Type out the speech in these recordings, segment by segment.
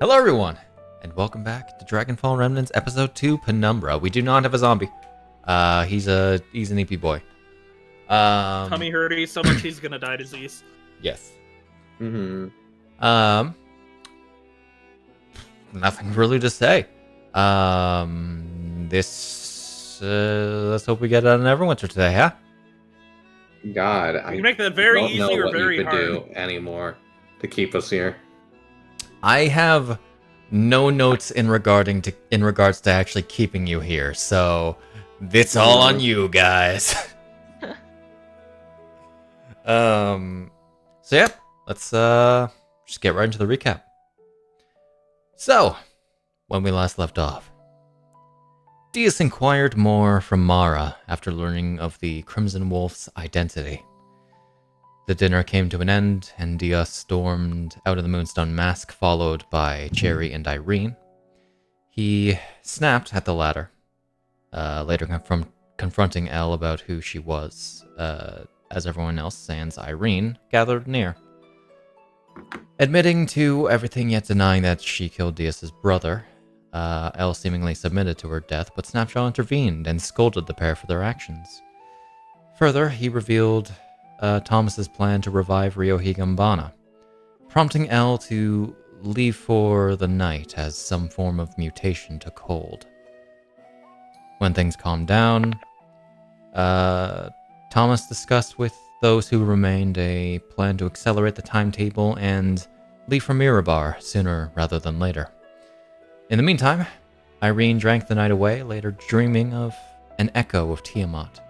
Hello everyone, and welcome back to Dragonfall Remnants Episode 2, Penumbra. We do not have a zombie. He's an EP boy. Tummy hurty so much he's gonna die disease. Yes. Mm-hmm. Nothing really to say. Let's hope we get an Everwinter today, huh? God, You I can make that very don't easy know or what very you could hard. do anymore to keep us here. I have no notes in regards to actually keeping you here, so it's all on you guys. So yeah, let's just get right into the recap. So, when we last left off, Deas inquired more from Mara after learning of the Crimson Wolf's identity. The dinner came to an end, and Deas stormed out of the Moonstone Mask, followed by Cherry and Iryne. He snapped at the latter, later confronting Elle about who she was, as everyone else, sans Iryne, gathered near. Admitting to everything yet denying that she killed Deas' brother, Elle seemingly submitted to her death, but Snapjaw intervened and scolded the pair for their actions. Further, he revealed Thomas's plan to revive Ryohei Gambana, prompting Elle to leave for the night as some form of mutation took hold. When things calmed down, Thomas discussed with those who remained a plan to accelerate the timetable and leave for Mirabar sooner rather than later. In the meantime, Iryne drank the night away, later dreaming of an echo of Tiamat,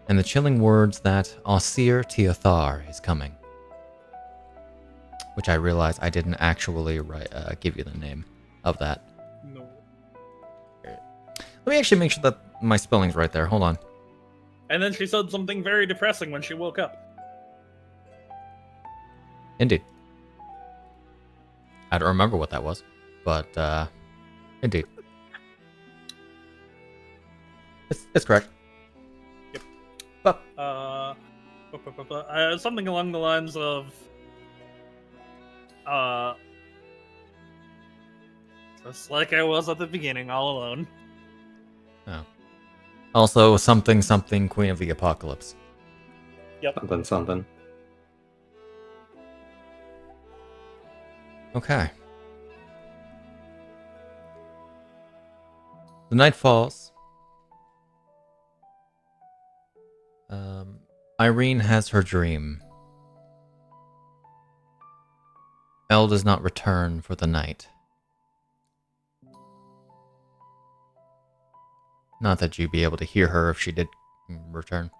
and the chilling words that Ausir Teothar is coming. Which I realized I didn't actually give you the name of that. No. Let me actually make sure that my spelling's right there. Hold on. And then she said something very depressing when she woke up. Indeed. I don't remember what that was, but indeed. It's correct. Yep. But something along the lines of just like I was at the beginning, all alone. oh. Also something Queen of the Apocalypse. Yep. Something. Okay. The night falls. Iryne has her dream. Elle does not return for the night. Not that you'd be able to hear her if she did return.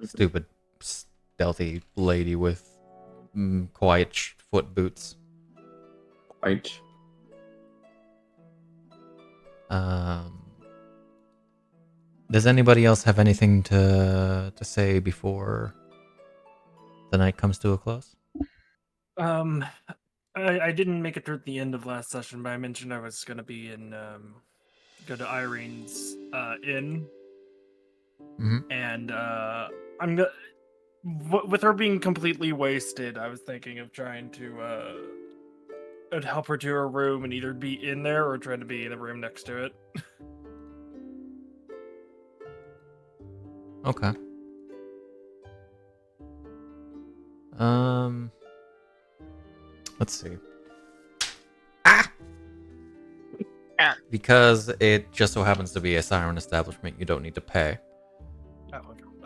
Stupid, stealthy lady with quiet foot boots. Right. Does anybody else have anything to say before the night comes to a close? I didn't make it through the end of last session, but I mentioned I was gonna be in go to Irene's inn, and I'm with her being completely wasted. I was thinking of trying to help her to her room and either be in there or try to be in the room next to it. Okay. Let's see. Because it just so happens to be a siren establishment, you don't need to pay.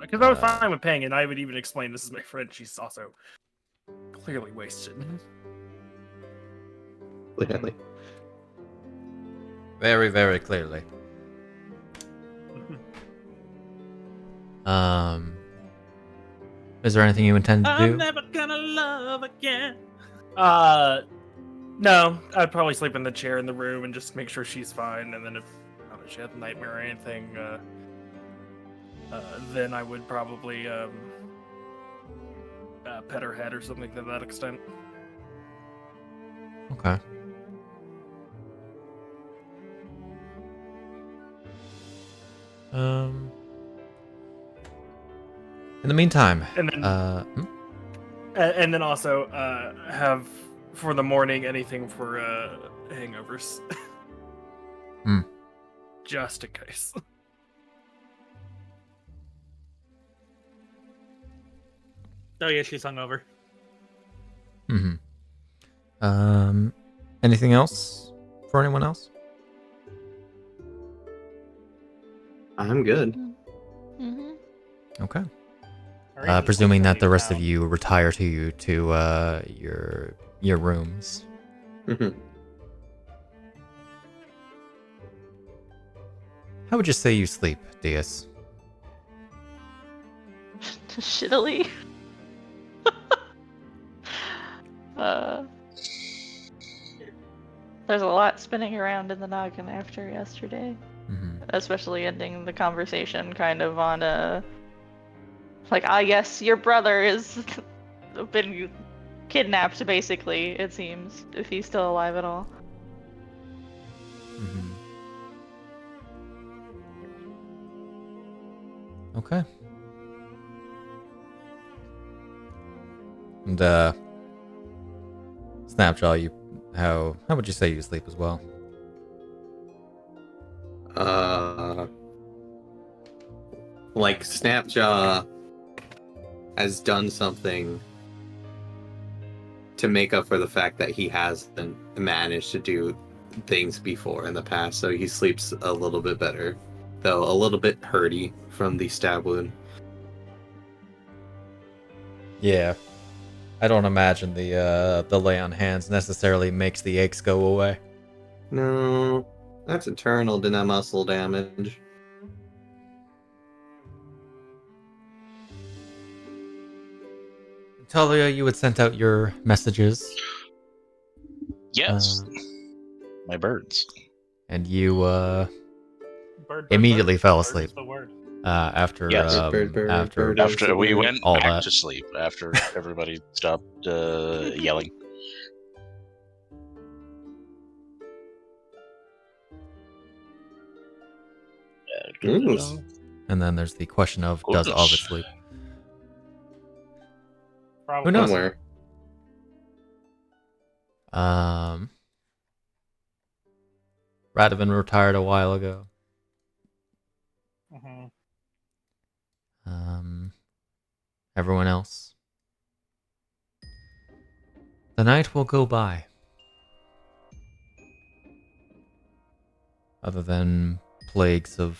Because I was fine with paying, and I would even explain this is my friend. She's also clearly wasted. Clearly. Very, very clearly. Is there anything you intend to do? I'm never gonna love again. No, I'd probably sleep in the chair in the room and just make sure she's fine. And then if she had a nightmare or anything, then I would probably pet her head or something to that extent. Okay. In the meantime, And then, and then also have for the morning, anything for hangovers. Hmm. Just in case. Oh yeah, she's hungover. Anything else for anyone else? I'm good. Mm-hmm. Okay. Alright, Presuming that the rest of now. you retire to your rooms. Mhm. How would you say you sleep, Deas? Shittily. uh, there's a lot spinning around in the noggin after yesterday, especially ending the conversation kind of on a like, I guess your brother is been kidnapped, basically, it seems, if he's still alive at all. Okay. And Snapjaw, how would you say you sleep as well? Like Snapjaw has done something to make up for the fact that he hasn't managed to do things before in the past, so he sleeps a little bit better, though a little bit hurty from the stab wound. Yeah. I don't imagine the lay on hands necessarily makes the aches go away. No, that's internal to muscle damage. Talia, you had sent out your messages. Yes. My birds. And you Bird, immediately bird. fell Bird asleep is the word. after Yes. Bird. After we went all back that. to sleep, after everybody stopped yelling. Goodness. And then there's the question of, does Goodness. Ovid sleep? Probably. Who knows? Somewhere. Radovan retired a while ago. Mhm. Everyone else. The night will go by. Other than plagues of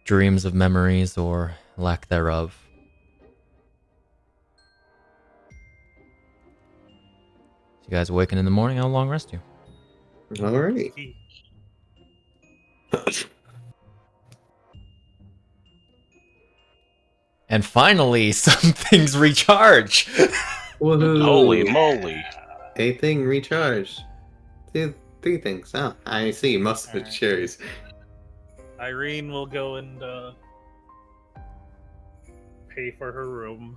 dreams of memories or lack thereof. You guys awaken in the morning, how long rest you? Alright. And finally, some things recharge! Woohoo! Holy moly. A thing recharged. Three things. Oh, I see. Most of the Alright. cherries. Iryne will go and pay for her room.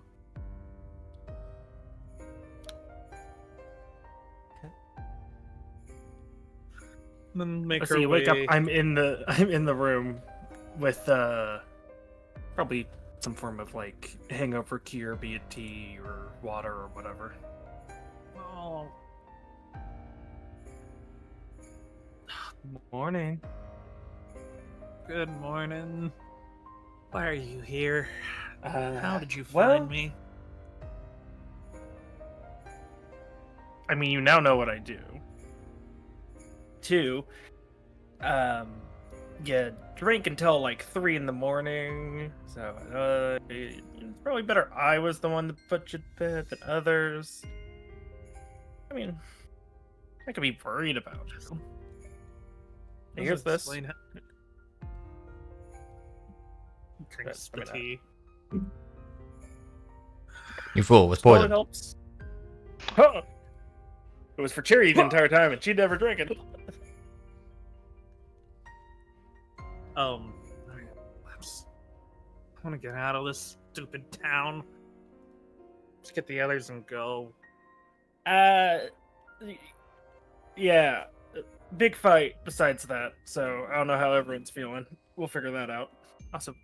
Then make So her you way. wake up. I'm in the room with probably some form of like hangover cure, be it tea or water or whatever. Oh, Morning. good morning. Why are you here? How did you well- find me? I mean, you now know what I do. 2, you drink until like 3 in the morning, so it's probably better I was the one to put you to bed than others. I mean, I could be worried about it. Here's this. Explain it. Drinks the I mean, tea. You fool, with Oh, it poison. helps. Huh. It was for Cherry the entire time, and she never drank it. I want to get out of this stupid town. Just get the others and go. Yeah, big fight besides that, so I don't know how everyone's feeling. We'll figure that out. Awesome.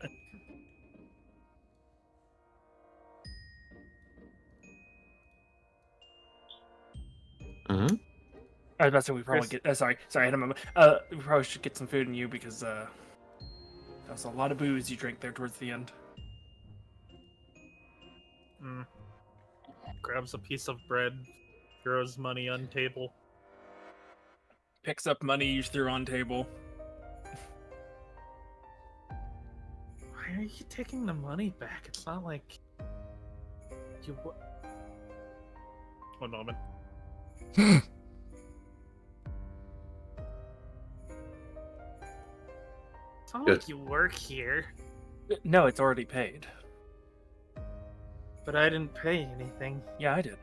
I was about to say we probably Chris. get. Sorry, I had a moment. We probably should get some food in you because that was a lot of booze you drank there towards the end. Grabs a piece of bread, throws money on table. Picks up money you threw on table. Why are you taking the money back? It's not like you. One moment. It's not like you work here. No, it's already paid. But I didn't pay anything. Yeah, I did.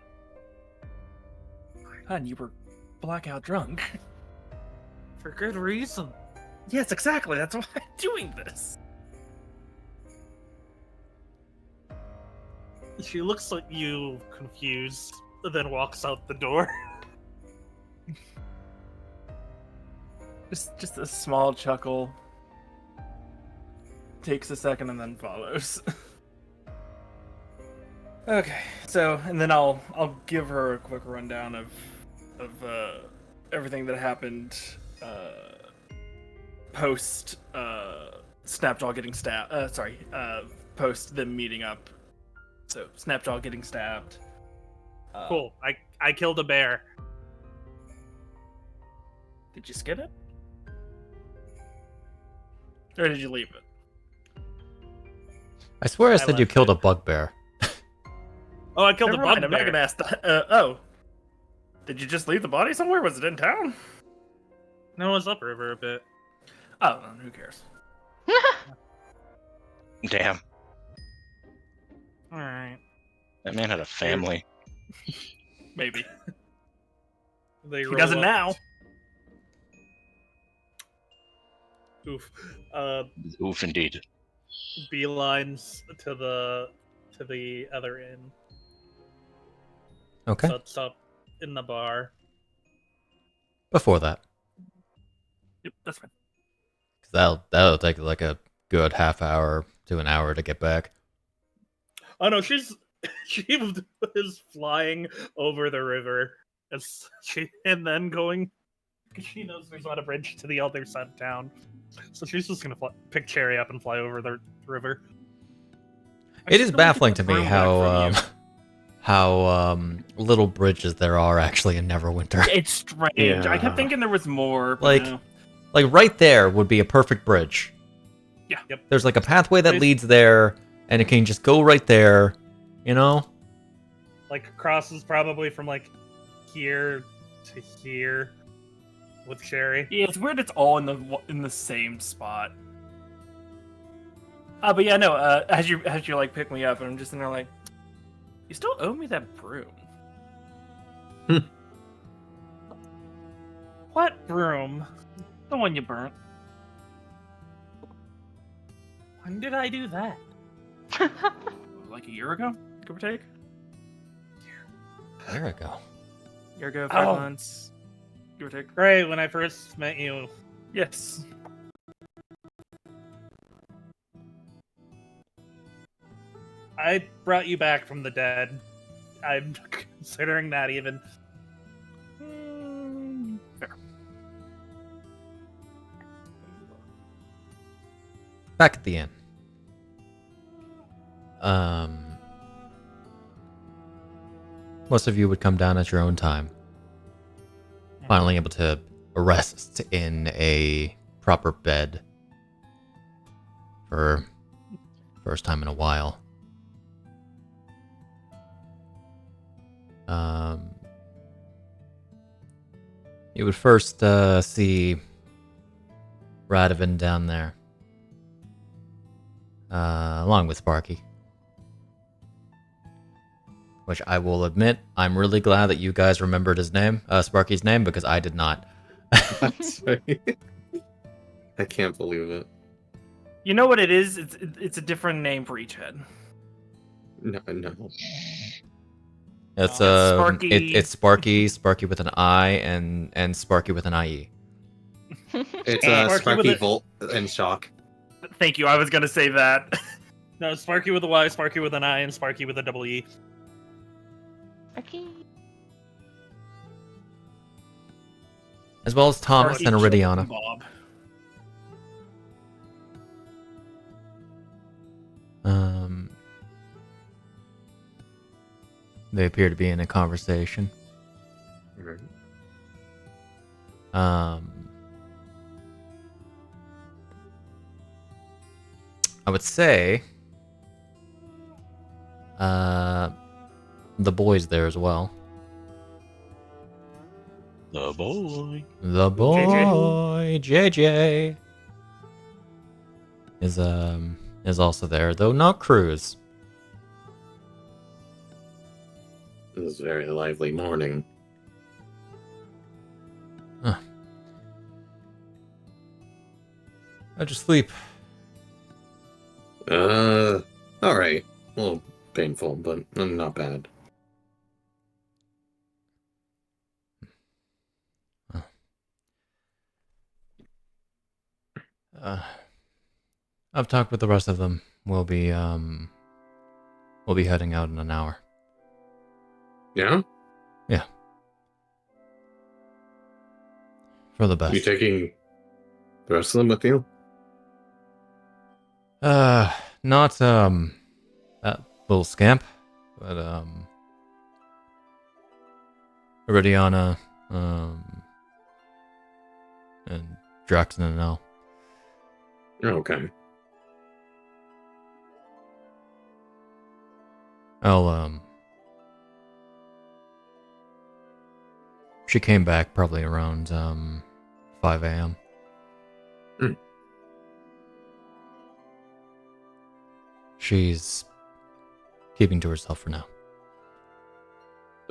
And you were blackout drunk. For good reason. Yes, exactly. That's why I'm doing this. She looks at you confused, then walks out the door. Just a small chuckle. Takes a second and then follows. Okay, so and then I'll give her a quick rundown of everything that happened post Snapjaw getting stabbed. Post them meeting up. So Snapjaw getting stabbed. Cool. I killed a bear. Did you skin it? Or did you leave it? I swear I I said you left killed it. a bugbear. Oh, I killed Never a mind, bugbear. I'm not gonna ask that. Oh. Did you just leave the body somewhere? Was it in town? No, it was upriver a bit. Oh, then who cares? Damn, Alright. that man had a family. Maybe. They He roll doesn't up. now. Oof. Oof, indeed. Beelines to the other inn. Okay. Sets up in the bar. Before that, Yep, that's fine. 'cause that'll take like a good half hour to an hour to get back. Oh no, she is flying over the river and then going. She knows there's not a bridge to the other side of town, so she's just gonna pick Cherry up and fly over the river. It is still get baffling the to me broom back from how little bridges there are actually in Neverwinter. It's strange. Yeah. I kept thinking there was more. But Like- no. Like right there would be a perfect bridge. Yeah. Yep. There's like a pathway that There's- leads there, and it can just go right there. You know? Like crosses probably from like here to here with Cherry. Yeah, it's weird. It's all in the same spot. But yeah, no. As you like pick me up, and I'm just in there like, you still owe me that broom. What broom? The one you burnt. When did I do that? Like a year ago, give or take. There we go. Year ago, 5 Oh. months, give or take. Right, when I first met you. Yes. I brought you back from the dead. I'm considering that even. Fair. Back at the inn. Most of you would come down at your own time. Finally able to rest in a proper bed for first time in a while. You would first see Redwind down there, along with Sparky. Which I will admit, I'm really glad that you guys remembered his name, Sparky's name, because I did not. Sorry. I can't believe it. You know what it is? It's a different name for each head. No. It's Sparky. it's Sparky, Sparky with an I, and Sparky with an IE. It's Sparky Sparky with a- Volt and Shock. Thank you. I was gonna say that. No, Sparky with a Y, Sparky with an I, and Sparky with a double E. Okay. As well as Thomas Archie and Chip Iridiana. Bob. They appear to be in a conversation. Right. I would say the boy's there as well. The boy. The boy JJ is also there, though not Cruz. This is a very lively morning. How'd you sleep? Alright. A little painful, but not bad. I've talked with the rest of them. We'll be heading out in an hour. Yeah? Yeah. For the best. You taking the rest of them with you? Not that little scamp, but Iridiana, and Draxton and Elle. Okay. She came back probably around 5 a.m. She's keeping to herself for now.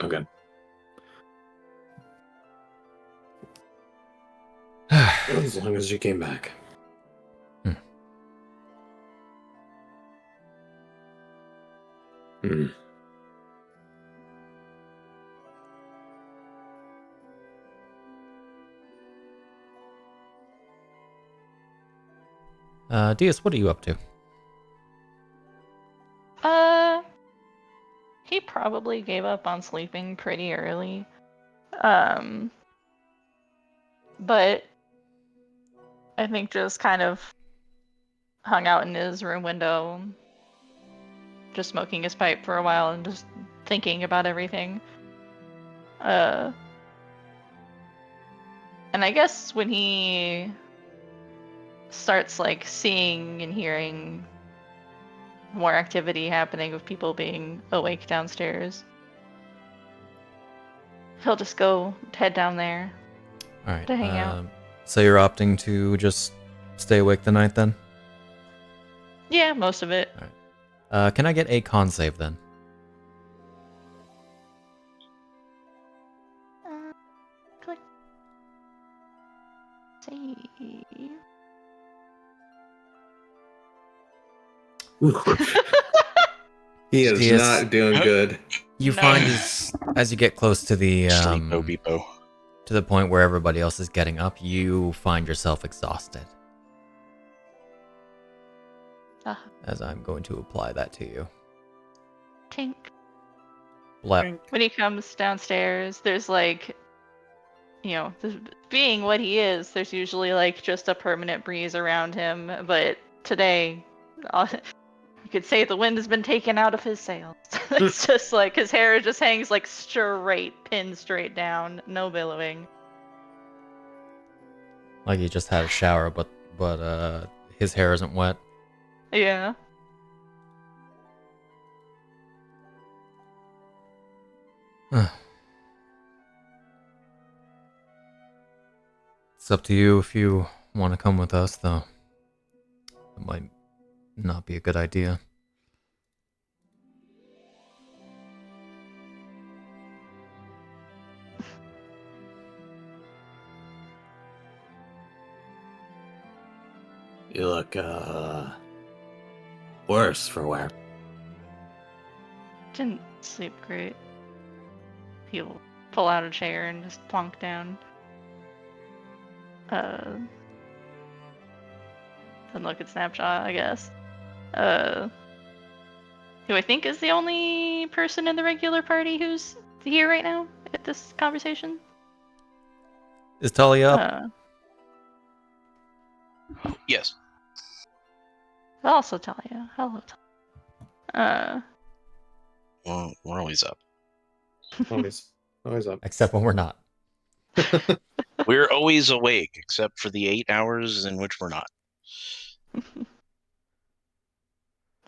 Okay. As long as she came back. Deas, what are you up to? He probably gave up on sleeping pretty early. But I think just kind of hung out in his room window, just smoking his pipe for a while and just thinking about everything. And I guess when he starts like seeing and hearing more activity happening with people being awake downstairs, he'll just go head down there. All right. To hang out. So you're opting to just stay awake the night then? Yeah, most of it. All right. Can I get a con save then? Click. Save. He is Deas, not doing good. You No. find as you get close to the Sleepo beepo. to the point where everybody else is getting up, you find yourself exhausted. As I'm going to apply that to you. Tink. Blep. When he comes downstairs, there's like, being what he is, there's usually like just a permanent breeze around him. But today, you could say the wind has been taken out of his sails. It's just like his hair just hangs like pinned straight down, no billowing. Like he just had a shower, but his hair isn't wet. Yeah. It's up to you if you want to come with us, though. It might not be a good idea. You look, worse for wear. Didn't sleep great. He'll pull out a chair and just plonk down. And look at Snapjaw, I guess. Who I think is the only person in the regular party who's here right now at this conversation. Is Talia up? Yes. Also Talia. Hello, Talia. Well, we're always up. Always up. Except when we're not. We're always awake, except for the 8 hours in which we're not.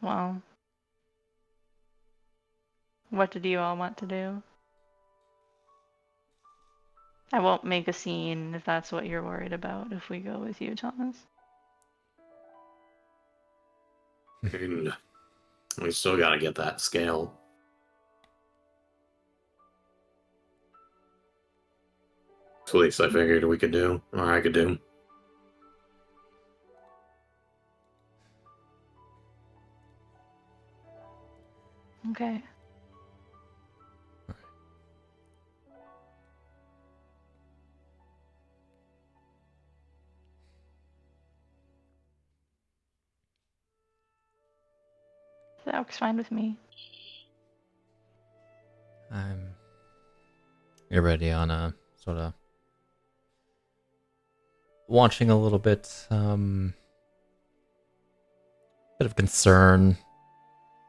Well, what did you all want to do? I won't make a scene if that's what you're worried about if we go with you, Thomas. And we still gotta get that scale. That's the least I figured we could do, or I could do. Okay. That works fine with me. You're ready on a sort of watching a little bit, bit of concern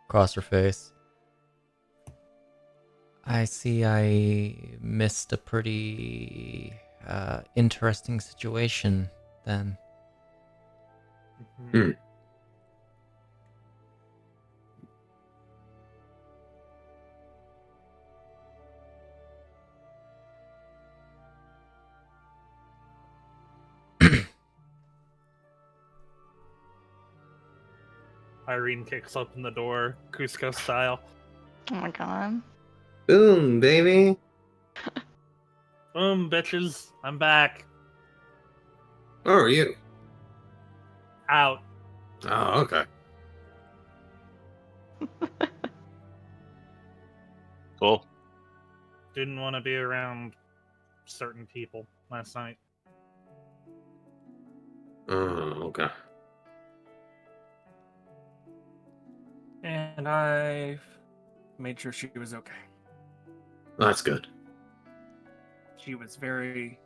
across her face. I see I missed a pretty interesting situation then. Hmm. Iryne kicks open the door, Cusco style. Oh my god. Boom, baby. Boom, bitches. I'm back. Where are you? Out. Oh, okay. Cool. Didn't want to be around certain people last night. Oh, okay. And I made sure she was okay. That's good. She was very,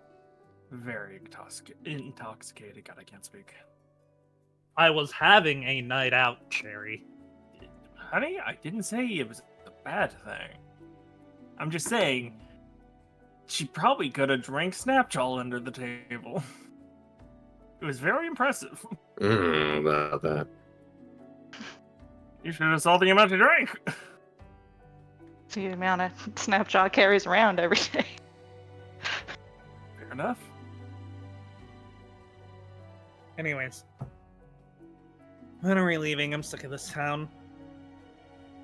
very intoxicated. God, I can't speak. I was having a night out, Cherry. Honey, I didn't say it was a bad thing. I'm just saying, she probably could have drank Snapjaw under the table. It was very impressive. About that. You should have saw the amount to drink. See the amount of Snapjaw carries around every day. Fair enough. Anyways. When are we leaving? I'm sick of this town.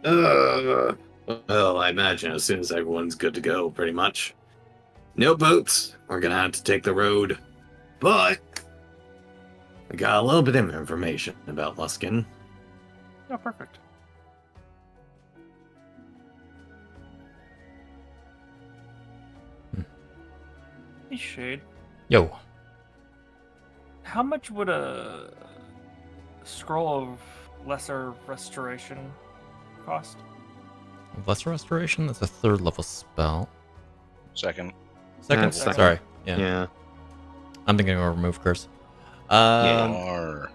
Well, I imagine as soon as everyone's good to go, pretty much. No boats. We're gonna have to take the road. But I got a little bit of information about Luskin. Oh, perfect. Hey, Shade. Yo. How much would a scroll of lesser restoration cost? Lesser Restoration? That's a 3rd level spell. Second. Second? Second. Sorry. Yeah. Yeah. I'm thinking of Remove Curse. Or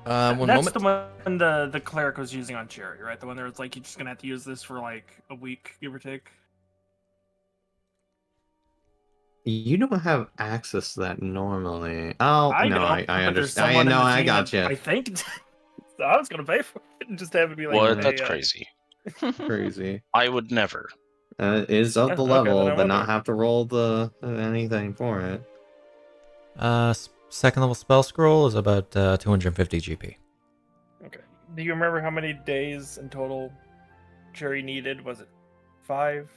One That's moment. the one the cleric was using on Cherry, right? The one that was like, you're just gonna have to use this for like a week, give or take. You don't have access to that normally. Oh, I no, know, I but there's understand. someone I in know, the I team got that you. I think so I was gonna pay for it and just have it be like, what? hey, That's crazy. Crazy. I would never. Is up the Okay, level, then I but not wonder. have to roll the anything for it. Second level spell scroll is about 250 GP. Okay. Do you remember how many days in total Cherry needed? Was it 5?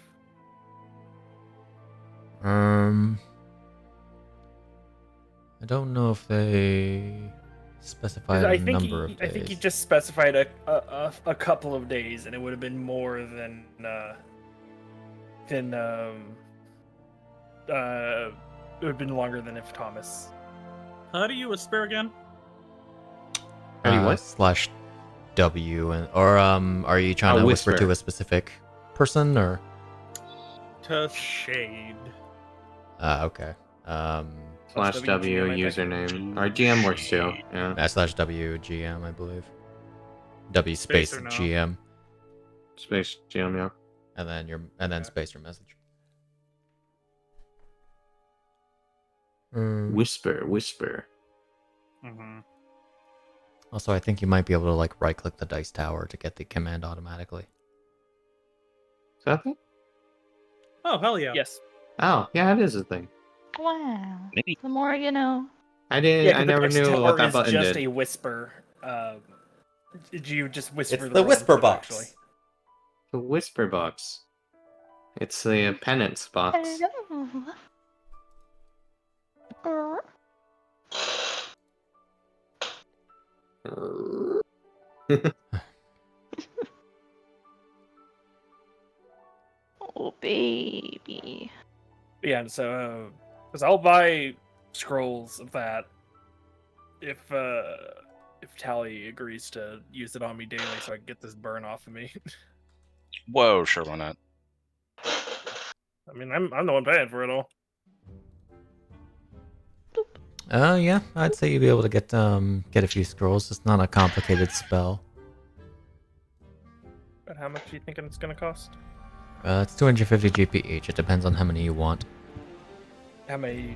I don't know if they specified I a think number of days. I think he just specified a couple of days, and it would have been more than it would have been longer than if Thomas. How do you whisper again? How do you what? Slash W, or are you trying Oh, to whisper whisper. to a specific person, or? To Shade. Okay. Slash W WGM, I think. username. Our GM works too. Yeah. / WGM, I believe. W space or no? GM, Space GM, yeah. and then space your message. Whisper. Mm-hmm. Also, I think you might be able to like right-click the dice tower to get the command automatically. Is that a thing? Oh, hell yeah. Yes. Oh, yeah, it is a thing. Wow. Maybe. The more you know. I Yeah, never knew what that button just did. a whisper. Did you just whisper It's the the wrong whisper thing, box. actually? The whisper box. It's the penance box. Oh, baby. Yeah, so because I'll buy scrolls of that if Talia agrees to use it on me daily, so I can get this burn off of me. Whoa, sure, why not? I mean, I'm the one paying for it all. Yeah, I'd say you'd be able to get a few scrolls. It's not a complicated spell. But how much are you thinking it's gonna cost? It's 250 GP each. It depends on how many you want. How many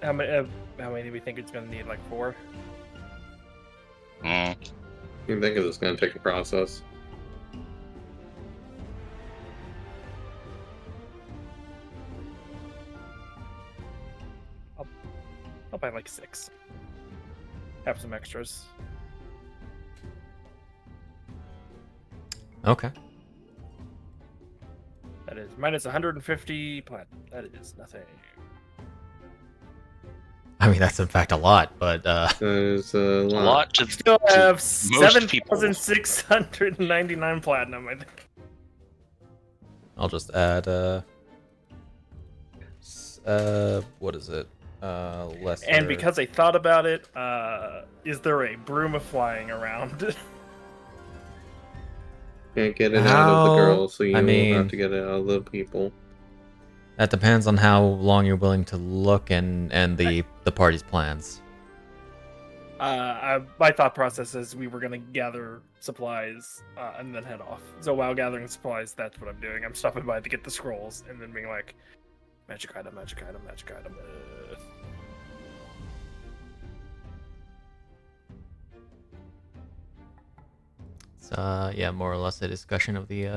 do we think it's gonna need? Like 4? Mm. You think it's going to take a process? I'll buy like 6. Have some extras. Okay. That is minus 150 platinum. That is nothing. I mean, that's in fact a lot, but There's a A lot. lot to Still have most people. 7,699 platinum, I think. I'll just add what is it? Lesser. And because I thought about it, is there a broom of flying around? Can't get it out of the girl, so you I mean, have to get it out of the people. that depends on how long you're willing to look and the party's plans. My thought process is we were gonna gather supplies and then head off. So while gathering supplies, that's what I'm doing. I'm stopping by to get the scrolls and then being like, magic item, magic item, magic item. It's yeah, more or less a discussion of the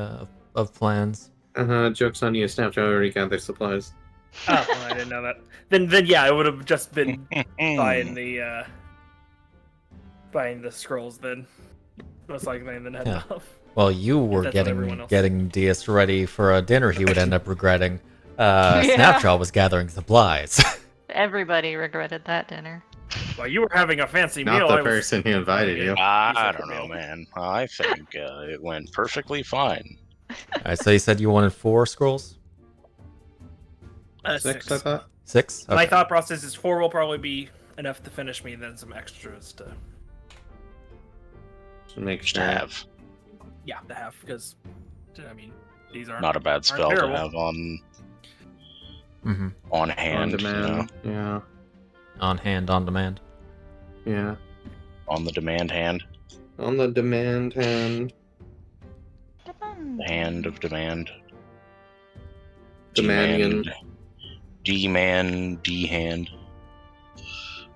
of plans. Joke's on you, Snapjaw already gathered supplies. Oh, well, I didn't know that. Then yeah, I would have just been buying the scrolls then, most likely, and then heading Yeah. off. Well, you were That's what everyone else- getting Deas ready for a dinner he would end up regretting. Snapjaw was gathering supplies. Everybody regretted that dinner. While you were having a fancy Not meal, the I was person who invited you. I don't know, man. I think it went perfectly fine. Alright, so you said you wanted 4 scrolls? 6, I thought. 6? My Okay. thought process is 4 will probably be enough to finish me, and then some extras to Just make Just sure. have. yeah to have because I mean these aren't Not a bad spell to terrible. have on Mm-hmm. on On hand, you know, demand. On hand, on demand. Yeah. on the demand hand, On the demand hand. the hand of demand. Demandian. D-man, D-hand.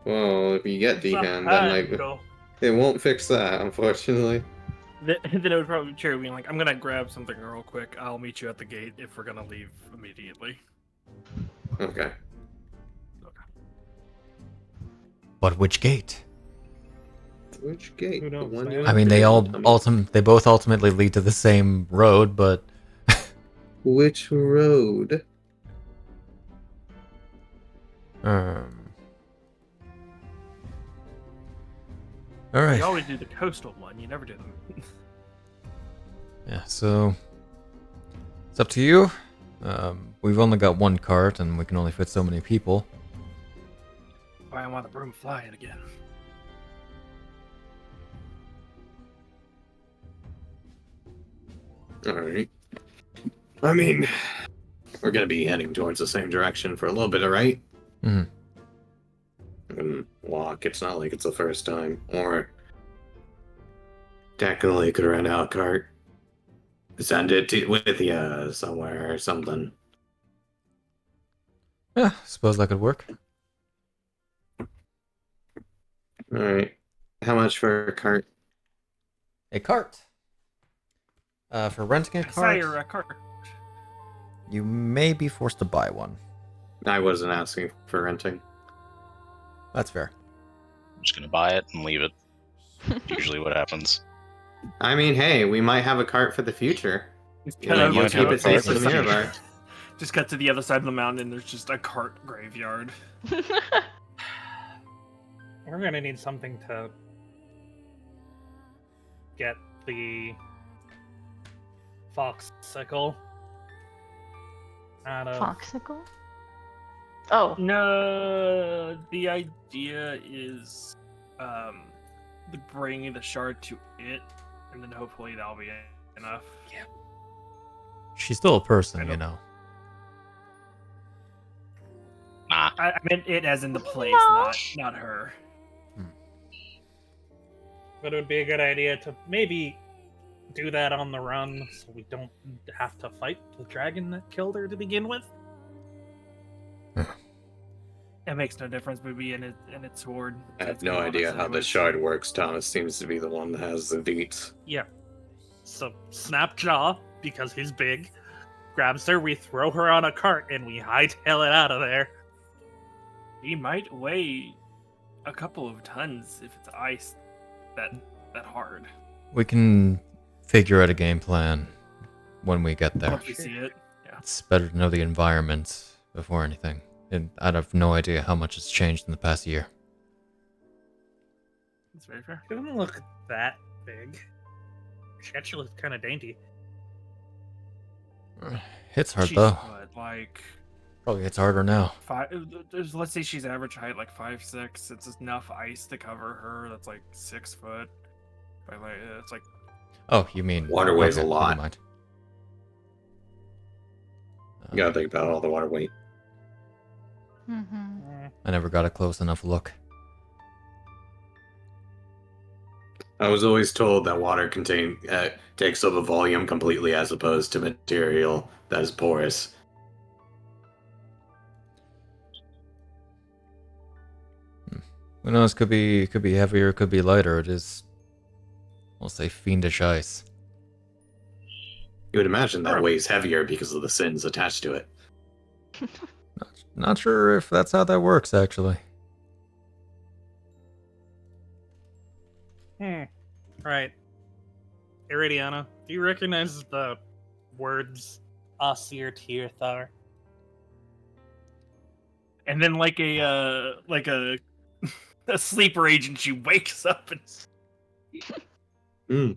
Well, if you get D-hand, Ah, then like go. it won't fix that, unfortunately. Then it would probably be true. Being like, I'm gonna grab something real quick. I'll meet you at the gate if we're gonna leave immediately. Okay. But which gate? Which gate? Who knows, The one man? you I mean, they both ultimately lead to the same road, but Which road? All right. You always do the coastal one. You never do them. Yeah, so it's up to you. We've only got 1 cart, and we can only fit so many people. Why I want the broom flying again. Alright. I mean, we're gonna be heading towards the same direction for a little bit, alright? Walk. It's not like it's the first time. Or technically could rent out a cart. Send it with you somewhere or something. Yeah, suppose that could work. Alright. How much for a cart? A cart. For renting a cart, Sire, a cart. you may be forced to buy one. I wasn't asking for renting. That's fair. I'm just gonna buy it and leave it. Usually what happens. I mean, hey, we might have a cart for the future. Just You know, we'll keep it safe from nearby. Just got to the other side of the mountain and there's just a cart graveyard. We're gonna need something to get the fox sickle out of. Foxicle? Oh. No, the idea is bringing the shard to it, and then hopefully that'll be enough. Yeah. She's still a I person, don't- you know. Nah. I meant it as in the place, No. not her. But it would be a good idea to maybe do that on the run so we don't have to fight the dragon that killed her to begin with. It makes no difference, maybe in its sword. I have It's no gonna want idea us how the anyways. shard works. Thomas seems to be the one that has the deets. Yeah. So Snapjaw, because he's big, grabs her, we throw her on a cart, and we hightail it out of there. He might weigh a couple of tons if it's ice that hard. We can figure out a game plan when we get there. Once we see it. Yeah. It's better to know the environment before anything. And I have no idea how much has changed in the past year. That's very fair. She doesn't look that big. She actually looks kind of dainty. Hits hard She's though. what, like Probably hits harder now. let's say she's average height like 5'6". It's enough ice to cover her. That's like 6 foot. By like it's like Oh, you mean Water weighs a never lot. mind. You gotta think about all the water weight. Mm-hmm. I never got a close enough look. I was always told that water takes up a volume completely as opposed to material that is porous. Who knows? Could be heavier, could be lighter. It is, we'll say, fiendish ice. You would imagine that Sure. weighs heavier because of the sins attached to it. Not sure if that's how that works, actually. Right. Iridiana, do you recognize the words Asir Tirthar? and then like a a sleeper agent, she wakes up and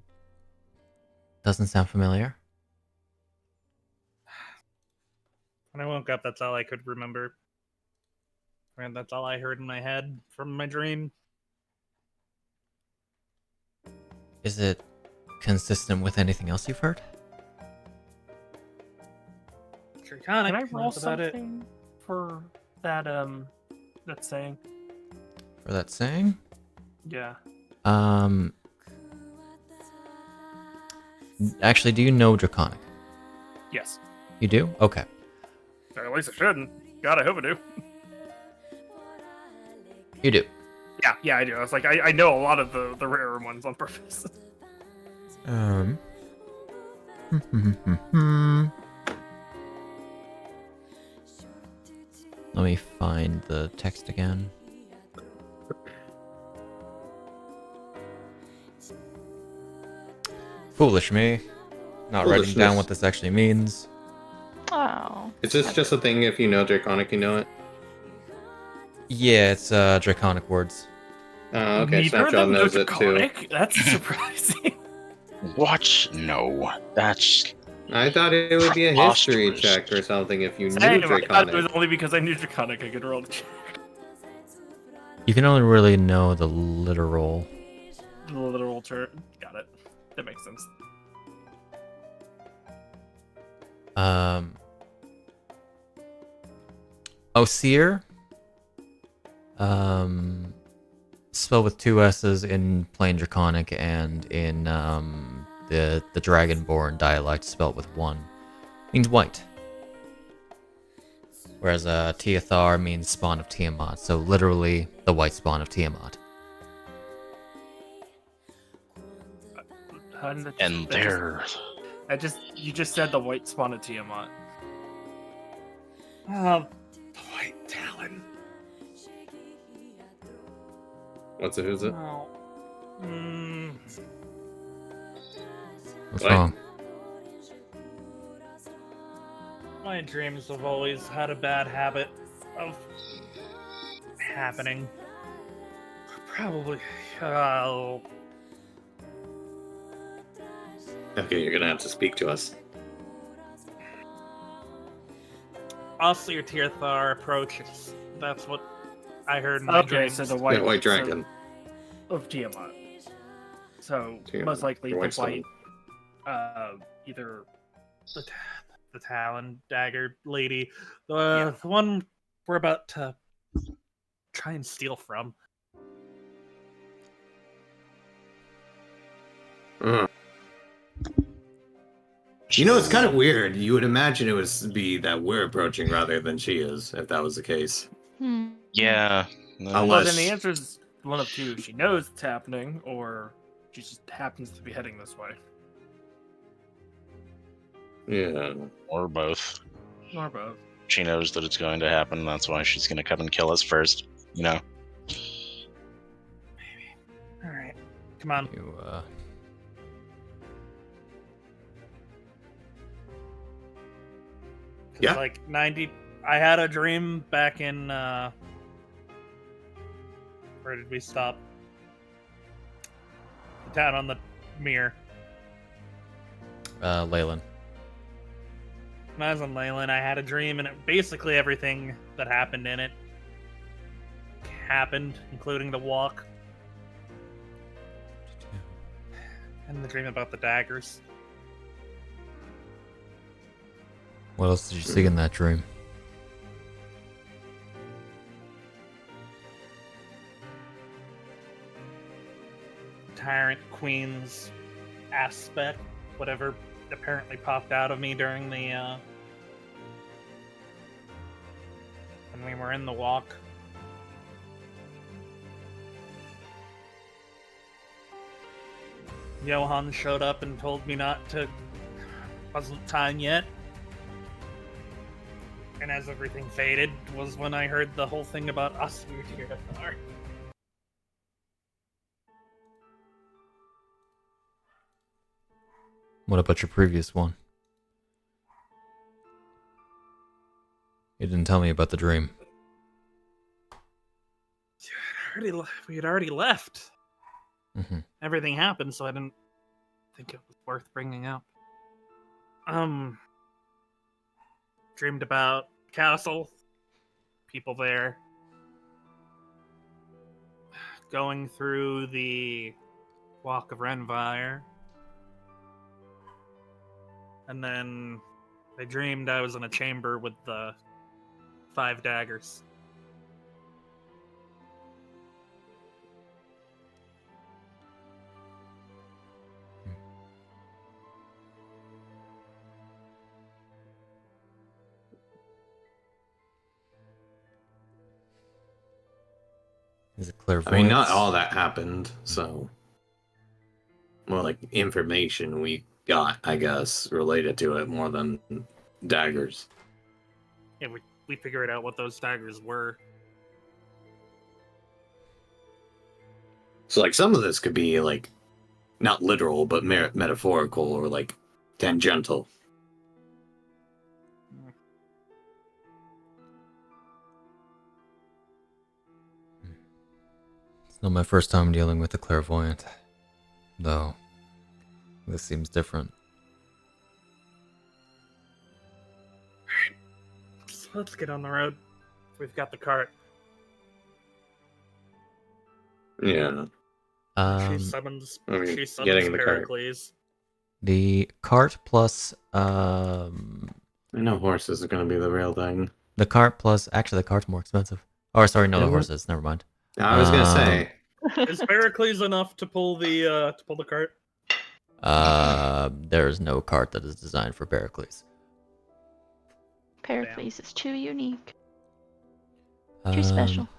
Doesn't sound familiar. When I woke up, that's all I could remember. And that's all I heard in my head from my dream. Is it consistent with anything else you've heard? Draconic, Can I roll that's about it. something for that that saying? For that saying? Yeah. Actually, do you know Draconic? Yes. You do? Okay. Or at least I shouldn't. God, I hope I do. You do. Yeah, I do. I was like, I know a lot of the rarer ones on purpose. Let me find the text again. Foolish me. Not writing down Foolishness. what this actually means. Oh. Is this just a thing if you know Draconic, you know it? Yeah, it's Draconic words. Oh, okay. Neither of Snapjaw them know knows it too. Draconic? That's surprising. What? No. That's I thought it would be a history Preposterous. check or something if you knew Same, I thought it Draconic. was only because I knew Draconic I could roll the check. You can only really know the literal. The literal term. Got it. That makes sense. Oh, seer. Spelled with 2 S's in plain Draconic and in the Dragonborn dialect spelled with 1. Means white. Whereas Teothar means spawn of Tiamat, so literally the white spawn of Tiamat. And there. You just said the white spawn of Tiamat. The White Talon. Who's it? Oh. What's What? wrong? My dreams have always had a bad habit of happening. Probably. Okay, you're gonna have to speak to us. Also, your Tirthar approaches. That's what I heard in my Okay, dreams. so the white, White dragon. of Tiamat. So Tiamat, most likely the the white white, stone. either the Talon Dagger lady. The one we're about to try and steal from. You know, it's kind of weird. You would imagine it would be that we're approaching rather than she is, if that was the case. Yeah. Unless- well, then the answer is one of two: she knows it's happening, or she just happens to be heading this way. Yeah. Or both. Or both. She knows that it's going to happen. That's why she's going to come and kill us first. You know? All right, come on. You, Yeah. Like 90. I had a dream back in. Where did we stop? The town on the mirror. Leyland. When I was in Leyland, I had a dream, and basically everything that happened in it happened, including the walk and the dream about the daggers. What else did you see in that dream? Tyrant Queen's aspect, whatever apparently popped out of me during the when we were in the walk. Johan showed up and told me not to. Wasn't time yet. And as everything faded was when I heard the whole thing about us here at the art. What about your previous one? You didn't tell me about the dream. We had already left. Mm-hmm. Everything happened, so I didn't think it was worth bringing up. Dreamed about castle, people there, going through the Walk of Renvire, and then I dreamed I was in a chamber with the 5 daggers. Is it clairvoyance? I mean, not all that happened, so. More like information we got, I guess, related to it more than daggers. Yeah, we figured out what those daggers were. So, like, some of this could be, like, not literal, but metaphorical or, like, tangential. It's not my first time dealing with a clairvoyant, though. This seems different. Let's get on the road. We've got the cart. Yeah. She summons. I mean, She summons getting in the cart. Pericles. The cart plus I know horses are going to be the real thing. The cart plus... Actually, the cart's more expensive. Oh, sorry, no, the Mhm. horses. Never mind. I was gonna say. Is Pericles enough to pull the cart? There's no cart that is designed for Pericles. Pericles is too unique. Too special.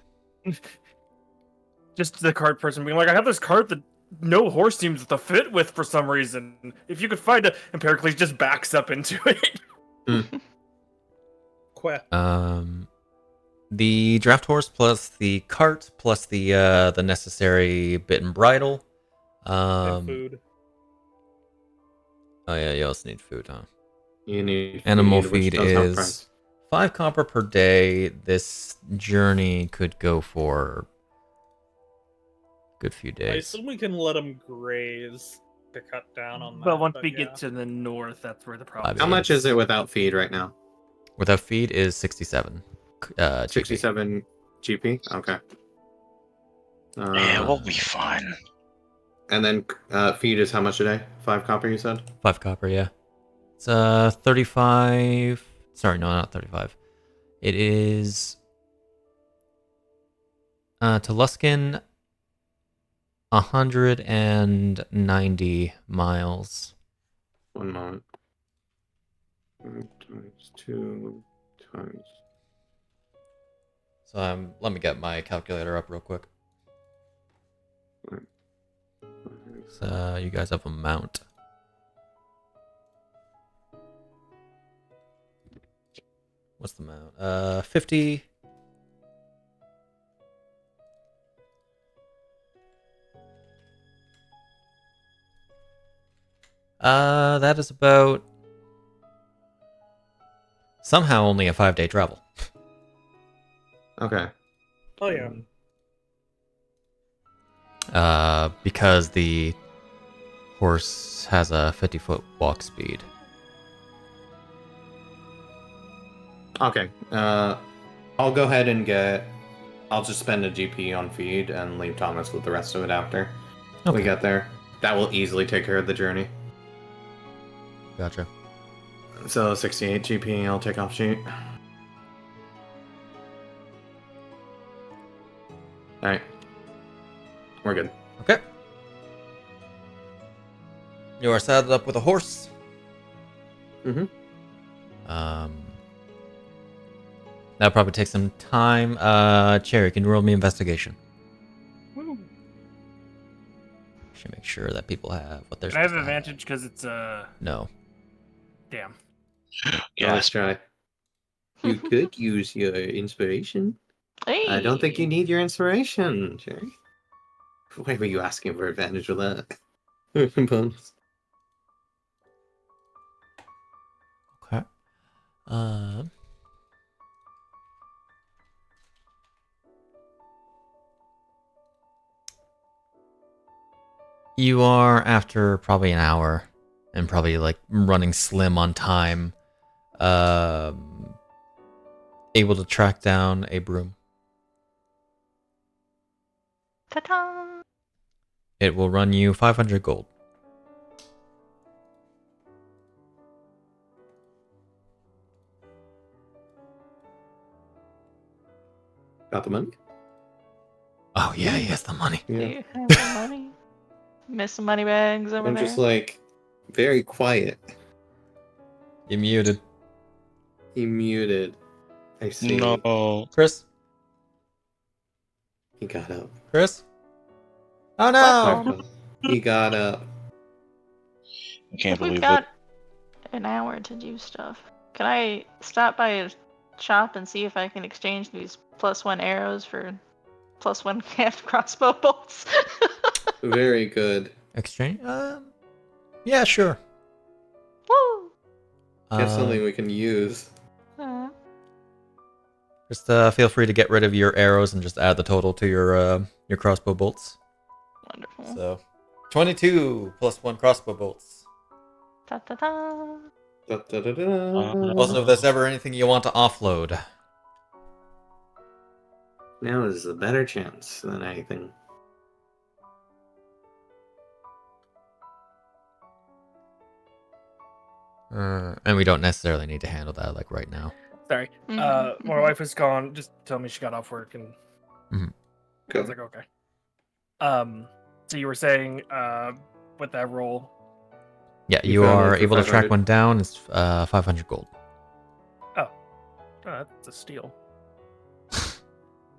Just the cart person being like, I have this cart that no horse seems to fit with for some reason. If you could find it, and Pericles just backs up into it. The draft horse plus the cart plus the necessary bit and bridle. And food. Oh yeah, you also need food, huh? You need Animal which feed does have is price. 5 copper per day. This journey could go for a good few I days. assume we can let them graze to cut down on that. But once we yeah. get to the north, that's where the problem How is. much is it without feed right now? Without feed is 67. 67 GP. Okay. Yeah, we'll be fine. And then feed is how much a day? 5 copper, you said? 5 copper, yeah. It's 35. Sorry, no, not 35. It is to Luskin 190 miles. 1 moment. 5 times 2 times. So let me get my calculator up real quick. So you guys have a mount. What's the mount? 50. That is about somehow only a 5-day travel. Okay. Oh yeah. Because the horse has a 50-foot walk speed. Okay. I'll go ahead and I'll just spend a GP on feed and leave Thomas with the rest of it after we get there. That will easily take care of the journey. Gotcha. So 68 GP, I'll take off sheet. Alright. We're good. Okay. You are saddled up with a horse. Mm-hmm. That'll probably take some time. Cherry, can you roll me investigation? Should make sure that people have what they're Can I have supposed to advantage because it's No. Damn. Yeah, Let's try. You could use your inspiration. Hey. I don't think you need your inspiration, Jerry. Why were you asking for advantage with that? Bonus. Okay. You are, after probably an hour, and probably like running slim on time, able to track down a broom. Ta-ta! It will run you 500 gold. Got the money? Oh yeah, he has the money. Do Yeah. you have the money? Miss some money bags over I'm there. just like very quiet. You muted. He muted. I see. no. Chris? He got up. Chris? Oh no! He got up. I can't We've believe got it. an hour to do stuff. Can I stop by a shop and see if I can exchange these +1 arrows for +1 half crossbow bolts? Very good. Exchange? Yeah, sure. Woo! That's something we can use. Just feel free to get rid of your arrows and just add the total to your crossbow bolts. Wonderful. So, 22 plus 1 crossbow bolts. Ta-ta-ta. Da-da-da-da. Also, if there's ever anything you want to offload, Now is a better chance than anything. and we don't necessarily need to handle that like right now. Sorry. My wife was calling, just tell me she got off work, and I was like, okay. So you were saying, with that roll? Yeah, You you found one are for able to track 500. one down. It's 500 gold. Oh, that's a steal.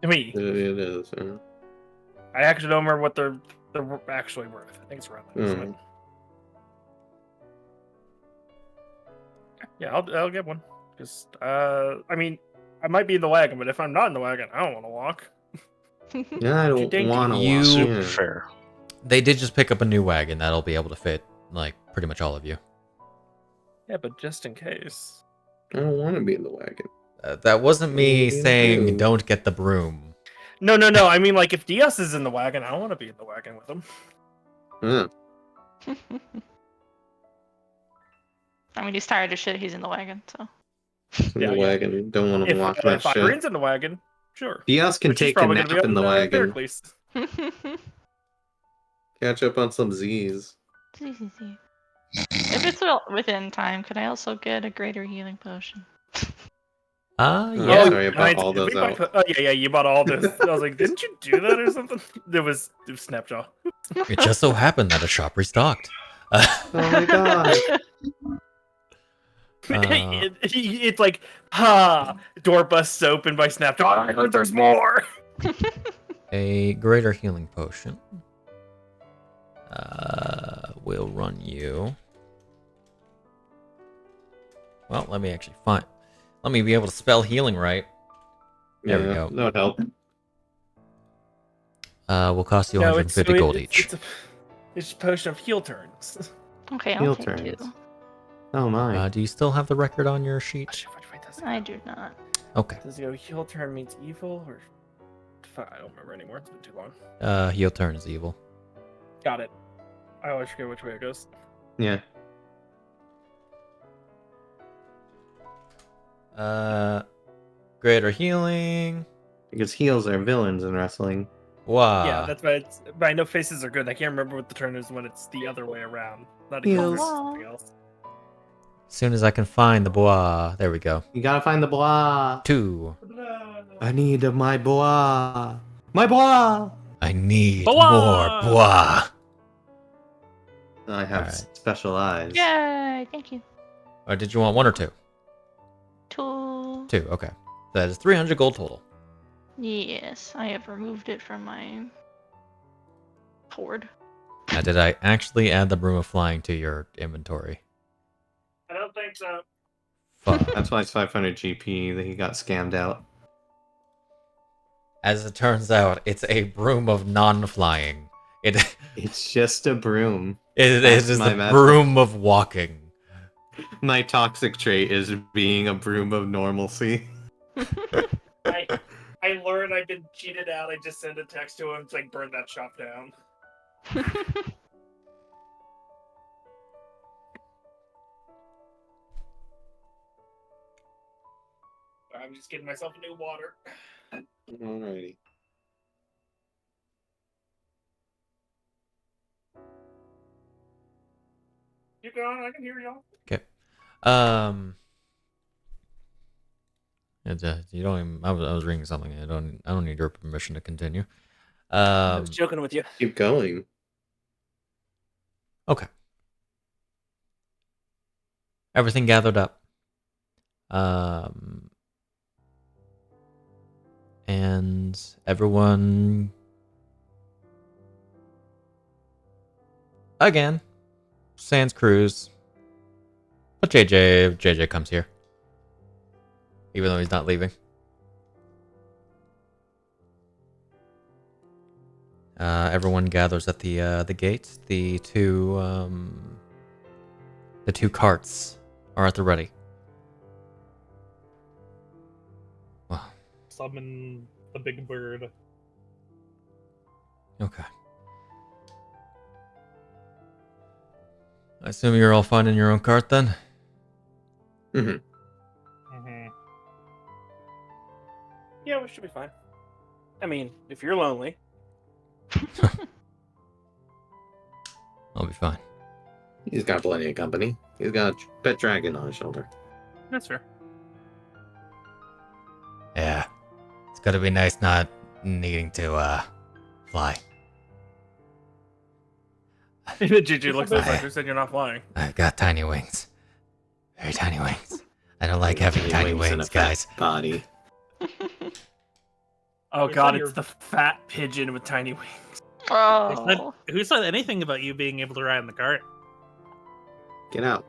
Me. It is. I actually don't remember what they're actually worth. I think it's around that. Mm. Yeah, I'll get one. Because I mean, I might be in the wagon, but if I'm not in the wagon, I don't want to walk. Yeah, I You don't think want to you- walk. Super Yeah. fair. They did just pick up a new wagon that'll be able to fit like pretty much all of you. Yeah, but just in case. I don't want to be in the wagon. That wasn't me You saying do. don't get the broom. No. I mean, like, if Deas is in the wagon, I don't want to be in the wagon with him. Yeah. I mean, he's tired of shit. He's in the wagon, so. In Yeah, the yeah. wagon. Don't want to walk If that shit. Iryne's in the wagon, sure. Diaz can But she's take a probably nap gonna be in the on, wagon. Pericles. Catch up on some Z's. If it's within time, could I also get a greater healing potion? Oh, Yeah. sorry, I bought all Did we those buy out. Oh yeah, you bought all this. I was like, didn't you do that or something? It was Snapjaw. It just so happened that a shop restocked. Oh my god. It's like, door busts open by Snapjaw. I heard there's more. A greater healing potion. Will run you. Well, let me actually find. Let me be able to spell healing right. There we go. That would help. Will cost you 150 gold each. It's a potion of heal turns. Okay, Heal I'll take turns. 2. Oh my. Do you still have the record on your sheet? I do not. Okay. Does it go heal turn means evil or? I don't remember anymore. It's been too long. Heal turn is evil. Got it. I always forget which way it goes. Yeah. Greater healing. Because heals are villains in wrestling. Wow. Yeah, that's why it's. But I know faces are good. I can't remember what the turn is when it's the other way around. Not a heal turn, Heals. it's something else. As soon as I can find the bois. There we go. You gotta find the bois. 2. I need my bois. My bois. I need Bois! more bois. I have Alright. special eyes. Yay! Thank you. Or did you want 1 or 2? 2. 2. Okay. That is 300 gold total. Yes, I have removed it from my hoard. Now, did I actually add the broom of flying to your inventory? I don't think so. Fuck. That's why it's 500 GP that he got scammed out. As it turns out, it's a broom of non-flying. It It's just a broom. is my the method. broom of walking. My toxic trait is being a broom of normalcy. I learned I've been cheated out. I just send a text to him. It's like, burn that shop down. I'm just getting myself a new water. Alrighty. Keep going. I can hear y'all. Okay. You don't even. I was reading something. I don't need your permission to continue. I was joking with you. Keep going. Okay. Everything gathered up. And everyone again. Sans cruise. But JJ comes here. Even though he's not leaving. Everyone gathers at the gate. The two carts are at the ready. Well, Summon the big bird. okay. I assume you're all fine in your own cart then? Mm-hmm. Yeah, we should be fine. I mean, if you're lonely. I'll be fine. He's got plenty of company. He's got a pet dragon on his shoulder. That's fair. gotta be nice not needing to fly. Gigi looks at Vickers and you're not flying. I've got tiny wings. Very tiny wings. I don't like having tiny in a wings, fat guys. Body. Oh Who god, said it's you're- the fat pigeon with tiny wings. Oh. Who said anything about you being able to ride in the cart? Get out.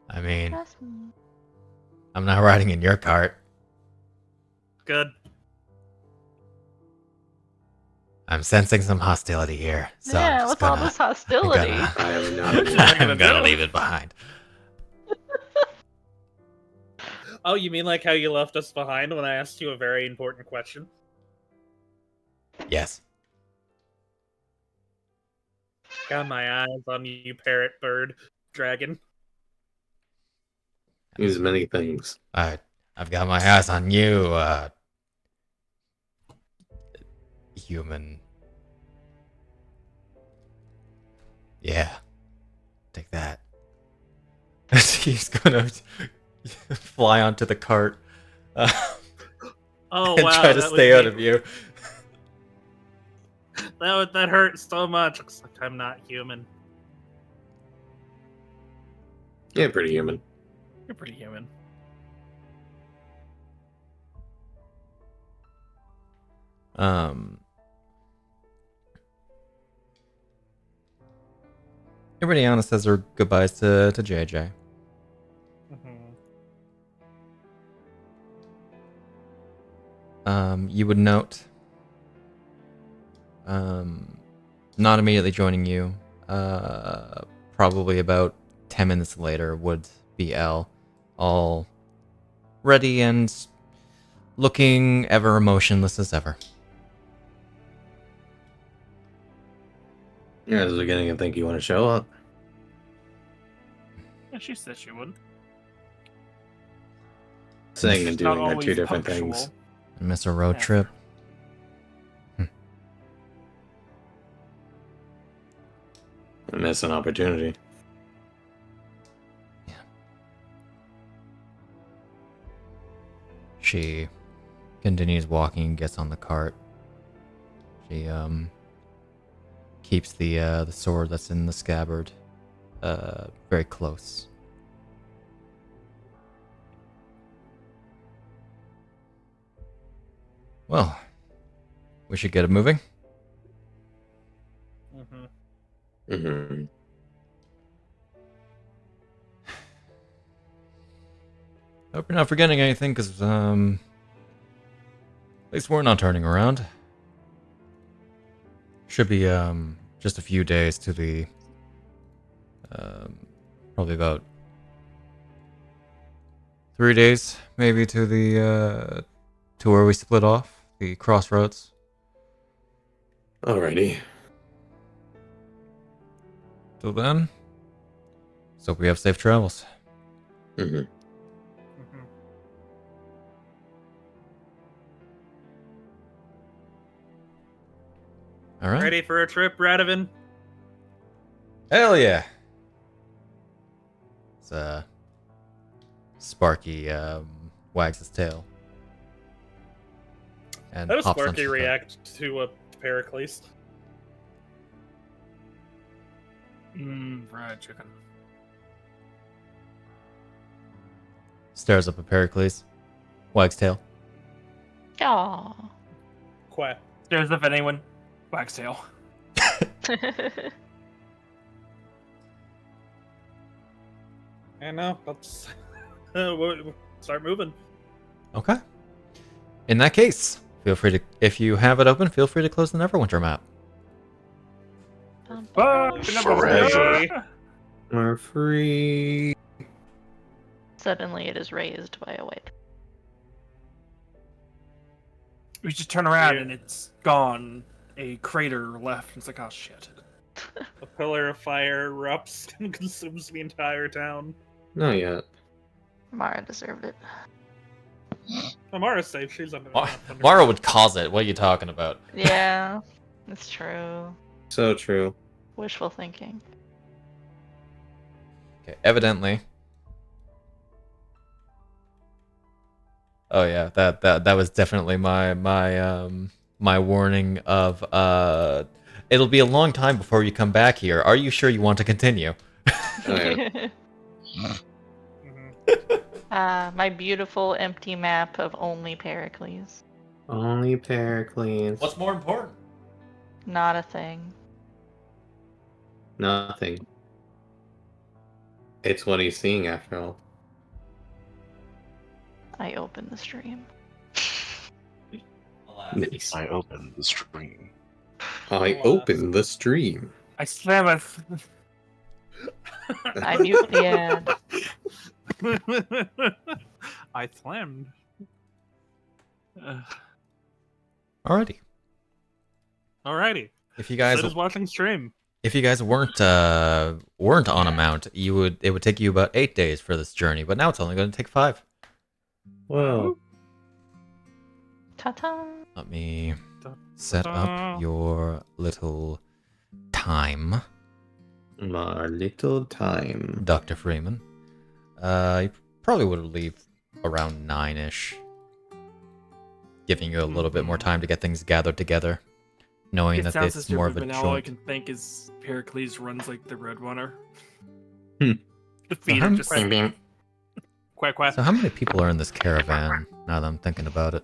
I mean, Trust me. I'm not riding in your cart. Good. I'm sensing some hostility here. So Yeah, I'm just what's all gonna, this hostility? I'm I have no What idea. you gonna I'm gonna do? leave it behind. Oh, you mean like how you left us behind when I asked you a very important question? Yes. Got my eyes on you, parrot, bird, dragon. Use many things. Alright. I've got my eyes on you, human. Yeah. Take that. He's gonna fly onto the cart Oh and wow! try to that stay would out be- of you. That hurt so much. Looks like I'm not human. Yeah, pretty human. You're pretty human. Everybody says her goodbyes to JJ. You would note, not immediately joining you, probably about 10 minutes later would be Elle, all ready and looking ever emotionless as ever. Yeah, I was beginning to think you want to show up. Yeah, she said she would. Saying and She's not doing are two always different punctual. things. Miss a road Yeah. trip. I miss an opportunity. She continues walking, gets on the cart. She keeps the sword that's in the scabbard very close. Well, we should get it moving. Mm-hmm. Hope you're not forgetting anything, because at least we're not turning around. Should be just a few days to the probably about 3 days maybe to the to where we split off, the crossroads. Alrighty. Till then, so we have safe travels. Mm-hmm. All right. Ready for a trip, Radovan? Hell yeah. It's Sparky wags his tail. And How does hops onto Sparky the- react to a Pericles? Fried chicken. Stares up at Pericles. Wags tail. Aw. Quack. Stares if anyone. Wax tail. And now let's start moving. Okay. In that case, feel free to, if you have it open, feel free to close the Neverwinter map. Forever. We're free. Suddenly it is raised by a white. We just turn around Yeah. and it's gone. A crater left. It's like, oh shit. A pillar of fire erupts and consumes the entire town. Not yet. Mara deserved it. Amara's safe. She's under. Mara would cause it. What are you talking about? Yeah, that's true. So true. Wishful thinking. Okay, evidently. Oh yeah, that was definitely my warning of it'll be a long time before you come back here. Are you sure you want to continue? Oh, My beautiful empty map of only Pericles. Only Pericles. What's more important? Not a thing. Nothing. It's what he's seeing after all. I opened the stream. Nice. I opened the stream. I opened the stream. I slam it. I mute the ad. I slammed. Alrighty. Alrighty. If you guys Sid is watching stream. If you guys weren't on a mount, it would take you about 8 days for this journey, but now it's only going to take 5. Whoa. Ta-ta. Let me set up your little time, My little time. Dr. Freeman. You probably would leave around 9ish, giving you a little bit more time to get things gathered together, knowing It that sounds it's so more stupid, of a but now all I joint. can think is Pericles runs like the Roadrunner. Hmm. The feet Uh-huh. are just Bing, bing. Quack quack. So how many people are in this caravan, now that I'm thinking about it?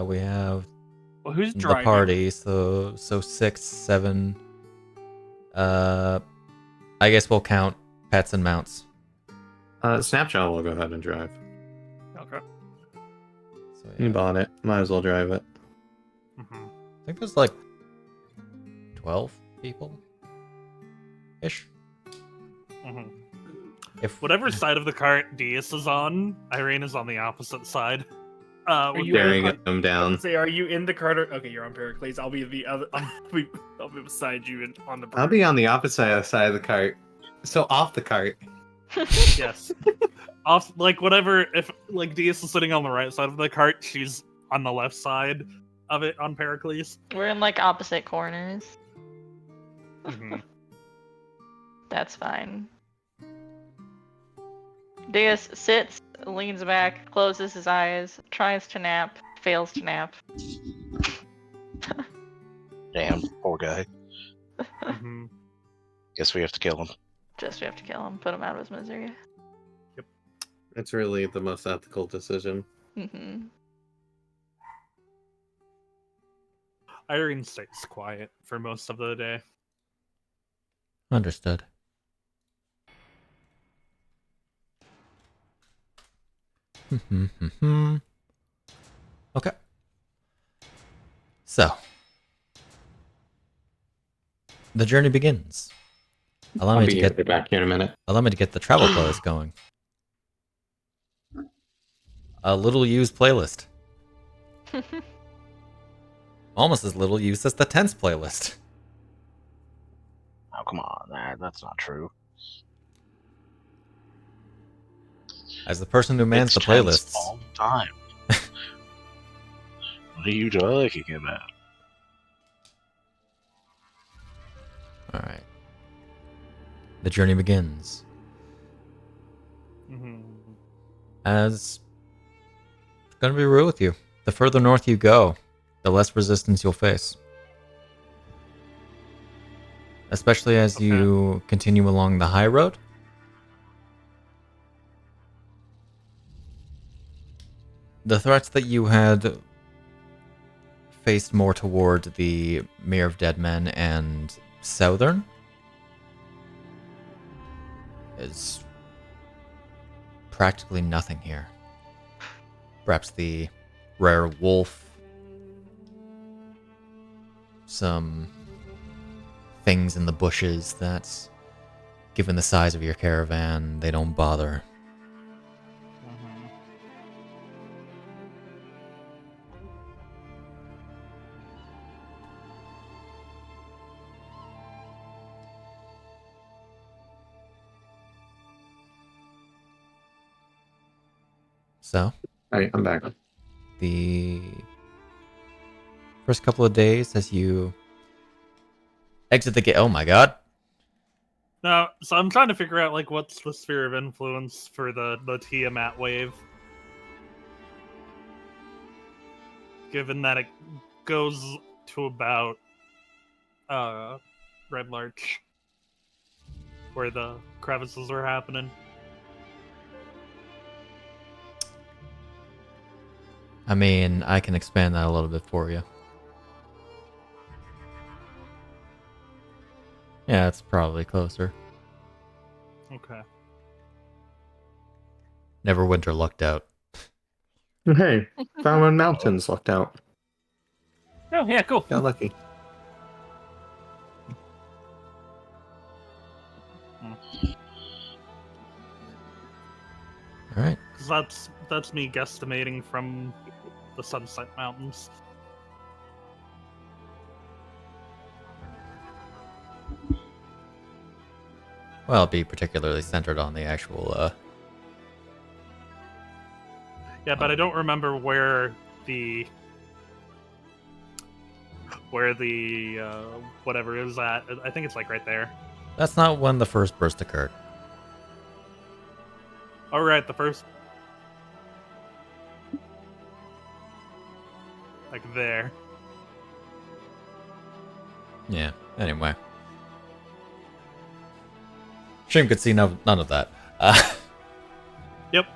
We have well, who's the driving? party, so 6, 7. I guess we'll count pets and mounts. Snapjaw will go ahead and drive. Okay. So You yeah. bought it. Might as well drive it. Mhm. I think there's like 12 people ish. Mhm. If Whatever side of the cart Deas is on, Iryne is on the opposite side. Are With you Staring in- him down. Say, are you in the Carter? Okay, you're on Pericles. I'll be the other. I'll be beside you and on the. I'll be on the opposite side of the cart. So off the cart. yes. Off like whatever if like Deas is sitting on the right side of the cart, she's on the left side of it on Pericles. We're in like opposite corners. Mhm. That's fine. Deas sits, leans back, closes his eyes, tries to nap, fails to nap. Damn, poor guy. Mhm. Guess we have to kill him. Just we have to kill him, put him out of his misery. It's really the most ethical decision. Mm-hmm. Iryne stays quiet for most of the day. understood. Okay. So, the journey begins. Allow me to get back here in a minute. the travel playlist going. A little used playlist. Almost as little used as the Tense playlist. Oh, come on. That's not true. As the person who mans the It's tense playlists, all the time. What are you talking about? alright. The journey begins. Mhm. As I'm gonna be real with you, the further north you go, the less resistance you'll face. Especially as you continue along the high road. The threats that you had faced more toward the Mere of Dead Men and Southern is practically nothing here. Perhaps the rare wolf, some things in the bushes that, given the size of your caravan, they don't bother. Mhm. So, Alright, I'm back. the first couple of days as you exit the gate. Oh my god. No, so I'm trying to figure out like what's the sphere of influence for the Tiamat wave. Given that it goes to about Red Larch, where the crevices are happening. I mean, I can expand that a little bit for you. Yeah, it's probably closer. Okay. Neverwinter lucked out. Hey, Falmouth Mountains lucked out. Oh yeah, cool. Got lucky. All right. Because that's me guesstimating from the Sunset Mountains. Well, it'll be particularly centered on the actual. Yeah, but I don't remember where the whatever is at. I think it's like right there. That's not when the first burst occurred. All right, the first, like there. Yeah. Anyway. Shame could see none of that. Yep.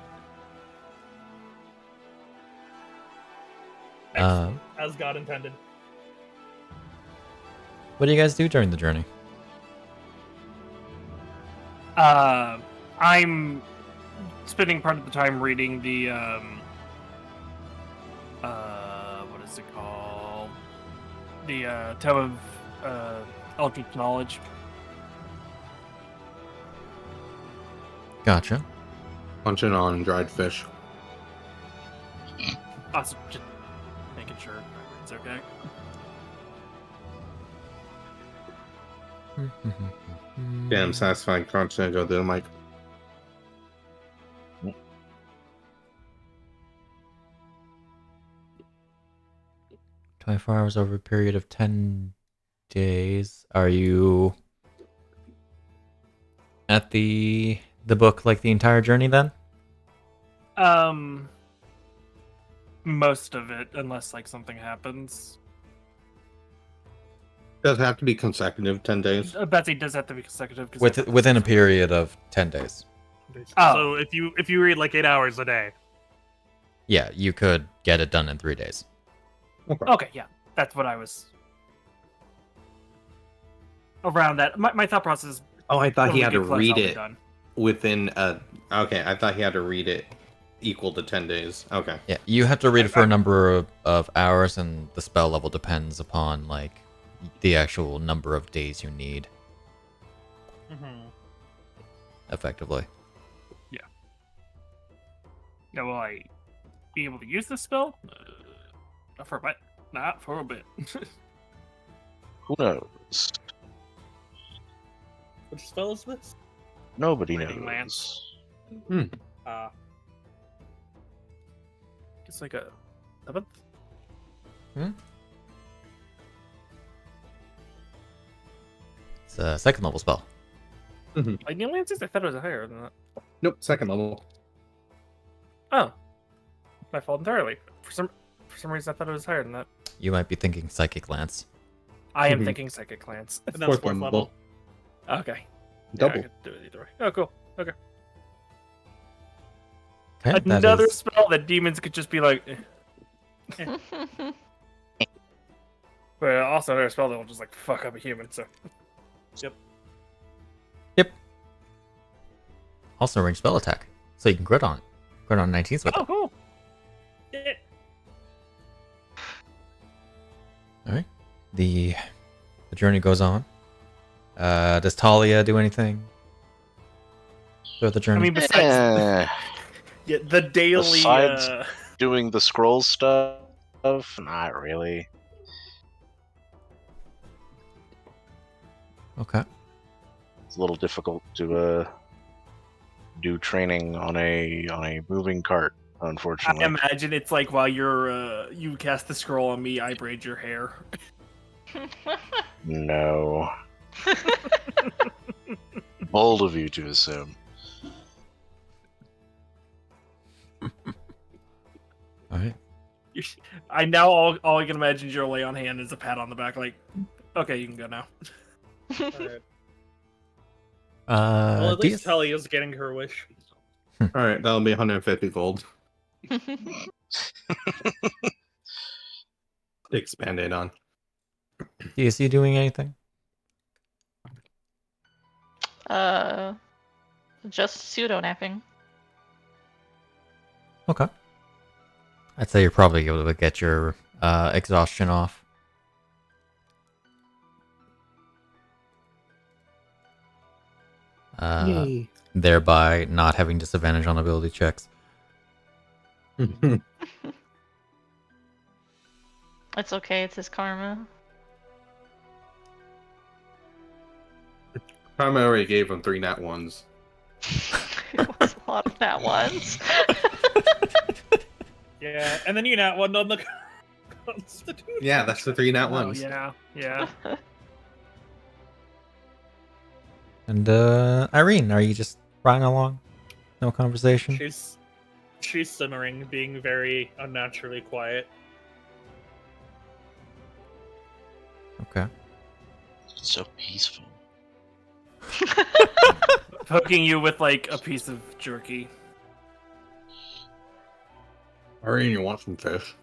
As God intended. What do you guys do during the journey? I'm spending part of the time reading the what is it called? The Tome of Eldritch Knowledge. Gotcha. Punching on dried fish. Awesome. Just making sure it's okay. Damn, satisfying content. Go to the mic. 24 hours over a period of 10 days. Are you at the book like the entire journey then? Most of it, unless like something happens. Does it have to be consecutive 10 days? Betsy does have to be consecutive. 'Cause Within a period of 10 days. Oh. So if you read like 8 hours a day. Yeah, you could get it done in 3 days. Okay, yeah, that's what I was around that. My thought process. Oh, I thought he had to read I'll be it done. within a... Okay, I thought he had to read it equal to 10 days. Okay. Yeah, you have to read it for a number of hours, and the spell level depends upon like the actual number of days you need. Effectively. Yeah, will I be able to use this spell? Not for a bit. Not for a bit. Who knows? Which spell is this? Nobody Lightning knows. Lance. It's like a 7th. It's a second level spell. Lightning Lances? I thought it was higher than that. Nope, second level. Oh. My fault entirely. For some reason I thought it was higher than that. You might be thinking Psychic Lance. I am thinking Psychic Lance. And that's fourth level. Okay. Double. Yeah, I could do it either way. Oh, cool. Okay. Okay, that Another is- spell that demons could just be like. But also another spell that will just like fuck up a human. So. Yep. Also range spell attack, so you can crit on it. Crit on 19th with Oh, it. cool. Yeah. All right. The journey goes on. Does Talia do anything throughout the journey? I mean, besides Eh, the daily. Besides- doing the scroll stuff? Not really. Okay. It's a little difficult to do training on a moving cart, I unfortunately. imagine it's like while you're you cast the scroll on me, I braid your hair. No. bold of you to assume. Alright. I now all I can imagine is your lay on hand is a pat on the back, like, okay, you can go now. Alright. Well, at least Deas? Talia's getting her wish. Alright, that'll be 150 gold. Expanded on. Deas, you doing anything? Just pseudo napping. Okay. I'd say you're probably able to get your exhaustion off. Thereby not having disadvantage on ability checks. It's okay, it's his karma. Karma already gave him 3 nat 1s. It was a lot of nat ones. Yeah, and then you nat one on the Constitution. Yeah, that's the 3 nat Oh, 1s. yeah. And Iryne, are you just riding along? No conversation? She's simmering, being very unnaturally quiet. Okay. So peaceful. Poking you with like a piece of jerky. Iryne, you want some fish?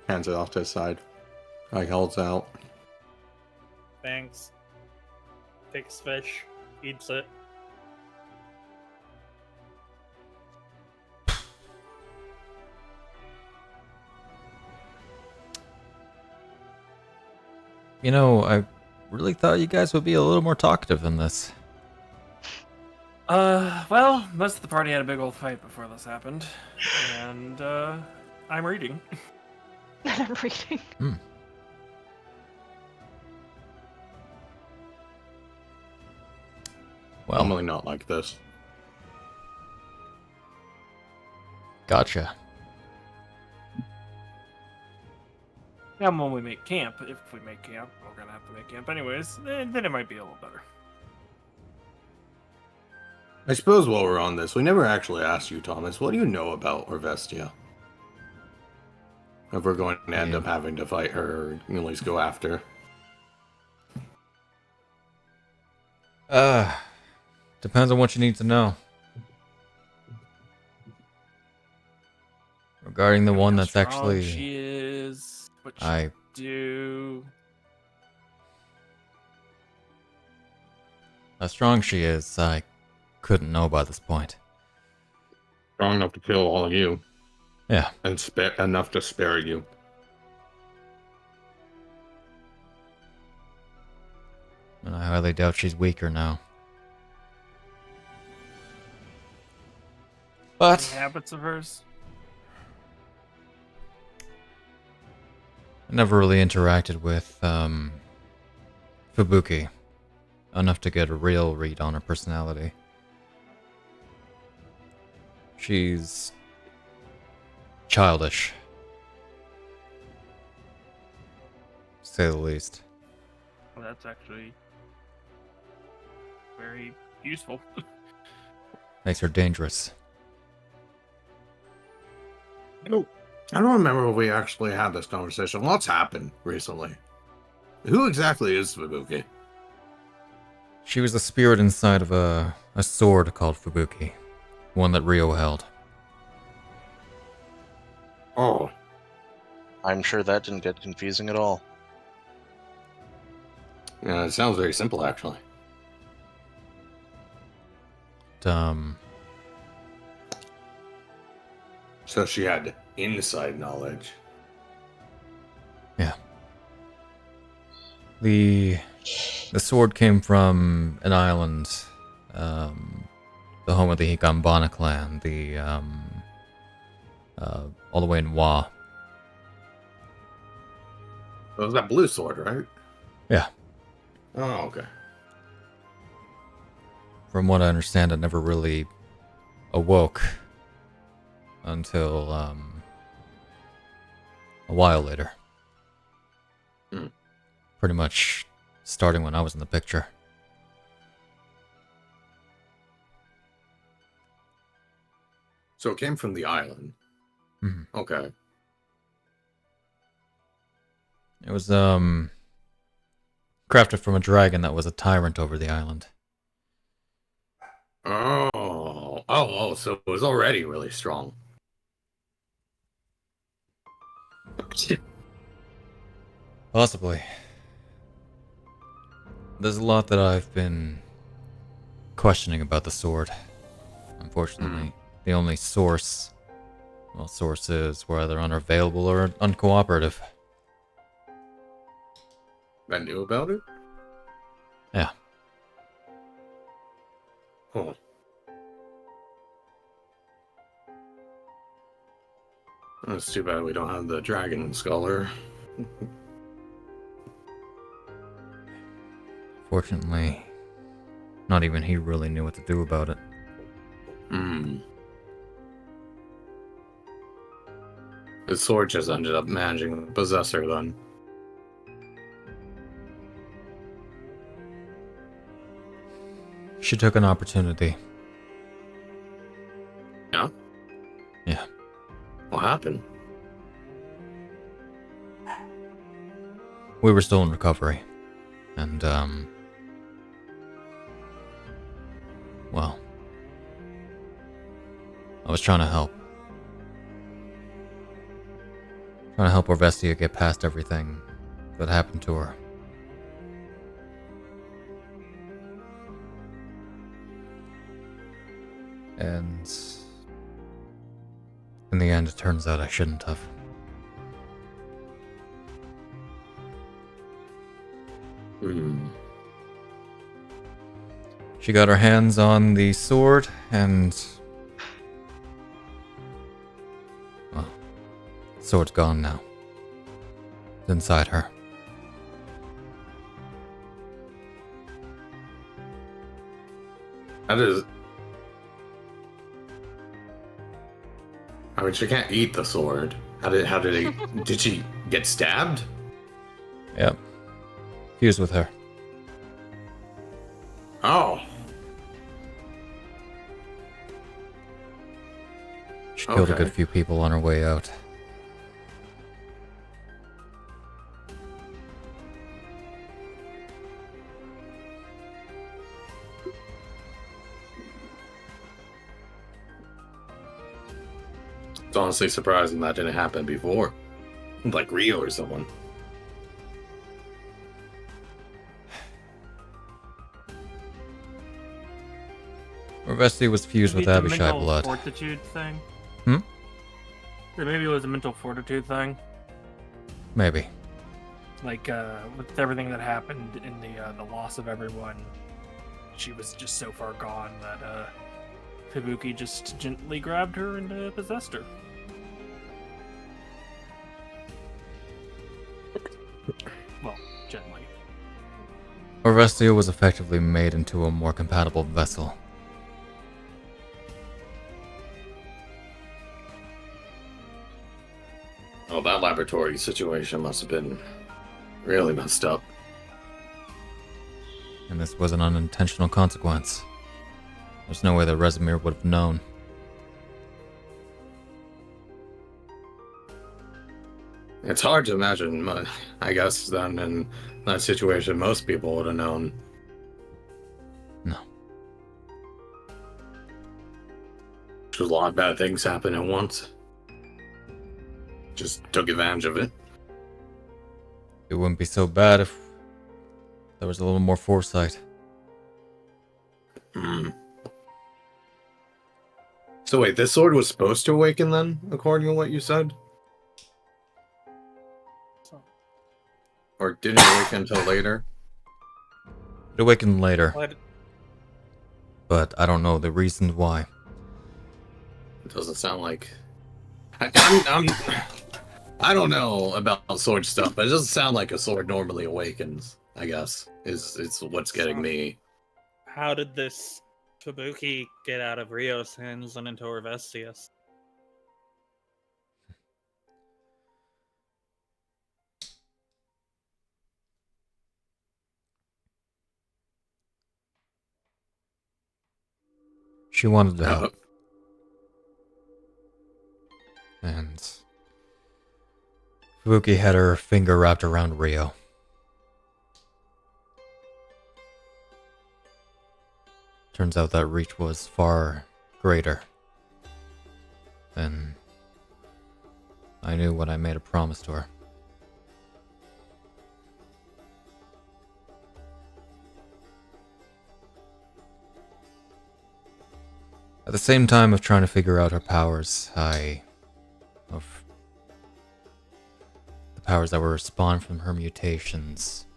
Hands it off to his side. Like, holds out. Thanks. Takes fish, eats it. You know, I really thought you guys would be a little more talkative than this. Well, most of the party had a big old fight before this happened. And, I'm reading. And I'm reading. Well, Normally not like this. gotcha. And when we make camp, if we make camp, we're gonna have to make camp anyways, then it might be a little better. I suppose while we're on this, we never actually asked you, Thomas, what do you know about Orvestia? If we're going to end up having to fight her, or at least go after. Depends on what you need to know. Regarding the one that's Strong actually... she is, what she I do. How strong she is, I couldn't know by this point. Strong enough to kill all of you. Yeah. And enough to spare you. And I highly doubt she's weaker now. But Any habits of hers? I never really interacted with Fubuki enough to get a real read on her personality. She's childish, to say the least. Well, that's actually very useful. Makes her dangerous. No, I don't remember if we actually had this conversation. What's happened recently? Who exactly is Fubuki? She was the spirit inside of a sword called Fubuki, one that Rio held. Oh, I'm sure that didn't get confusing at all. yeah, it sounds very simple, actually. So she had inside knowledge. Yeah. The sword came from an island, the home of the Higambana clan, all the way in Wa. It was that blue sword, right? Yeah. Oh, okay. From what I understand, it never really awoke until a while later. Hmm. Pretty much starting when I was in the picture. So it came from the island. Mm-hmm. Okay. It was crafted from a dragon that was a tyrant over the island. So it was already really strong. Possibly. There's a lot that I've been questioning about the sword. Unfortunately, the only sources were either unavailable or uncooperative. I knew about it? Yeah. Huh. It's too bad we don't have the dragon scholar. Fortunately, not even he really knew what to do about it. The sword just ended up managing the possessor then. She took an opportunity. Yeah? Yeah. What happened? We were still in recovery. And, well, I was trying to help. Trying to help Orvestia get past everything that happened to her. And in the end, it turns out I shouldn't have. She got her hands on the sword, and well, the sword's gone now. It's inside her. That is... I mean, she can't eat the sword. How did did she get stabbed? Yep. Fused with her. Oh. She killed a Okay. good few people on her way out. It's honestly surprising that didn't happen before. Like Rio or someone. Orvestia was fused with Maybe the Abishai mental blood. fortitude thing. Hmm? Or maybe it was a mental fortitude thing. Maybe. Like with everything that happened in the loss of everyone, she was just so far gone that Fubuki just gently grabbed her and possessed her. Well, gently. Orvestia was effectively made into a more compatible vessel. Oh, that laboratory situation must have been really messed up. And this was an unintentional consequence. There's no way that Rezimir would have known. It's hard to imagine, I guess, then in that situation, most people would have known. No. Just a lot of bad things happen at once. Just took advantage of it. It wouldn't be so bad if there was a little more foresight. So wait, this sword was supposed to awaken then, according to what you said? Or didn't it awaken until later? It awakened later, What? but I don't know the reasons why. It doesn't sound like... I don't know about sword stuff, but it doesn't sound like a sword normally awakens, I guess, is what's getting me. How did this Fubuki get out of Rio's hands and into Orvestia's? She wanted to help. Fubuki had her finger wrapped around Rio. Turns out that reach was far greater than I knew when I made a promise to her. At the same time of trying to figure out her powers, of the powers that were spawned from her mutations,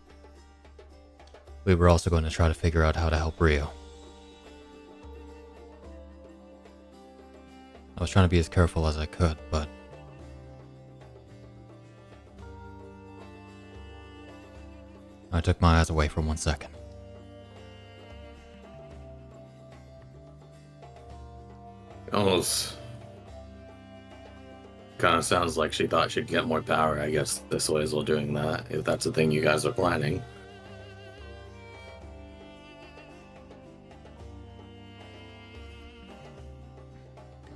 we were also going to try to figure out how to help Rio. I was trying to be as careful as I could, but I took my eyes away for 1 second. Almost kind of sounds like she thought she'd get more power. I guess this way as well doing that, if that's the thing you guys are planning.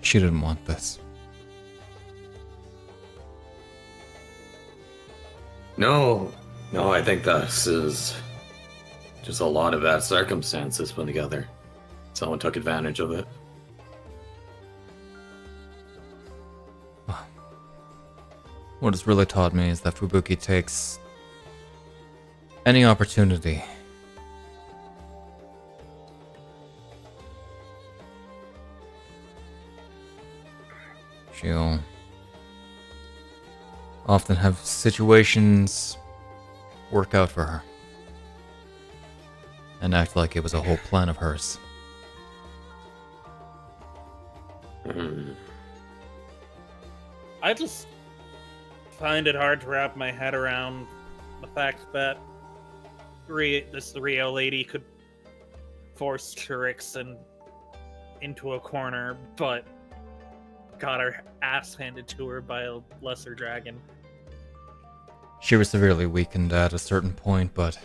She didn't want this. No, I think this is just a lot of bad circumstances put together. Someone took advantage of it. What it's really taught me is that Fubuki takes any opportunity she'll often have situations work out for her and act like it was a whole plan of hers. I just find it hard to wrap my head around the fact that this Rio lady could force Chirix into a corner, but got her ass handed to her by a lesser dragon. She was severely weakened at a certain point, but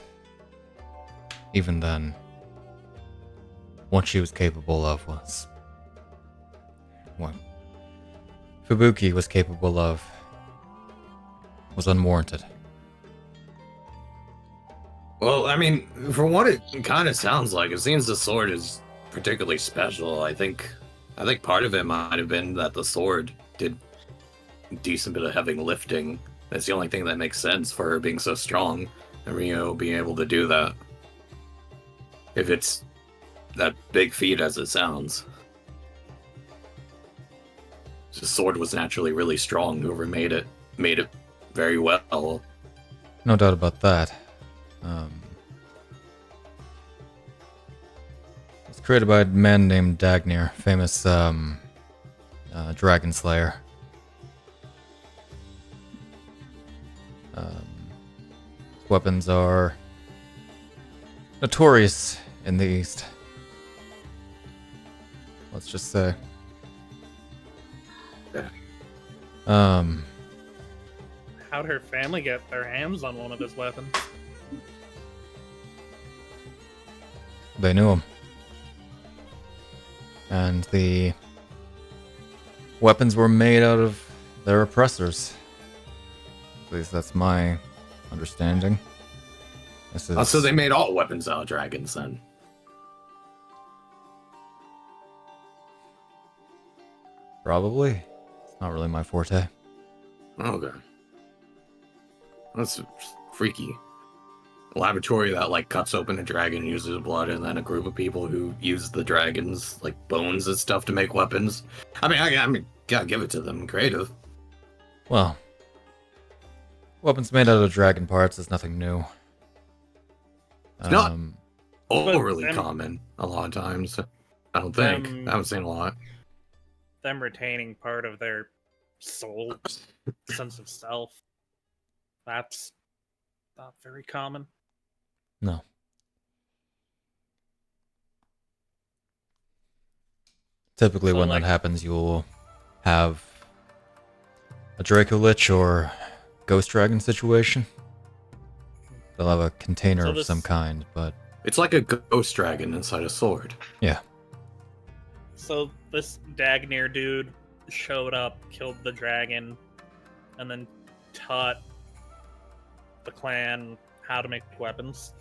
even then, what she was capable of was what Fubuki was capable of was unwarranted. Well, I mean, for what it kind of sounds like, it seems the sword is particularly special. I think part of it might have been that the sword did a decent bit of heavy lifting. That's the only thing that makes sense for her being so strong and Rio being able to do that. If it's that big feat as it sounds. The sword was naturally really strong. Whoever made it very well. No doubt about that. It's created by a man named Dagnir, famous dragon slayer. His weapons are notorious in the East. Let's just say. How'd her family get their hands on one of his weapons? They knew him. And the weapons were made out of their oppressors. At least that's my understanding. This is... So they made all weapons out of dragons then? Probably. It's not really my forte. Okay. That's freaky. A laboratory that like cuts open a dragon and uses blood, and then a group of people who use the dragon's like bones and stuff to make weapons. I mean, gotta give it to them. Creative. Well, weapons made out of dragon parts is nothing new. It's not overly common a lot of times. I don't think. I haven't seen a lot. Them retaining part of their soul, sense of self. That's not very common. No. Typically, when that happens, you'll have a Draco Lich or Ghost Dragon situation. They'll have a container of some kind, but... It's like a Ghost Dragon inside a sword. Yeah. So this Dagnir dude showed up, killed the dragon, and then taught the clan how to make weapons?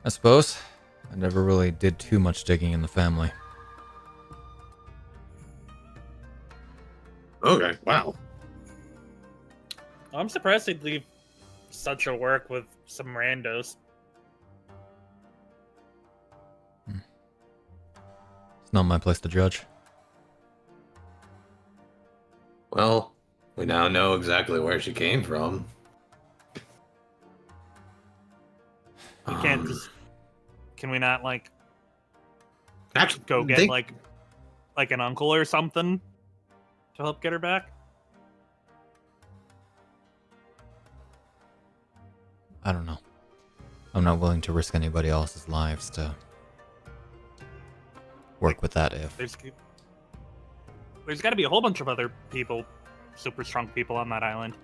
I suppose. I never really did too much digging in the family. Okay, wow. I'm surprised they'd leave such a work with some randos. It's not my place to judge. Well, we now know exactly where she came from. We can't just... Can we not, like, actually go get, like an uncle or something to help get her back? I don't know. I'm not willing to risk anybody else's lives to work with that if. There's got to be a whole bunch of other people, super strong people on that island.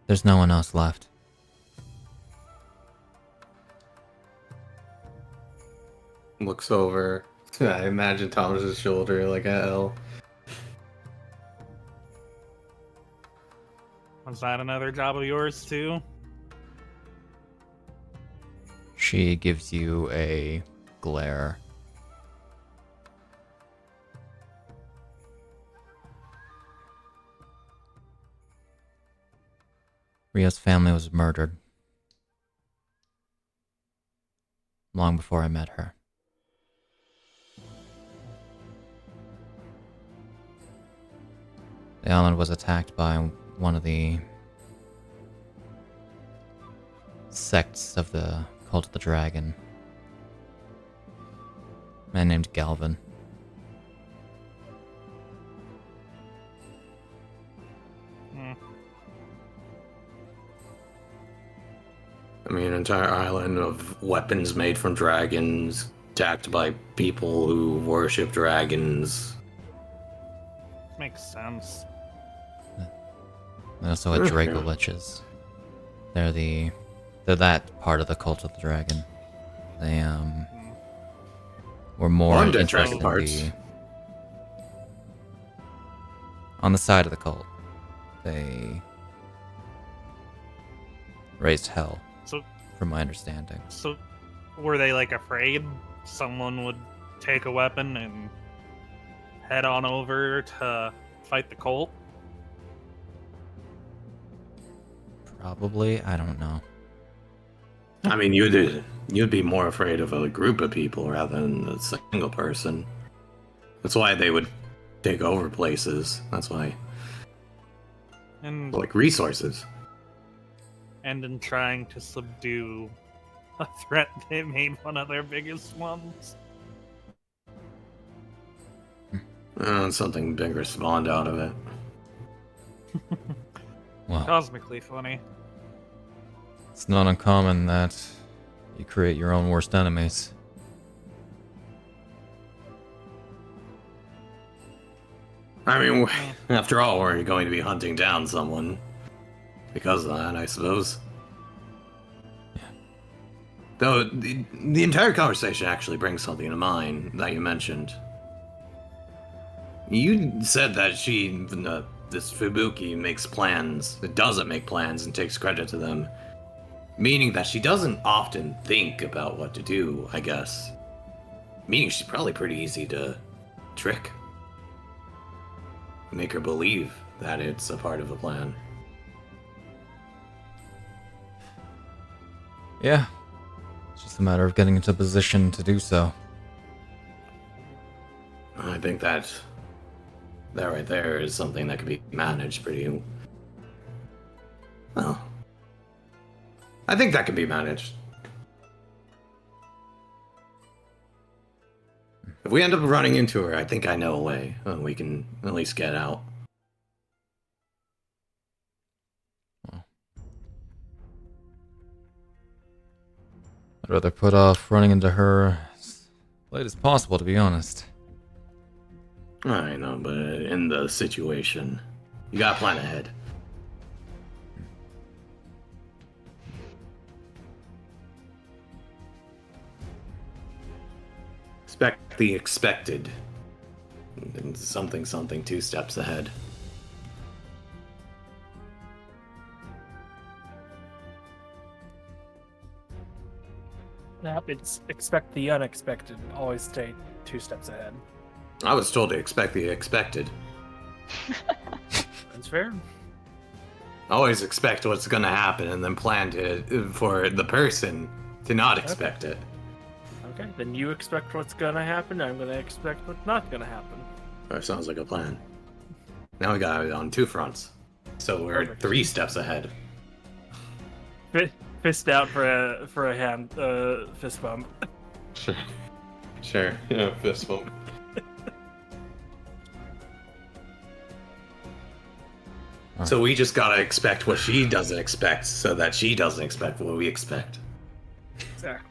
There's no one else left. Looks over. I imagine Thomas's shoulder like a L. Was that another job of yours, too? She gives you a glare. Ria's family was murdered long before I met her. The island was attacked by one of the sects of the Cult of the Dragon. A man named Galvin. I mean, an entire island of weapons made from dragons, attacked by people who worship dragons. Makes sense. They also had Draco Liches. They're that part of the Cult of the Dragon. They were more On the interested dragon parts. on the side of the cult. They raised hell, So, from my understanding. so were they like afraid someone would take a weapon and head on over to fight the cult? Probably, I don't know. I mean, you'd be more afraid of a group of people rather than a single person. That's why they would take over places. That's why, And like, resources. and in trying to subdue a threat, they made one of their biggest ones. Something bigger spawned out of it. Well, Cosmically funny. it's not uncommon that you create your own worst enemies. I mean, after all, we're going to be hunting down someone because of that, I suppose. Though the entire conversation actually brings something to mind that you mentioned. You said that this Fubuki makes plans, it doesn't make plans and takes credit to them. Meaning that she doesn't often think about what to do, I guess. Meaning she's probably pretty easy to trick. Make her believe that it's a part of a plan. Yeah. It's just a matter of getting into position to do so. I think that right there is something that can be managed pretty well. I think that can be managed. If we end up running into her, I think I know a way. We can at least get out. I'd rather put off running into her as late as possible, to be honest. I know, but in the situation, you gotta plan ahead. Expect the expected. And something, 2 steps ahead. It's expect the unexpected. Always stay 2 steps ahead. I was told to expect the expected. That's fair. Always expect what's going to happen and then plan for the person to not expect it. Okay, then you expect what's gonna happen. I'm gonna expect what's not gonna happen. That sounds like a plan. Now we got it on 2 fronts. So we're Perfect. 3 steps ahead. Fist out for a hand fist bump. Sure. Yeah, fist bump. So we just gotta expect what she doesn't expect so that she doesn't expect what we expect. Exactly.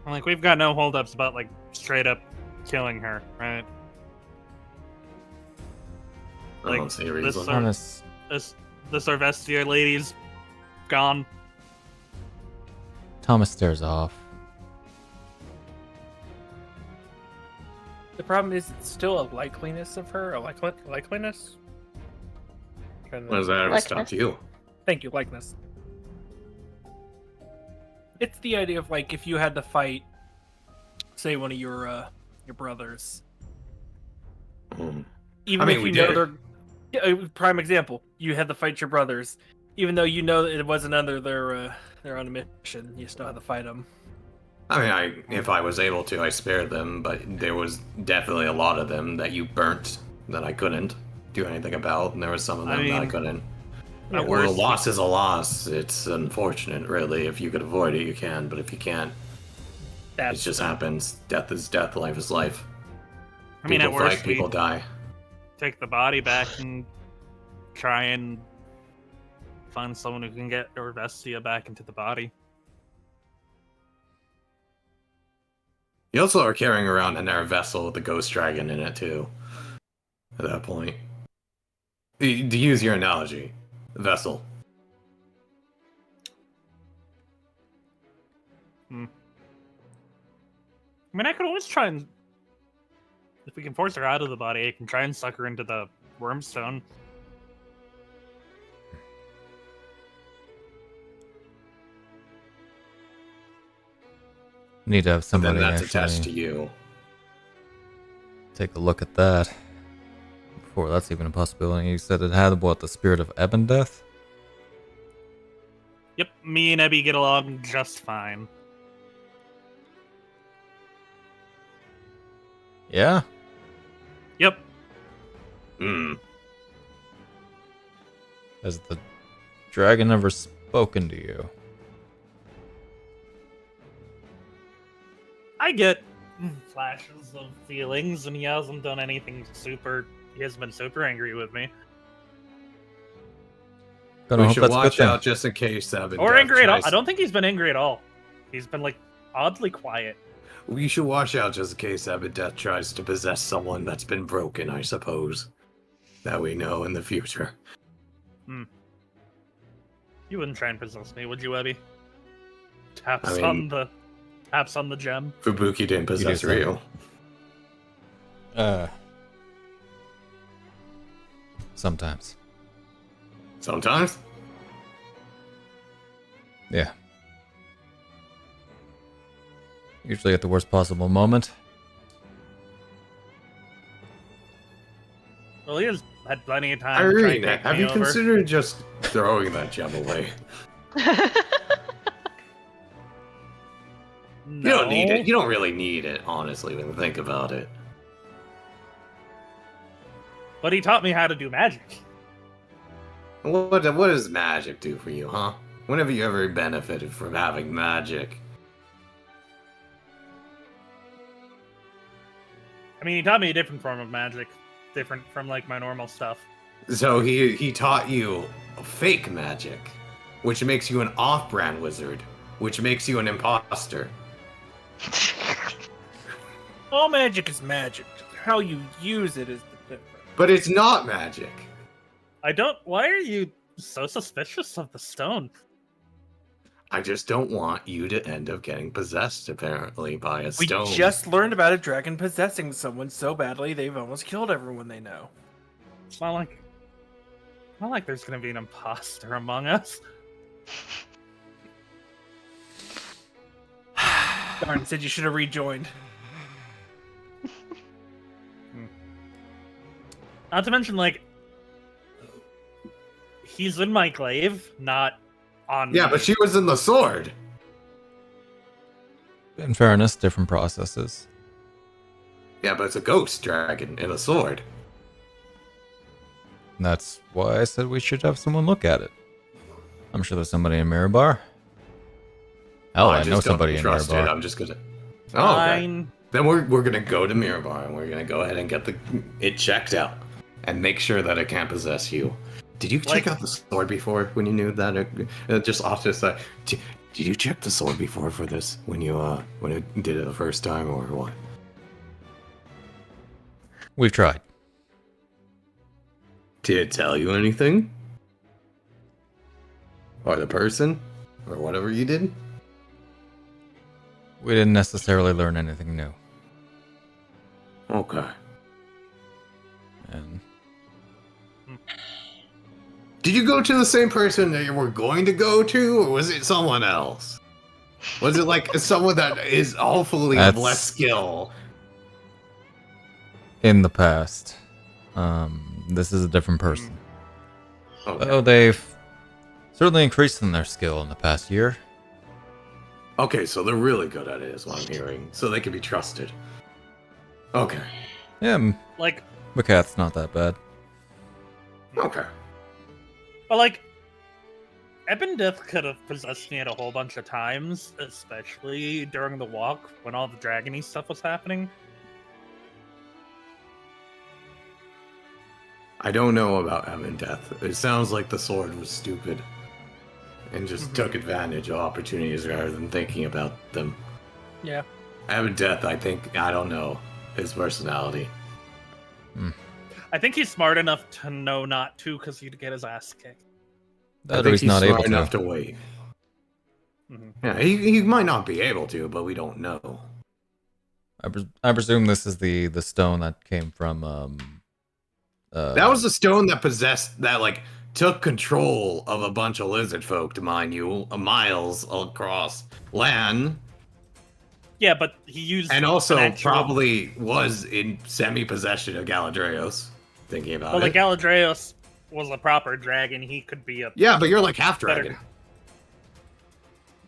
Like, we've got no holdups about, like, straight up killing her, right? I don't see a reason. This Sarvestia lady's gone. Thomas stares off. The problem is it's still a likeliness of her. A likeliness? What does that ever stop you? Thank you, likeness. It's the idea of, like, if you had to fight, say, one of your brothers. Even if you know they're prime example, you had to fight your brothers, even though you know that it wasn't under their own mission, you still had to fight them. I mean, if I was able to, I spared them, but there was definitely a lot of them that you burnt that I couldn't do anything about, and there was some of them that I couldn't. At Well, a worst, loss is a loss. It's unfortunate, really. If you could avoid it, you can, but if you can't, it just happens. Death is death, life is life. I mean, People at worst, fight, people die. take the body back and try and find someone who can get Sarvestia back into the body. You also are carrying around an air vessel with a ghost dragon in it, too. At that point. To use your analogy, vessel. I mean, I could always try and... If we can force her out of the body, I can try and suck her into the wormstone. Need to have somebody Then that's actually attached to you. take a look at that. Before that's even a possibility. You said it had, what, the spirit of Ebon Death? Yep, me and Ebby get along just fine. Yeah? Yep. Has the dragon ever spoken to you? I get flashes of feelings, and he hasn't done anything super... He hasn't been super angry with me. Gonna We hope should that's a good watch thing. out just in case Ebon Or Death angry at all. tries- I don't think he's been angry at all. He's been, like, oddly quiet. We should watch out just in case Ebon Death tries to possess someone that's been broken, I suppose. That we know in the future. You wouldn't try and possess me, would you, Ebby? Taps I mean- on the gem. Fubuki didn't possess do say. Ryu. Sometimes. Sometimes? Yeah. Usually at the worst possible moment. Well, he has had plenty of time to try and Iryne, take have me you over. considered just throwing that gem away? You don't need it. You don't really need it, honestly, when you think about it. But he taught me how to do magic. What does magic do for you, huh? When have you ever benefited from having magic? I mean, he taught me a different form of magic. Different from, like, my normal stuff. So he taught you fake magic, which makes you an off-brand wizard, which makes you an imposter. All magic is magic. How you use it is the difference. But it's not magic. Why are you so suspicious of the stone? I just don't want you to end up getting possessed, apparently, by a We stone. just learned about a dragon possessing someone so badly they've almost killed everyone they know. It's not like there's gonna be an imposter among us. Darn, said you should have rejoined. Not to mention, like, he's in my glaive, not on. Yeah, me. but she was in the sword. In fairness, different processes. Yeah, but it's a ghost dragon in a sword. And that's why I said we should have someone look at it. I'm sure there's somebody in Mirror Bar. Hell, I just know don't somebody in Mirror trust Bar. it. I'm just gonna. Oh, okay. Fine. Then we're gonna go to Mirror Bar and we're gonna go ahead and get it checked out and make sure that it can't possess you. Did you check out the sword before when you knew that? Just off to the side. Did you check the sword before for this when you did it the first time or what? We've tried. Did it tell you anything? Or the person? Or whatever you did? We didn't necessarily learn anything new. Okay. And Did you go to the same person that you were going to go to, or was it someone else? Was it like someone that is hopefully of That's- less skill? in the past, this is a different person. Okay. Oh, they've certainly increased in their skill in the past year. Okay, so they're really good at it, is what I'm hearing. So they can be trusted. Okay. Yeah, Like, McCath's not that bad. Okay. but like, Ebondith could have possessed me at a whole bunch of times, especially during the walk when all the dragony stuff was happening. I don't know about Evan Death. It sounds like the sword was stupid. And just took advantage of opportunities rather than thinking about them. Yeah. Evan Death, I don't know his personality. I think he's smart enough to know not to, because he'd get his ass kicked. I That think he's he's not smart able enough to. to wait. Mhm. Yeah, he might not be able to, but we don't know. I presume this is the stone that came from That was the stone that possessed, that like took control of a bunch of lizard folk, to mind you, miles across land, Yeah, but he used and also an actual- probably was in semi-possession of Galadrios. Thinking about Well, it. like Galadrios was a proper dragon. He could be a Yeah, but you're like half better- dragon.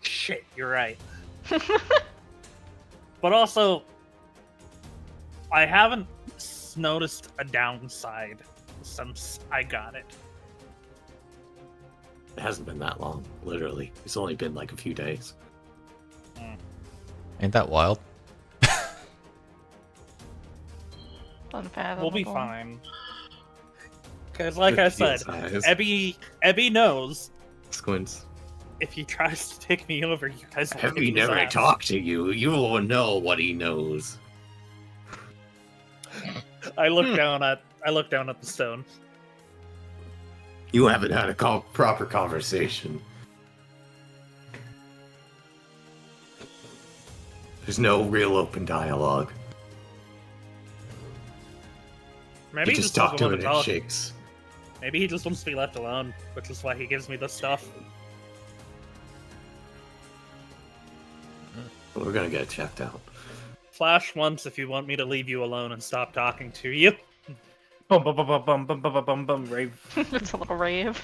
Shit, you're right. But also, I haven't noticed a downside since I got it. It hasn't been that long, literally. It's only been like a few days. Ain't that wild? Unfathomable. We'll be fine. Because, like I said, Eyes. Ebby knows Squints. if he tries to take me over, you guys will Have kick he his never ass. talked to you? You will know what he knows. I look down at the stone. You haven't had a proper conversation. There's no real open dialogue. Maybe You he just just talk doesn't to want it to and it talk. shakes. Maybe he just wants to be left alone, which is why he gives me this stuff. We're gonna get it checked out. Flash once if you want me to leave you alone and stop talking to you. Bum bum bum bum bum bum bum bum bum rave. It's a little rave.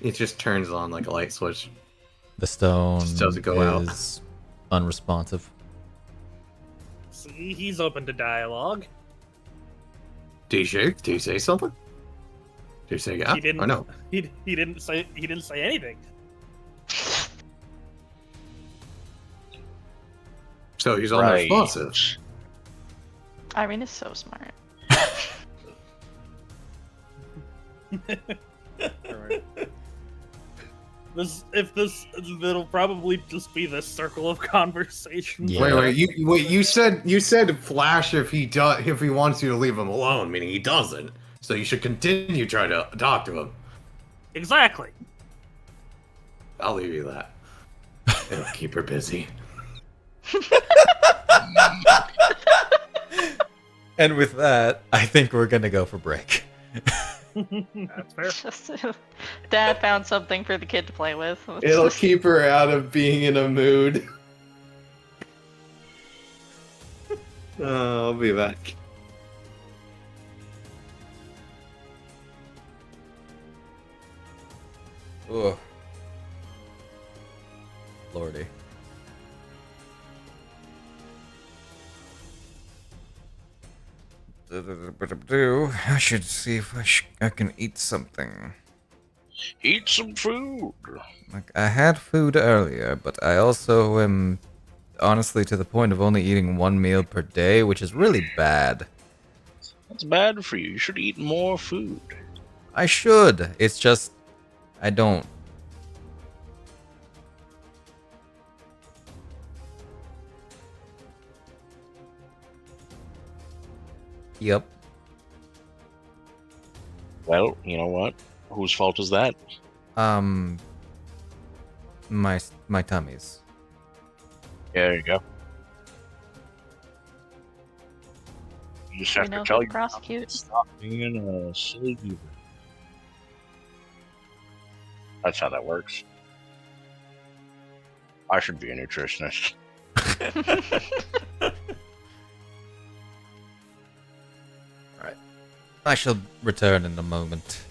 It just turns on like a light switch. The stone Just doesn't go out. is unresponsive. See, he's open to dialogue. Do you shake? Do you say something? Do you say yeah He didn't. or no? He didn't say anything. So he's Right. unresponsive. Iryne is so smart. it'll probably just be this circle of conversation. Yeah. Wait, you said Flash if he wants you to leave him alone, meaning he doesn't. So you should continue trying to talk to him. Exactly. I'll leave you that. It'll keep her busy. And with that, I think we're gonna go for break. That's fair. Dad found something for the kid to play with. It'll keep her out of being in a mood. I'll be back. Ugh. Lordy. I should see if I can eat something. Eat some food. Like, I had food earlier, but I also am honestly to the point of only eating one meal per day, which is really bad. That's bad for you. You should eat more food. I should. It's just I don't. Yep. Well, you know what? Whose fault is that? My tummies. Yeah, there you go. You just have know to who tell to you prosecute. stop being a silly beaver. That's how that works. I should be a nutritionist. Alright. I shall return in a moment.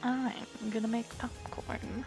I'm gonna make popcorn.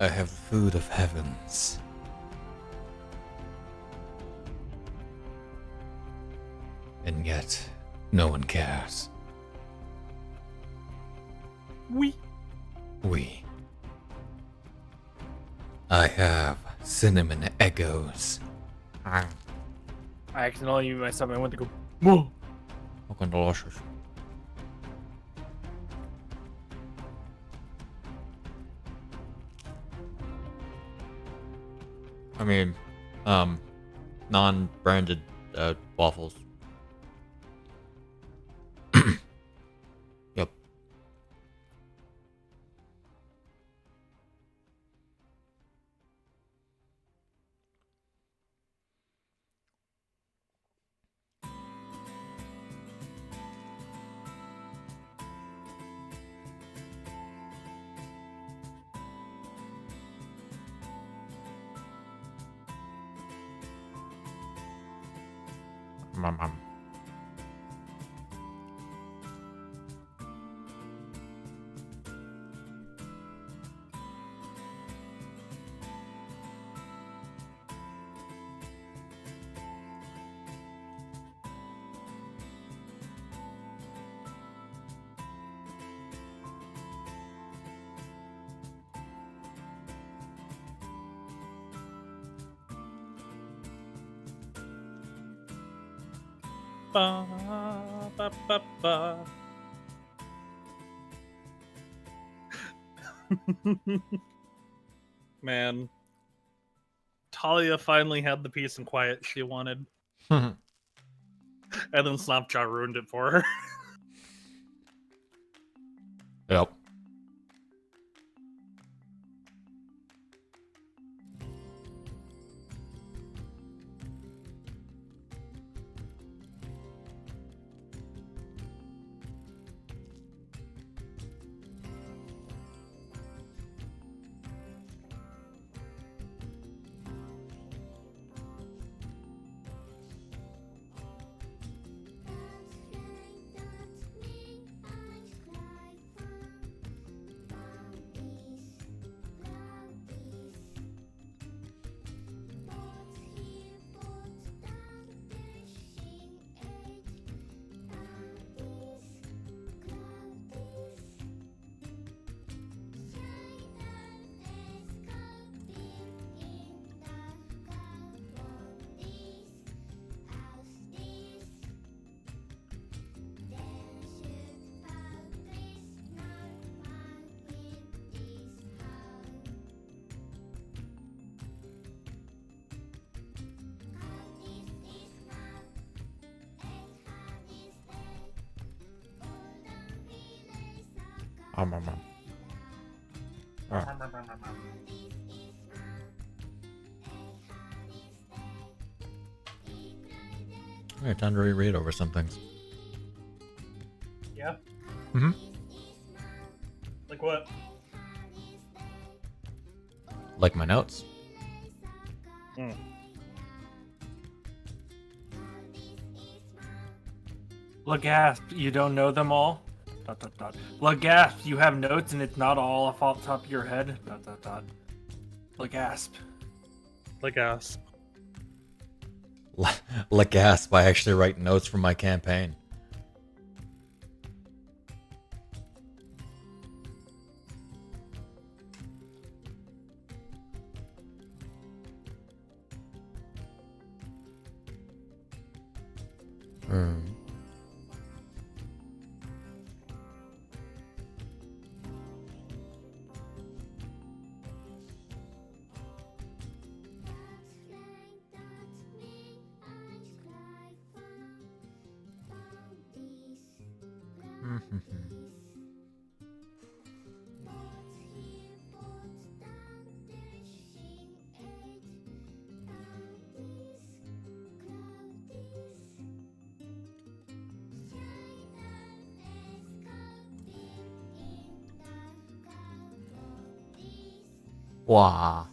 I have the food of heavens. And yet, no one cares. We. I have cinnamon egos. I accidentally muted myself. I went to go. Whoa. Fucking delicious. I mean, non-branded waffles. Yep. Ba, ba, ba, ba. Man, Talia finally had the peace and quiet she wanted, and then Snapjaw ruined it for her. Yep. Okay, time to reread over some things. Yeah. Mm-hmm. Like what? Like my notes. Lagasp, you don't know them all? ... Lagasp, you have notes and it's not all off the top of your head? ... Lagasp. Like us. Like gasp, I actually write notes from my campaign. Wow.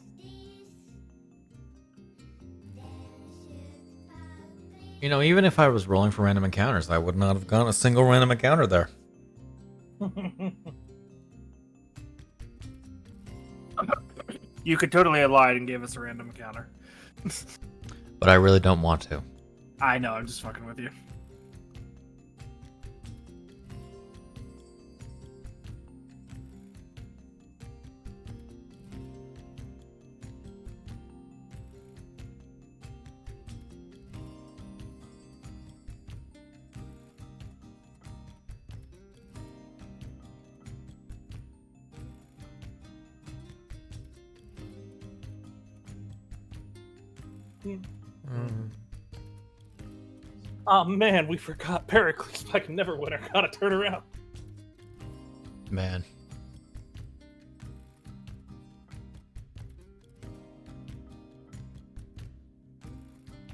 You know, even if I was rolling for random encounters, I would not have gotten a single random encounter there. You could totally have lied and gave us a random encounter. But I really don't want to. I know, I'm just fucking with you. Oh man, we forgot Pericles back in Neverwinter. Gotta turn around. Man.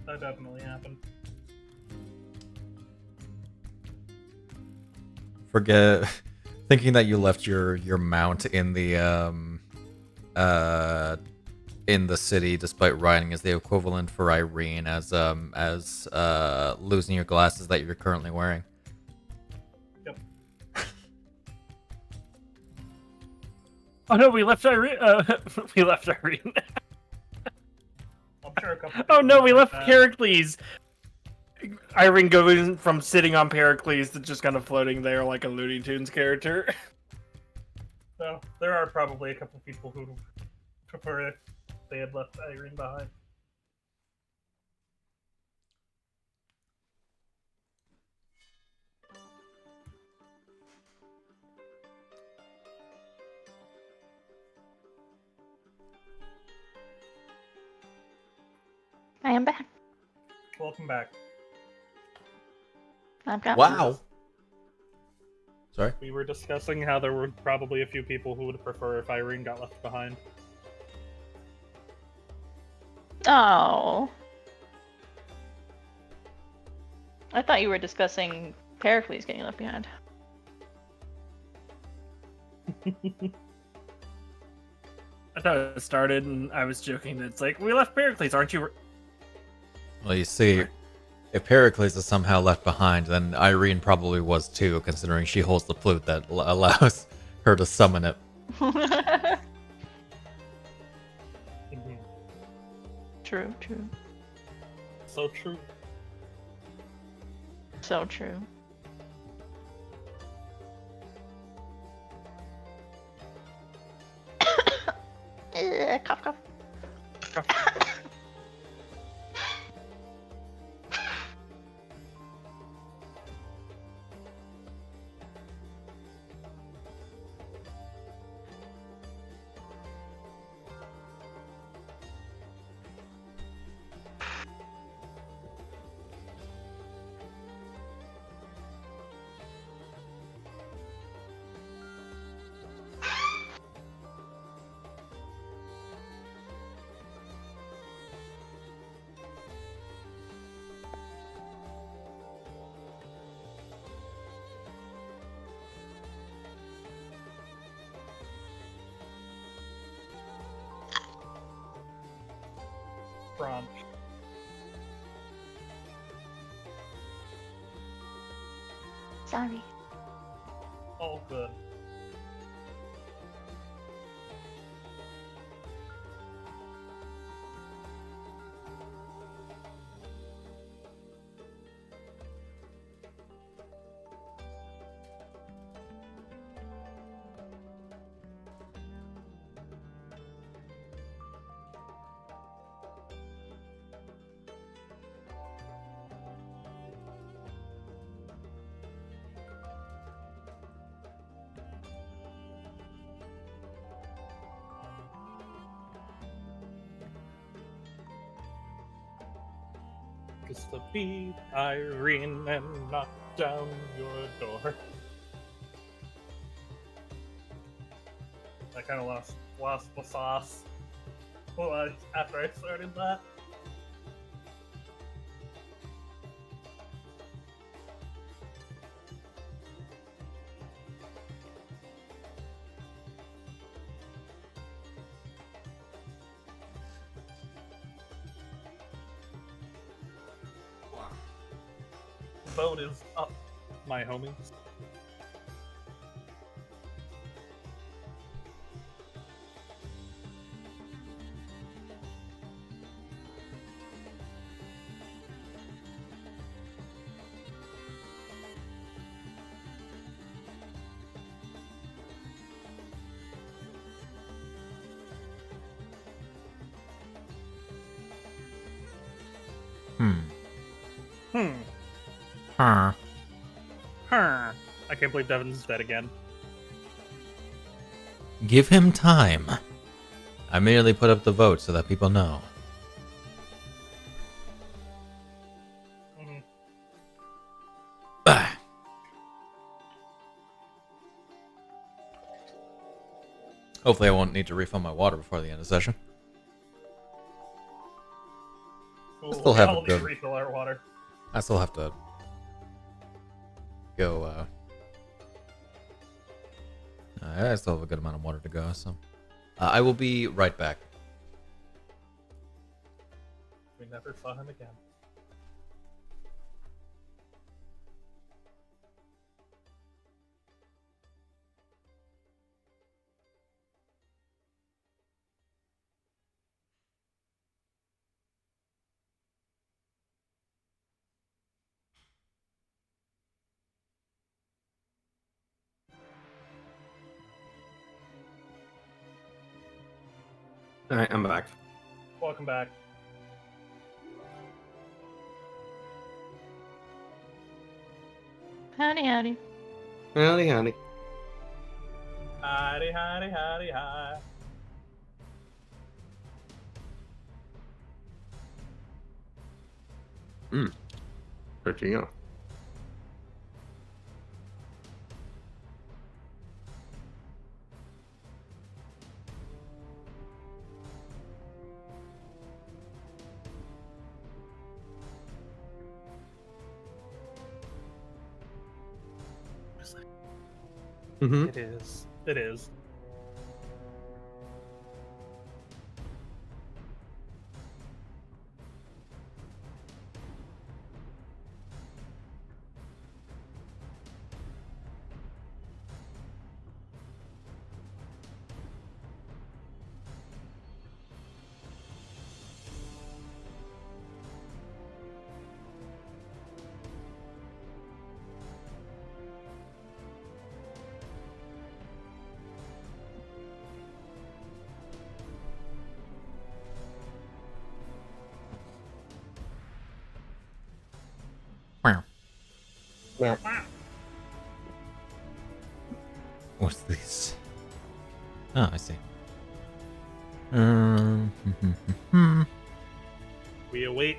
That definitely happened. Forget thinking that you left your mount in the city despite riding is the equivalent for Iryne as losing your glasses that you're currently wearing. Yep. Oh no, we left Iryne. We left Iryne. I'm sure a couple. Oh no, we left that. Pericles. Iryne going from sitting on Pericles to just kind of floating there like a Looney Tunes character. So there are probably a couple people who prefer if they had left Iryne behind. I am back. Welcome back. I've got Wow. Sorry? We were discussing how there were probably a few people who would prefer if Iryne got left behind. Oh. I thought you were discussing Pericles getting left behind. I thought it started and I was joking that it's like, we left Pericles, aren't you? Well, you see, if Pericles is somehow left behind, then Iryne probably was too, considering she holds the flute that allows her to summon it. True, true. So true. So true. Cough, cough. Branch. Sorry. All good. Just to beat Iryne and knock down your door. I kind of lost the sauce after I started that. Vote is up, my homies. Huh. Huh. I can't believe Devon's dead again. Give him time. I merely put up the vote so that people know. Ah. Hopefully I won't need to refill my water before the end of the session. Cool. Still have I'll a need to good- refill our water. I still have to go, I still have a good amount of water to go, so... I will be right back. We never saw him again. Alright, I'm back. Welcome back. Howdy, howdy. Howdy, howdy. Howdy, howdy, howdy, hi. Where'd you go? Mm-hmm. It is. It is. Yeah. What's this? Oh, I see. We await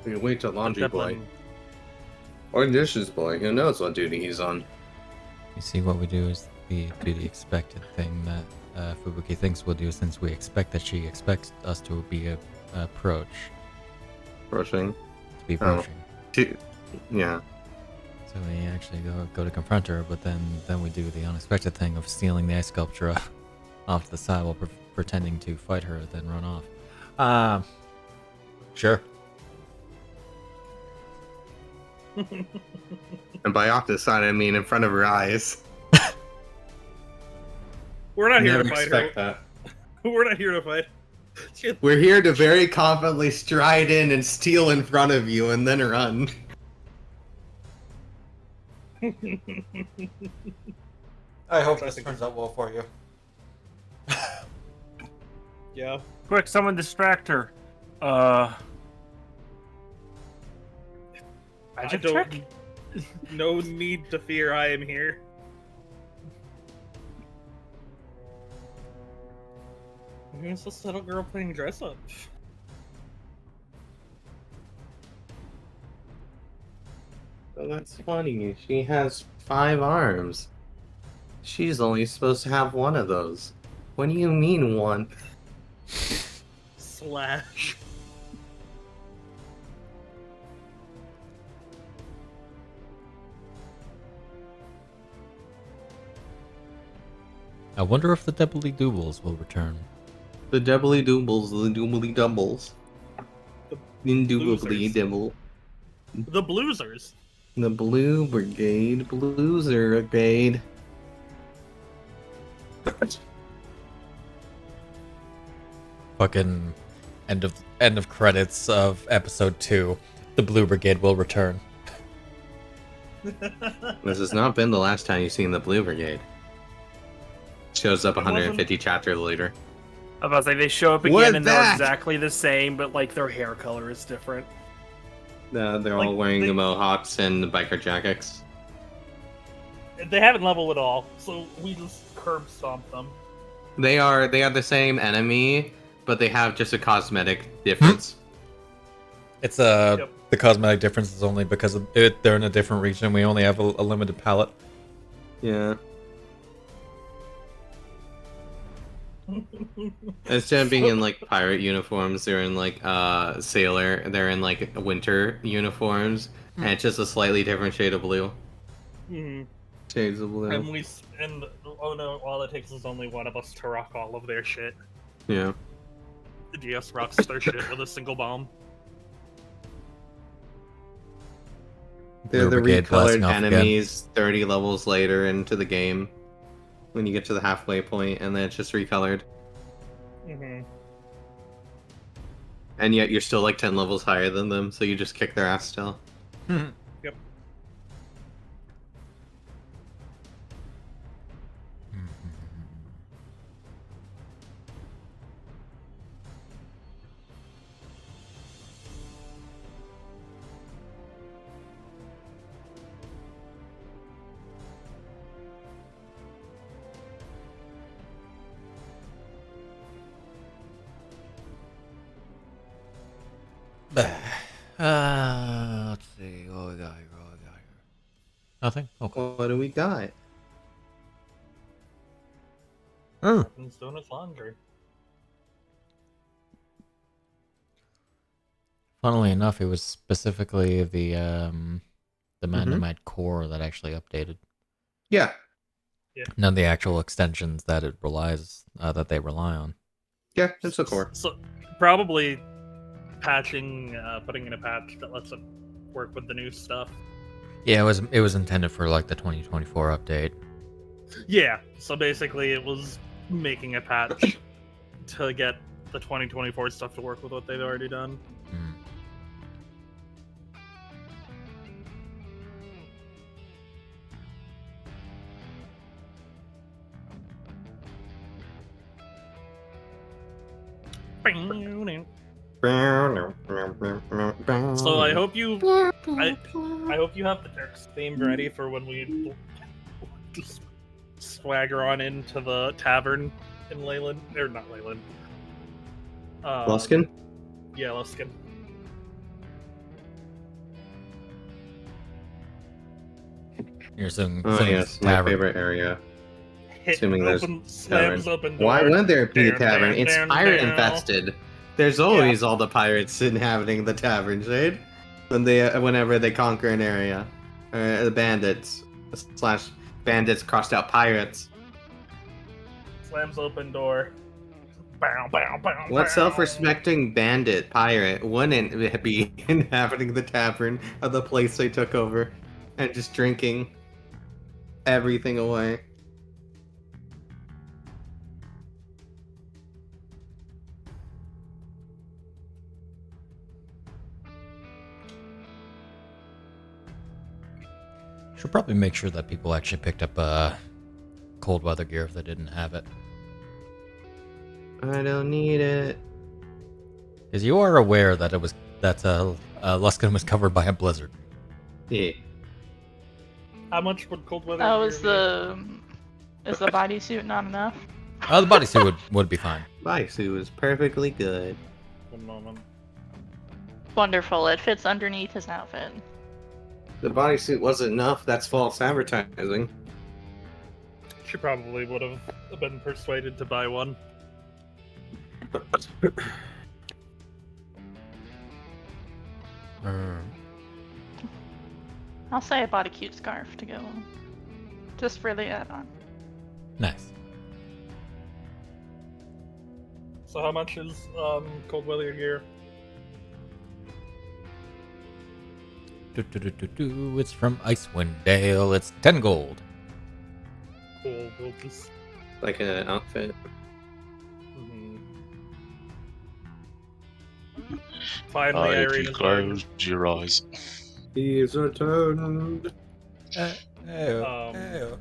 We wait till laundry boy. Devon. Or dishes boy. Who knows what duty he's on. You see, what we do is do the expected thing that Fubuki thinks we'll do, since we expect that she expects us to be approach. Brushing. To be Oh. approaching. Yeah. So we actually go to confront her, but then we do the unexpected thing of stealing the ice sculpture off to the side while pretending to fight her, then run off. Sure. And by off the side, I mean in front of her eyes. We're not here Never to fight expect her. that. We're not here to fight. We're here to very confidently stride in and steal in front of you and then run. I hope this turns out well for you. Yeah. Quick, someone distract her. I Magic don't. trick? No need to fear. I am here. It's this little girl playing dress up. Oh, that's funny. She has 5 arms. She's only supposed to have 1 of those. What do you mean 1? Slash. I wonder if the Doubly Doubles will return. The doubly doubles, the doubly doubles. The Indubitably losers. double. The Bluesers. The Blue Brigade, Blueser Brigade. Fucking end of credits of episode 2. The Blue Brigade will return. This has not been the last time you've seen the Blue Brigade. Shows up It wasn't- 150 chapters later. I was about to say, they show up What again and they're that? exactly the same, but like their hair color is different. They're all Like, wearing they- the mohawks and the biker jackets. They haven't leveled at all, so we just curb stomp them. They are the same enemy, but they have just a cosmetic difference. It's Yep. the cosmetic difference is only because they're in a different region. We only have a limited palette. Yeah. Instead of being in like pirate uniforms, they're in like sailor. They're in like winter uniforms, and it's just a slightly different shade of blue. Mhm. Shades of blue. And oh no, all it takes is only one of us to rock all of their shit. Yeah. The DS rocks their shit with a single bomb. They're the Brigade blasting recolored off again. enemies 30 levels later into the game. When you get to the halfway point, and then it's just recolored. Mm-hmm. And yet you're still like 10 levels higher than them, so you just kick their ass still. Yep. Let's see. What we got here? Nothing? Okay. What do we got? He's doing his laundry. Funnily enough, it was specifically the Man-to-Man core that actually updated. Yeah. None of the actual extensions that it relies that they rely on. Yeah, it's a core. So probably patching, putting in a patch that lets it work with the new stuff. Yeah, it was intended for like the 2024 update. Yeah. So basically, it was making a patch to get the 2024 stuff to work with what they've already done. Hmm. So I hope you, I hope you have the Turks theme ready for when we just swagger on into the tavern in Leyland, or not Leyland. Luskin? Yeah, Luskin. You're singing, Oh singing yes, my tavern. favorite area. Hit Assuming there's slams open door. Why wouldn't there be a Down, tavern? down, It's down, pirate down. infested. There's always all the pirates inhabiting the tavern, Shade. Whenever they conquer an area, the bandits / bandits crossed out pirates. Slams open door. Bow, bow, bow, What bow. self-respecting bandit pirate wouldn't be inhabiting the tavern of the place they took over and just drinking everything away? Should probably make sure that people actually picked up cold weather gear if they didn't have it. I don't need it. Because you are aware that Luskin was covered by a blizzard. Yeah. How much would cold weather? Oh, gear is the bodysuit not enough? The bodysuit would be fine. Baisu is perfectly good. be? 1 moment. Wonderful. It fits underneath his outfit. The bodysuit wasn't enough. That's false advertising. She probably would have been persuaded to buy one. I'll say I bought a cute scarf to go on. Just for the add-on. Nice. So how much is cold weather gear? It's from Icewind Dale. It's 10 gold. Cool. We'll just. Like an outfit. Mhm. Finally, Iryne If you is wearing. close your eyes. He's returned. Iryne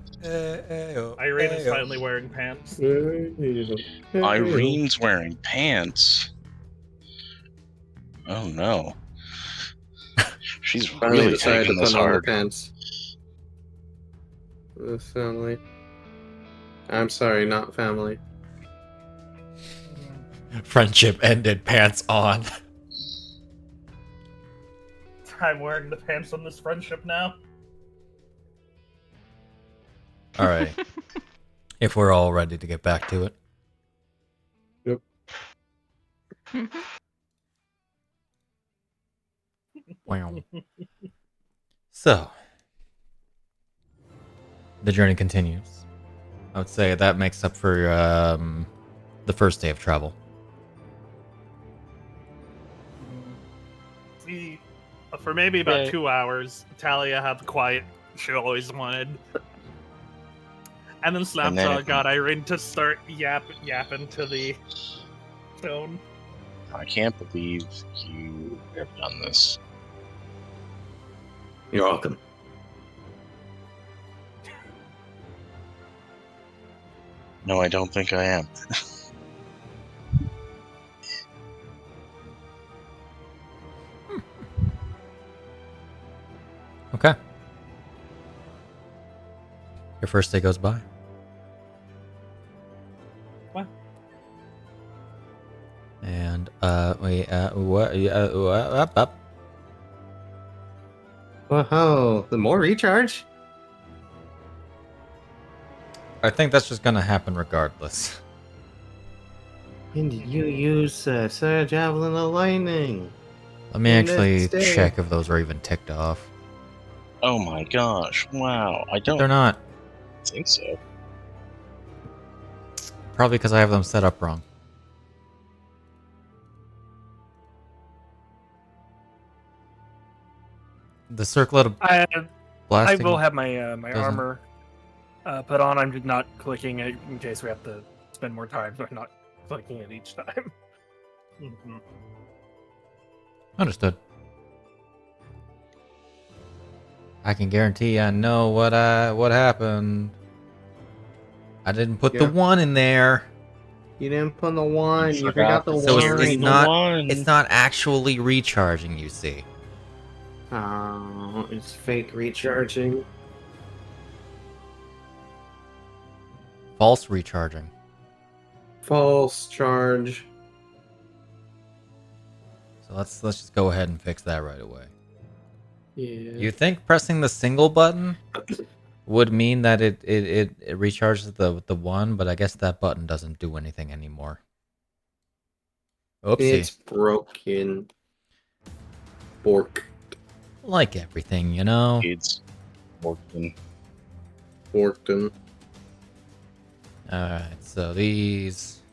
is finally wearing pants. Irene's wearing pants. Oh no. She's Finally really decided to taking this put on the hard. pants. The family. I'm sorry, not family. Friendship ended, pants on. I'm wearing the pants on this friendship now. Alright. If we're all ready to get back to it. Yep. Wow. So, the journey continues. I would say that makes up for the first day of travel. See, for maybe about Okay. 2 hours, Talia had the quiet she always wanted. And then Snapjaw got Iryne to start yapping to the stone. I can't believe you have done this. You're welcome. No, I don't think I am. Okay. Your first day goes by. What? And up. Whoa, the more recharge? I think that's just gonna happen regardless. When did you use Sarah Javelin of Lightning? Let me And actually it's day. check if those are even ticked off. Oh my gosh! Wow, I don't They're not. think so. Probably because I have them set up wrong. The circlet of I blasting. will have my my doesn't- armor put on. I'm just not clicking it in case we have to spend more time. So I'm not clicking it each time. Mhm. Understood. I can guarantee I know what happened. I didn't put the Yeah. 1 in there. You didn't put the one. You forgot forgot the So one. it's not it's not actually recharging, you see. Oh, it's fake recharging. False recharging. False charge. So let's just go ahead and fix that right away. Yeah. You think pressing the single button would mean that it recharges the 1, but I guess that button doesn't do anything anymore. Oopsie. It's broken. Bork. Like everything, you know? It's working. Borkton. Alright, so these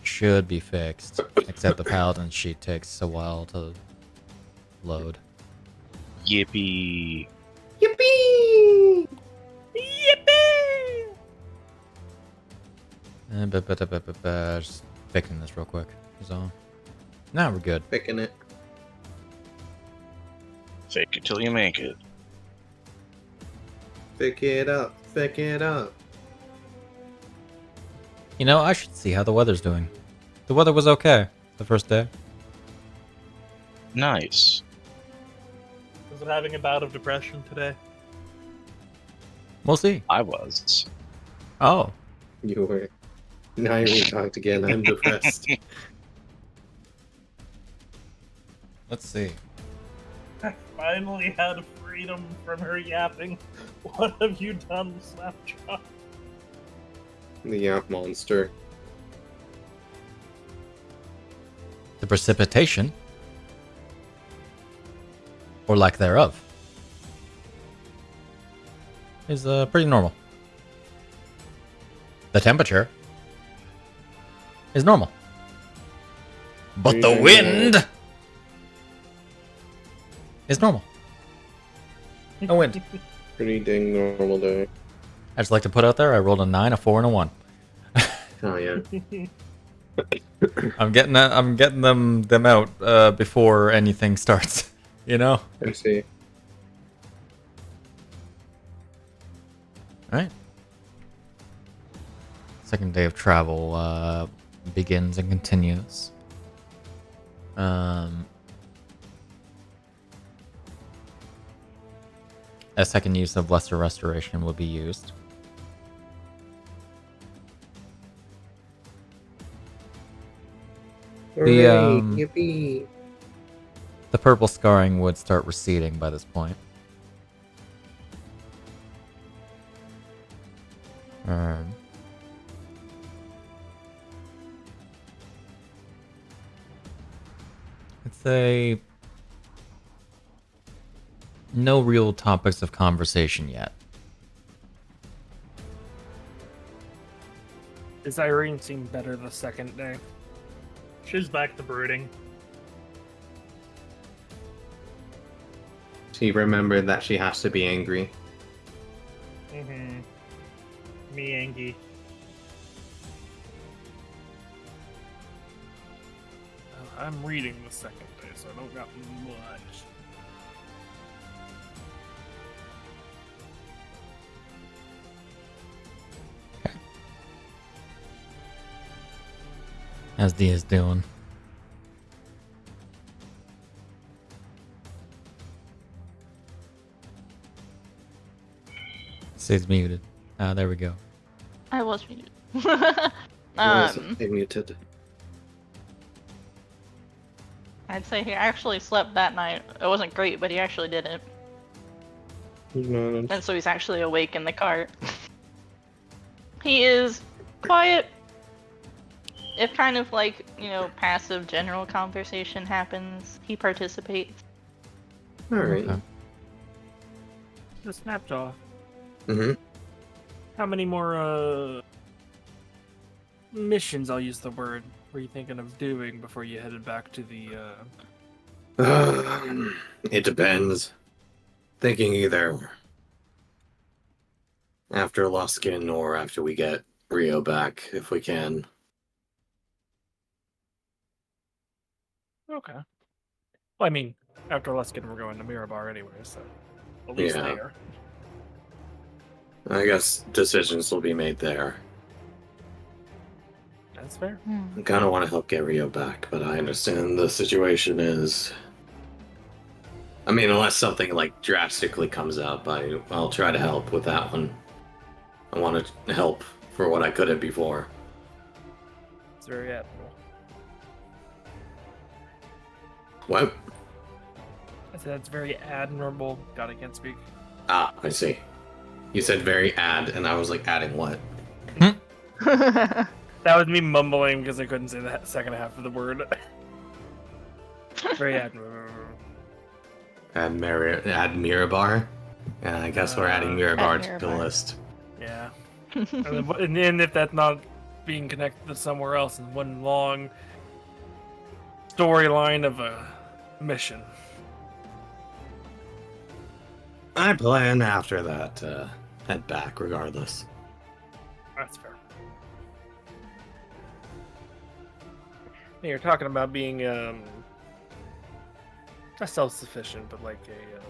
should be fixed. Except the paladin sheet takes a while to load. Yippee! Yippee! Just fixing this real quick. So now we're good. Picking it. Fake it till you make it. Pick it up. Pick it up. You know, I should see how the weather's doing. The weather was okay the first day. Nice. Was it having a bout of depression today? We'll see. I was. Oh. You were. Now you talked again. I'm depressed. Let's see. I finally had freedom from her yapping. What have you done, Snapjaw? The Yap Monster. The precipitation, or lack thereof, is pretty normal. The temperature is normal. But the wind is normal. No wind. Pretty dang normal day. I just like to put out there, I rolled a 9, a 4, and a 1. Oh yeah. I'm getting them out before anything starts. You know? I see. Alright. Second day of travel begins and continues. a second use of Lesser Restoration will be used. Hooray, The, yippee. The purple scarring would start receding by this point. It's a no real topics of conversation yet. Does Iryne seem better the second day? She's back to brooding. She remembered that she has to be angry. Mm-hmm. Me, Angie. I'm reading the second day, so I don't got much. How's Deas doing? Sid's muted. Ah, there we go. I was muted. They muted. I'd say he actually slept that night. It wasn't great, but he actually did it. And so he's actually awake in the cart. He is quiet. If kind of like, passive general conversation happens, he participates. Alright. Okay. The Snapjaw. Mm-hmm. How many more missions, I'll use the word, were you thinking of doing before you headed back to the It depends. Thinking either after Luskin or after we get Rio back, if we can. Okay. Well, I mean, after Luskin, we're going to Mirabar anyway, so at least Yeah. there. I guess decisions will be made there. That's fair. I kind of want to help get Rio back, but I understand the situation is... I mean, unless something like drastically comes up, I'll try to help with that one. I want to help for what I couldn't before. It's very admirable. What? I said that's very admirable. God, I can't speak. Ah, I see. You said very and I was like, adding what? That was me mumbling because I couldn't say that second half of the word. Very admirable. Add Mirabar? Yeah, I guess we're adding Mirabar to the Mirabar. list. Yeah. and then if that's not being connected to somewhere else in one long storyline of a mission. I plan after that head back regardless. That's fair. You're talking about being not self-sufficient, but like a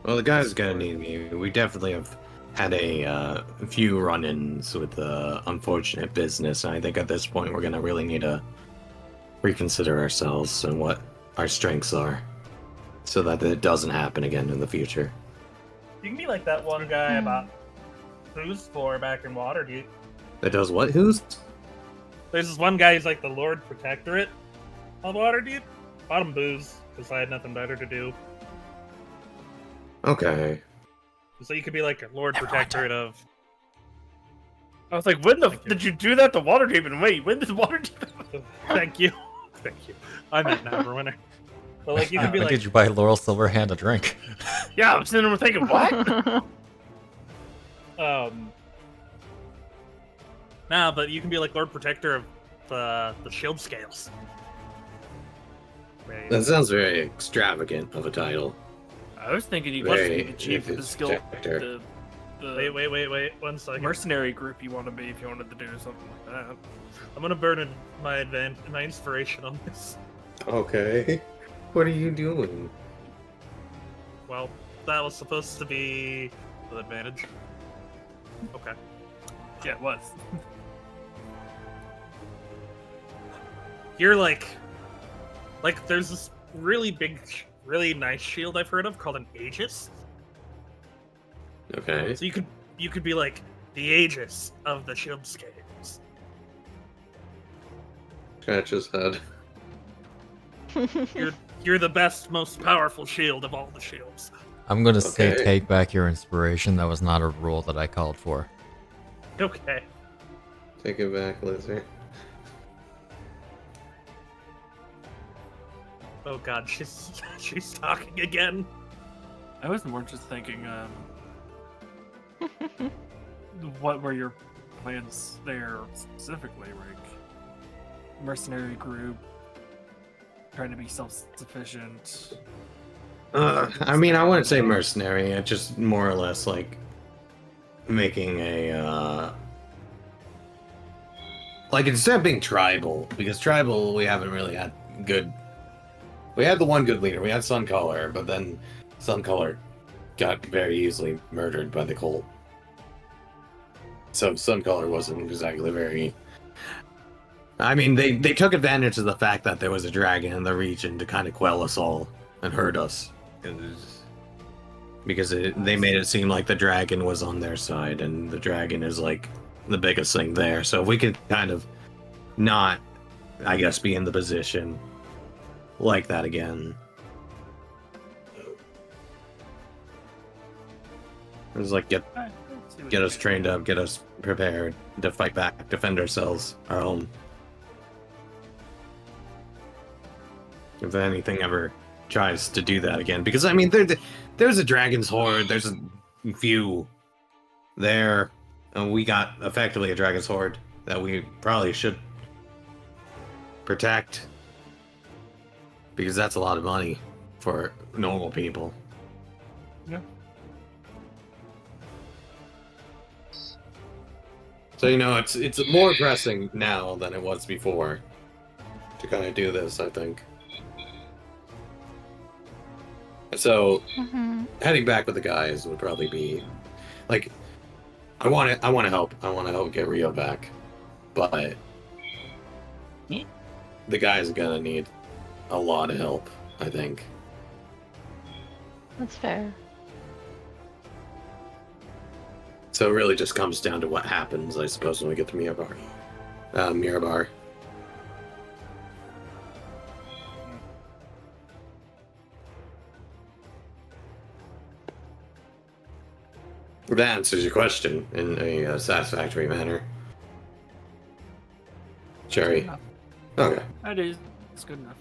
Well, the guy's gonna need me. We definitely have had a few run-ins with unfortunate business, and I think at this point we're gonna really need to reconsider ourselves and what our strengths are, so that it doesn't happen again in the future. You can be like that one guy about who's for back in Waterdeep. That does what? Who's? There's this one guy who's like the Lord Protectorate of Waterdeep. Bought him booze because I had nothing better to do. Okay. So you could be like a Lord Protectorate of. I was like, when the Thank you. did you do that to Waterdeep? And wait, when did Waterdeep? Thank you. Thank you. I'm at Neverwinter. But like you could be Did like. you buy Laurel Silverhand a drink? Yeah, I'm sitting there thinking, what? Nah, but you can be like Lord Protector of the Shield Scales. Right. That sounds very extravagant of a title. I was thinking you must be Very the chief of the skill, protector. the Wait. 1 second. mercenary group you want to be if you wanted to do something like that. I'm gonna burn my inspiration on this. Okay. What are you doing? Well, that was supposed to be with advantage. Okay. Yeah, it was. You're like there's this really big really nice shield I've heard of called an Aegis. Okay. So you could be like the Aegis of the shieldscapes. Scratch his head. You're the best, most powerful shield of all the shields. I'm gonna say Okay. take back your inspiration. That was not a rule that I called for. Okay. Take it back, Lizard. Oh god, she's talking again. I was more just thinking, what were your plans there specifically, like mercenary group, trying to be self-sufficient? I mean, I wouldn't say mercenary. It's just more or less like making a like instead of being tribal, because tribal we haven't really had good. We had the one good leader. We had Suncolor, but then Suncolor got very easily murdered by the cult. So Suncolor wasn't exactly very. I mean, they took advantage of the fact that there was a dragon in the region to kind of quell us all and hurt us. Because they made it seem like the dragon was on their side, and the dragon is like the biggest thing there. So if we could kind of not, I guess, be in the position like that again. It was like get us trained up, get us prepared to fight back, defend ourselves, our home. If anything ever tries to do that again, because I mean, there's a dragon's horde, there's a few there, and we got effectively a dragon's horde that we probably should protect, because that's a lot of money for normal people. Yeah. So it's more pressing now than it was before to kind of do this, I think. So heading back with the guys would probably be like, I want to help. I want to help get Rio back, but the guys are gonna need a lot of help, I think. That's fair. So it really just comes down to what happens, I suppose, when we get to Mirabar. Mirabar. That answers your question in a satisfactory manner. Cherry. Enough. Okay. That is. It's good enough.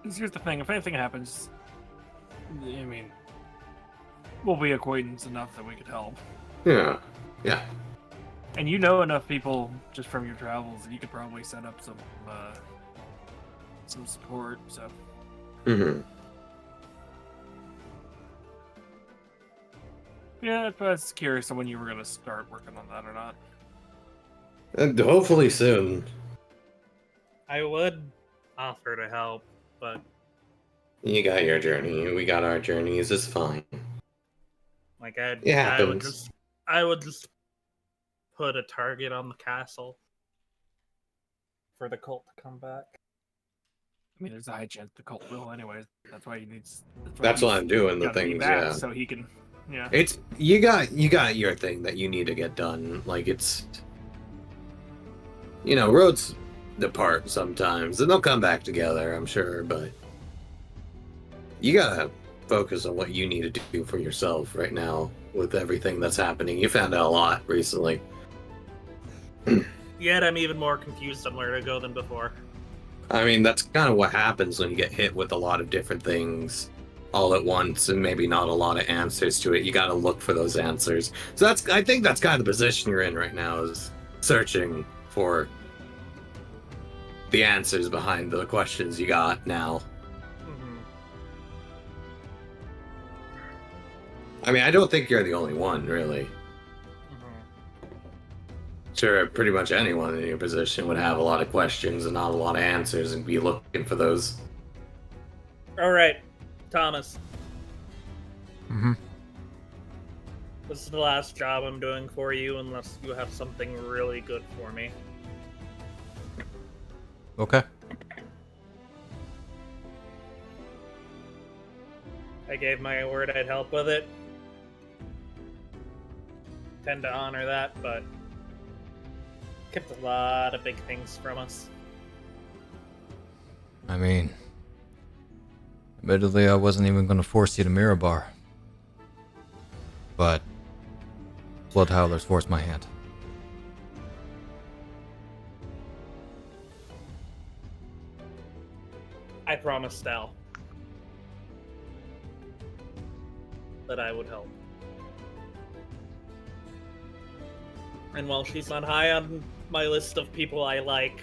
'Cause here's the thing: if anything happens, I mean, we'll be acquaintance enough that we could help. Yeah. Yeah. And you know enough people just from your travels that you could probably set up some support. So. Mm-hmm. Yeah, I was curious on when you were gonna start working on that or not. And hopefully soon. I would offer to help, but You got your journey. We got our journeys. It's fine. like It I happens. would just put a target on the castle for the cult to come back. I mean, there's a high chance the cult will, anyways. That's why he needs. That's why I'm doing the gotta be things. back Yeah. So he can. Yeah. It's you got your thing that you need to get done. Like it's, roads depart sometimes, and they'll come back together, I'm sure. But you gotta focus on what you need to do for yourself right now with everything that's happening. You found out a lot recently. Yet I'm even more confused on where to go than before. I mean, that's kind of what happens when you get hit with a lot of different things all at once and maybe not a lot of answers to it. You got to look for those answers. So I think that's kind of the position you're in right now, is searching for the answers behind the questions you got now. I mean, I don't think you're the only one, really. Sure, pretty much anyone in your position would have a lot of questions and not a lot of answers and be looking for those. All right, Thomas. Mm-hmm. This is the last job I'm doing for you, unless you have something really good for me. Okay. I gave my word I'd help with it. Tend to honor that, but kept a lot of big things from us. I mean, admittedly, I wasn't even going to force you to Mirabar. But Blood Howlers forced my hand. I promised Al that I would help. And while she's not high on my list of people I like,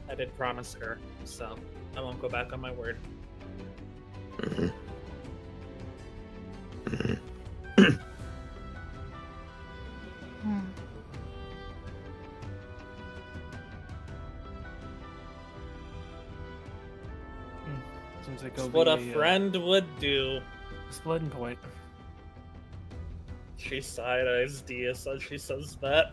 I did promise her, so I won't go back on my word. Seems like It's what a friend would do. Splitting point. She side-eyes Deas as she says that.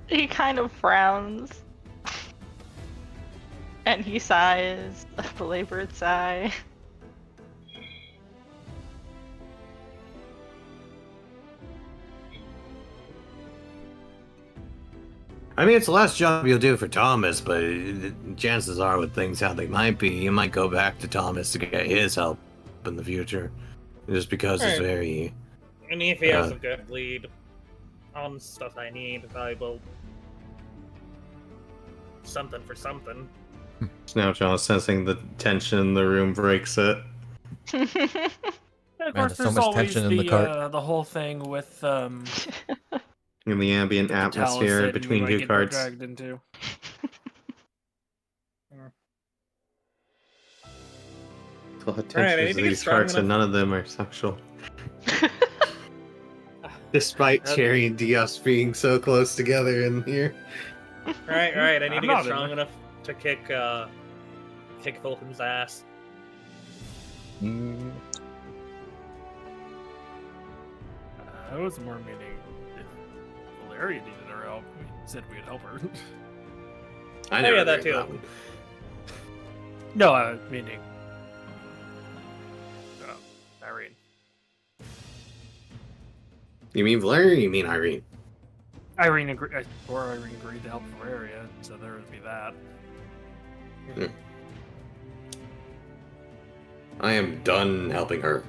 He kind of frowns. And he sighs, a belabored sigh. I mean, it's the last job you'll do for Thomas, but chances are with things how they might be, you might go back to Thomas to get his help in the future. Just because it's Right. very... And if he has a good lead on stuff I need, I will... something for something. Snapjaw, sensing the tension in the room, breaks it. And of Man, course, there's so there's much always tension in the cart. the whole thing with In the ambient the atmosphere Taliesin between we might two get carts. dragged into. A lot of Alright, I tension need to to get these strong carts, and enough- none of them are sexual. Despite Cherry and Deas being so close together in here. Right, I need I'm to not get in strong there. enough to kick Vulcan's ass. I was more meaning if Larian needed our help, we said we'd help her. I Oh, never yeah, that agreed too. with one. No, meaning Iryne. You mean Valerian or you mean Iryne? Iryne agreed to help Valeria, so there would be that. I am done helping her.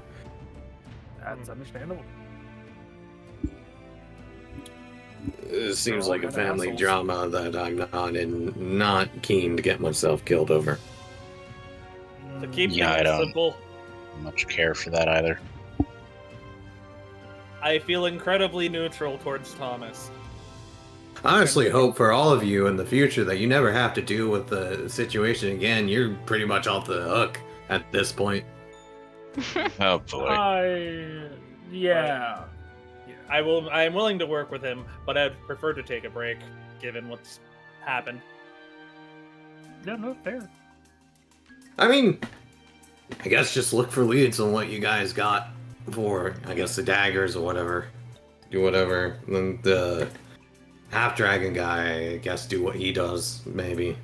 That's understandable. It seems all like a kinda family assholes. drama that I'm not keen to get myself killed over. To keep Yeah, I things don't- simple, Much care for that either. I feel incredibly neutral towards Thomas. I honestly hope for all of you in the future that you never have to deal with the situation again. You're pretty much off the hook at this point. Oh boy. Yeah. I am willing to work with him, but I'd prefer to take a break, given what's happened. Yeah, no, fair. I mean, I guess just look for leads on what you guys got for, I guess, the daggers or whatever. Do whatever. And then the half-dragon guy, I guess, do what he does, maybe.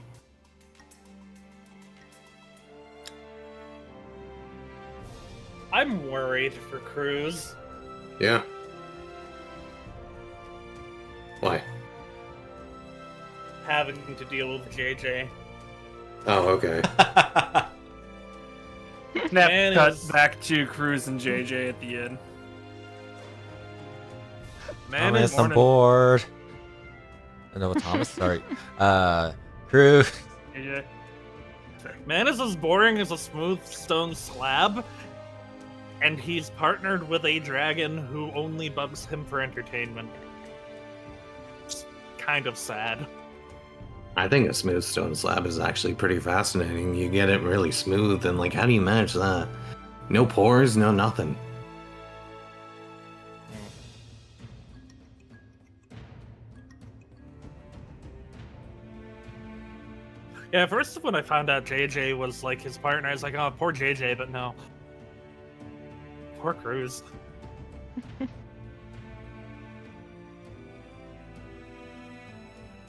I'm worried for Cruz. Yeah. Why? Having to deal with JJ. Oh, okay. Snap Man cut is- back to Cruz and JJ at the end. Man Thomas is on board. No, Thomas, sorry. Crew. JJ. Man is as boring as a smooth stone slab, and he's partnered with a dragon who only bugs him for entertainment. It's kind of sad. I think a smooth stone slab is actually pretty fascinating. You get it really smooth, and like, how do you manage that? No pores, no nothing. Yeah, first when I found out JJ was like his partner, I was like, oh, poor JJ, but no. Poor Cruz.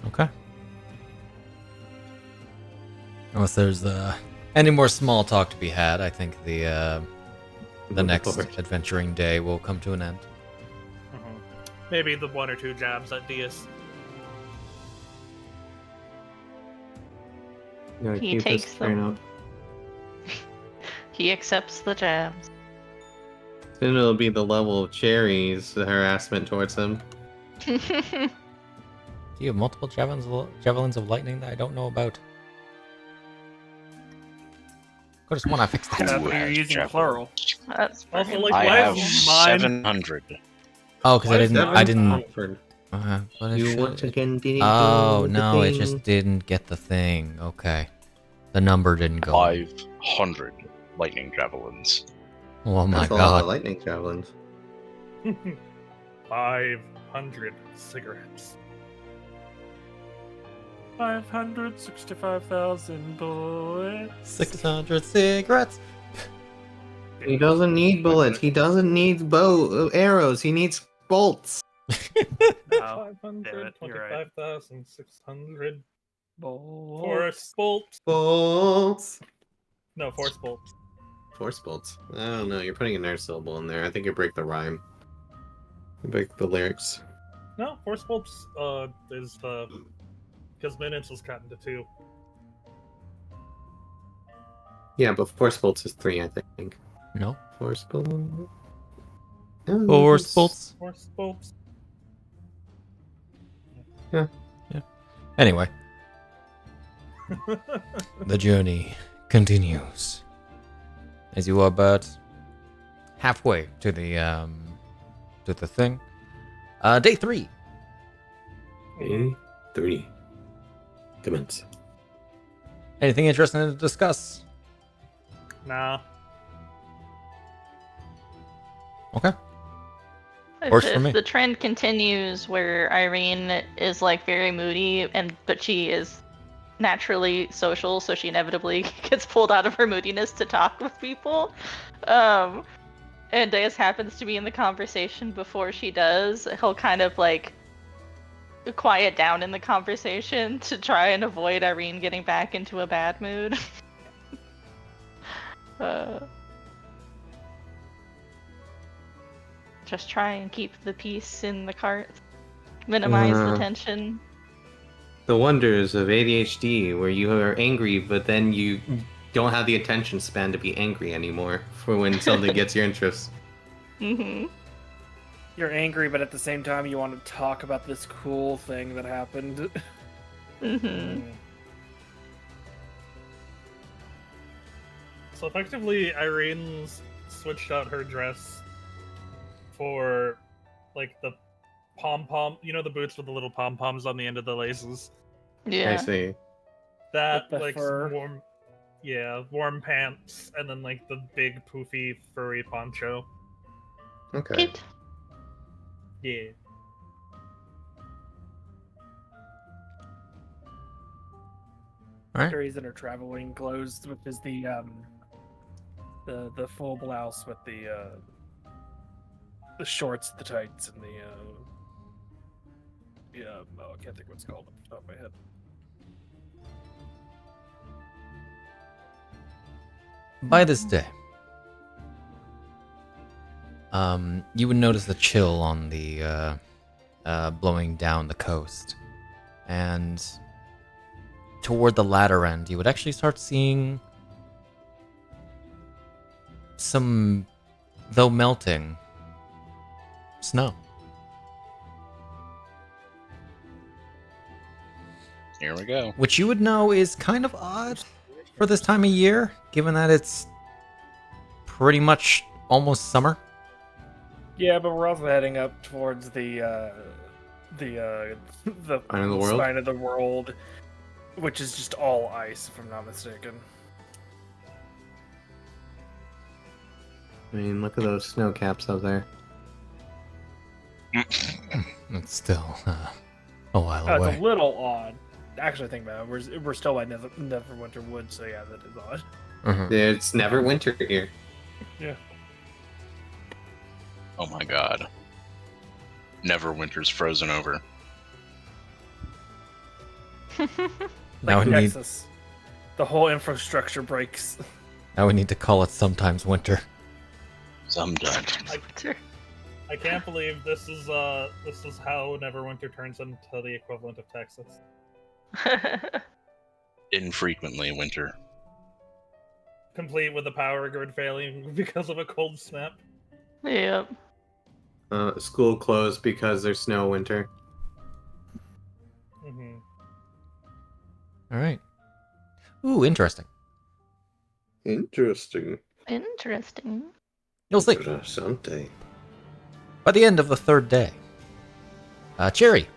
Okay. Unless there's any more small talk to be had, I think the next adventuring day will come to an end. Maybe the 1 or 2 jabs at Deas. He takes them. He accepts the jabs. Soon it'll be the level of Cherry's harassment towards him. Do you have multiple javelins of lightning that I don't know about? I just want to fix that. You're using plural. That's Also, fine. like, I why have is mine? 700. Oh, because Why I is didn't. that I didn't. Oxford. But I You should- once again didn't Oh do the no, it thing. just didn't get the thing. Okay, the number didn't go. 500 lightning javelins. Oh my That's a lot of god. lightning javelins. 500 cigarettes. 565,000 bullets. 600 cigarettes. He doesn't need bullets. He doesn't need arrows. He needs bolts. Oh, damn it, you're right. 525,600 Bullets. force bolts. Bolts. No, force bolts. Force bolts. I don't know. You're putting another syllable in there. I think you break the rhyme. You break the lyrics. No, force bolts is because minutes was cut into 2. Yeah, but force bolts is 3, I think. No. Force bolt. Force bolts. Force bolts. Anyway, the journey continues as you are about halfway to the thing. Day 3. Day 3. Commence. Anything interesting to discuss? Nah. Okay. Works for If me. the trend continues where Iryne is like very moody, but she is naturally social, so she inevitably gets pulled out of her moodiness to talk with people. And Deas happens to be in the conversation before she does. He'll kind of like quiet down in the conversation to try and avoid Iryne getting back into a bad mood. Just try and keep the peace in the cart. Minimize the tension. The wonders of ADHD, where you are angry, but then you don't have the attention span to be angry anymore for when something gets your interest. Mm-hmm. You're angry, but at the same time, you want to talk about this cool thing that happened. Mm-hmm. So effectively, Irene's switched out her dress for like the pom-pom, you know, the boots with the little pom-poms on the end of the laces. Yeah. I see. That, With the like, fur. warm pants, and then like the big poofy furry poncho. Okay. Cute. Yeah. Alright. Victory's in her traveling clothes, which is the full blouse with the shorts, the tights, and I can't think what it's called off the top of my head. By this day, you would notice the chill on the blowing down the coast, and toward the latter end, you would actually start seeing some, though melting, snow. Here we go. Which you would know is kind of odd for this time of year, given that it's pretty much almost summer. Yeah, but we're also heading up towards the Spine of the world? Spine of the world, which is just all ice, if I'm not mistaken. I mean, look at those snow caps up there. It's still a while It's away. a little odd. Actually, think about it. We're still by Neverwinter Wood, so yeah, that is odd. Mhm. It's never winter here. Yeah. Oh my god. Neverwinter's frozen over. Now Like we need Nexus. The whole infrastructure breaks. now we need to call it sometimes winter. Sometimes. I can't believe this is how Neverwinter turns into the equivalent of Texas. Infrequently winter. Complete with the power grid failing because of a cold snap. Yep. School closed because there's snow winter. Hmm. All right. Ooh, interesting. Interesting. Interesting. You'll see. Interessante. By the end of the third day, Cherry,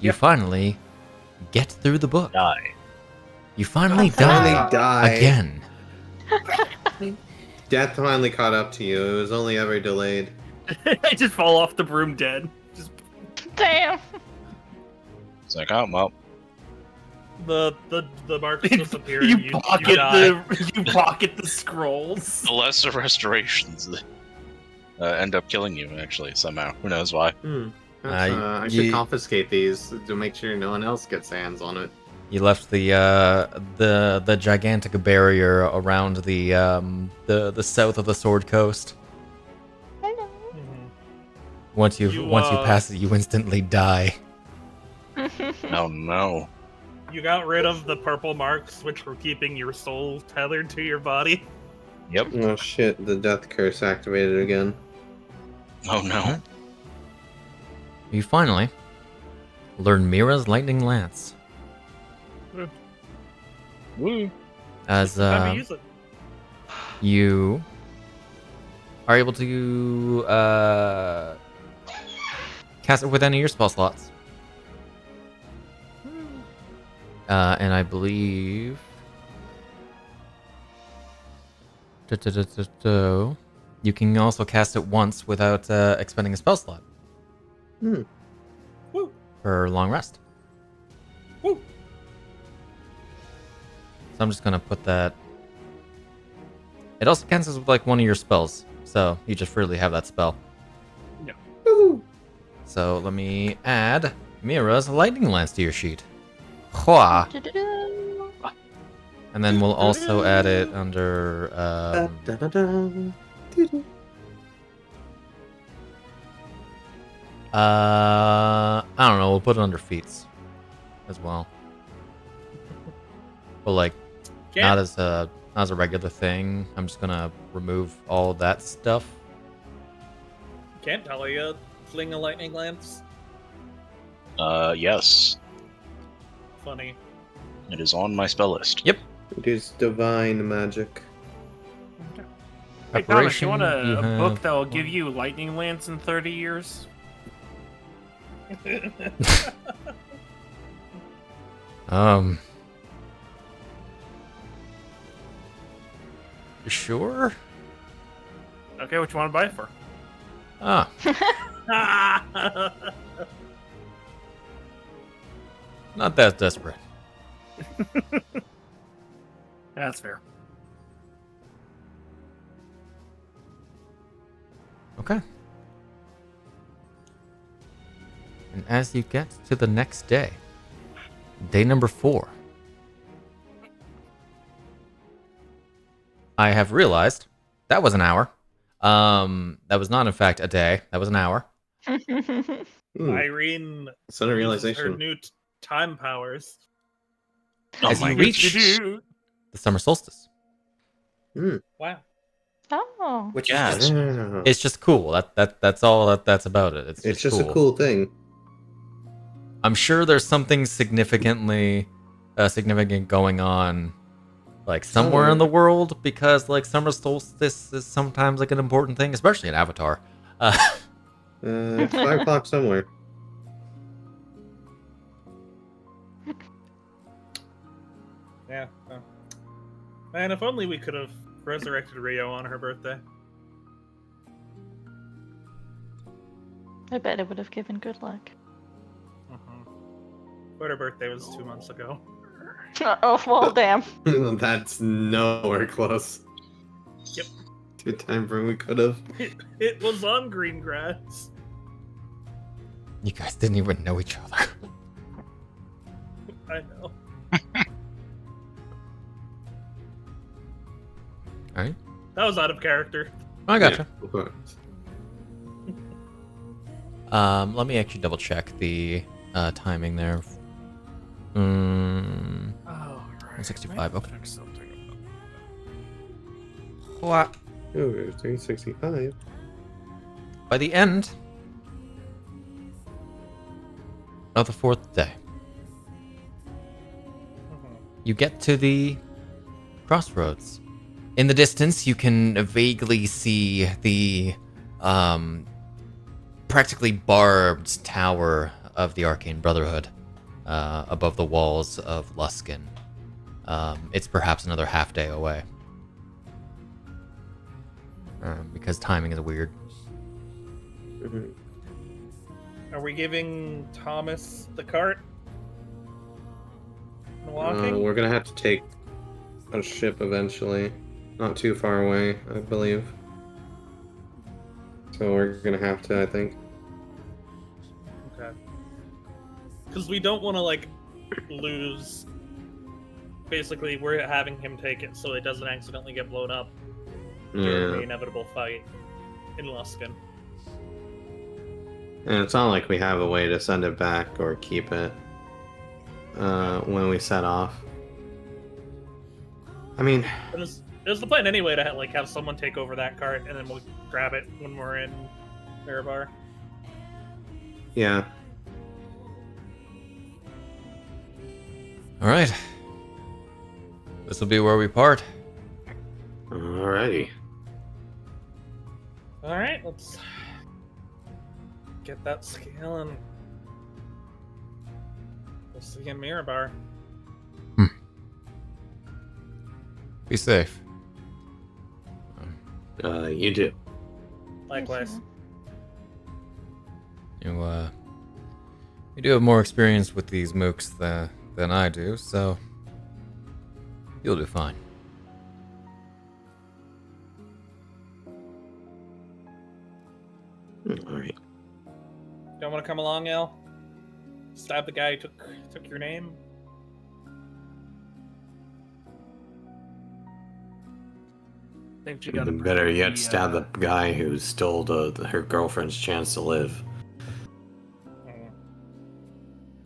you finally get through the book. Die. You finally Finally die die. again. Death finally caught up to you. It was only ever delayed. I just fall off the broom dead. Just Damn. It's like, oh, well. The marks disappear. you and you pocket die. you pocket the scrolls. The lesser restorations end up killing you, actually, somehow. Who knows why? I should confiscate these to make sure no one else gets hands on it. You left the gigantic barrier around the south of the Sword Coast. Hello. Mhm. Once you You, pass it, you instantly die. Oh no. You got rid of the purple marks, which were keeping your soul tethered to your body. Yep. Oh shit, the death curse activated again. Oh no. You finally learn Mira's Lightning Lance. Woo. As Time to use it. you are able to cast it with any of your spell slots. And I believe you can also cast it once without expending a spell slot. Hmm. Woo. For long rest. Woo. So I'm just gonna put that. It also cancels with like one of your spells, so you just freely have that spell. Yeah. So let me add Mira's Lightning Lance to your sheet. Hua. And then we'll also add it under. I don't know. We'll put it under feats as well. But like, not as a regular thing. I'm just gonna remove all of that stuff. Can't Talia fling a lightning lance? Yes. Funny. It is on my spell list. Yep. It is divine magic. Hey, Thomas, you want a Preparation, book have- that will give you Lightning Lance in 30 years? You sure? Okay, what you want to buy it for? Ah, not that desperate. That's fair. Okay. And as you get to the next day, day number 4, I have realized that was an hour. That was not, in fact, a day. That was an hour. Iryne Sudden uses realization. her new time powers. Oh As my you reach goodness. the summer solstice, Wow. Oh. which Yeah, is just, Yeah. it's just cool. That's all that's about it. It's just a cool thing. I'm sure there's something significant going on, like somewhere in the world, because like summer solstice is sometimes like an important thing, especially in Avatar. It's 5 o'clock somewhere. Yeah. Man, if only we could have resurrected Rio on her birthday. I bet it would have given good luck. But her birthday was 2 months ago. Oh, well, damn. That's nowhere close. Yep. To time frame we could have. It was on green grass. You guys didn't even know each other. I know. All right. That was out of character. I gotcha. Yeah, of course. Let me actually double check the timing there. Oh, right. 165, okay. Check something about What? Oh, it was 365. By the end of the 4th day, you get to the crossroads. In the distance, you can vaguely see the practically barbed tower of the Arcane Brotherhood above the walls of Luskin. It's perhaps another half day away. Because timing is weird. Are we giving Thomas the cart? And walking? We're gonna have to take a ship eventually. Not too far away, I believe. So we're gonna have to, I think. Okay. Because we don't want to, like, lose. Basically, we're having him take it so it doesn't accidentally get blown up during the Yeah. inevitable fight in Luskin. And it's not like we have a way to send it back or keep it when we set off. I mean, It was the plan anyway to have someone take over that cart and then we'll grab it when we're in Mirabar. yeah. All right. This will be where we part. Alrighty. Alright, let's get that scale and we'll see you in Mirabar. Be safe. You do. Likewise. You do have more experience with these mooks than I do, so you'll do fine. Alright. Don't want to come along, El? Stab the guy who took your name? think you gotta Better protect yet, the, stab the guy who stole her girlfriend's chance to live.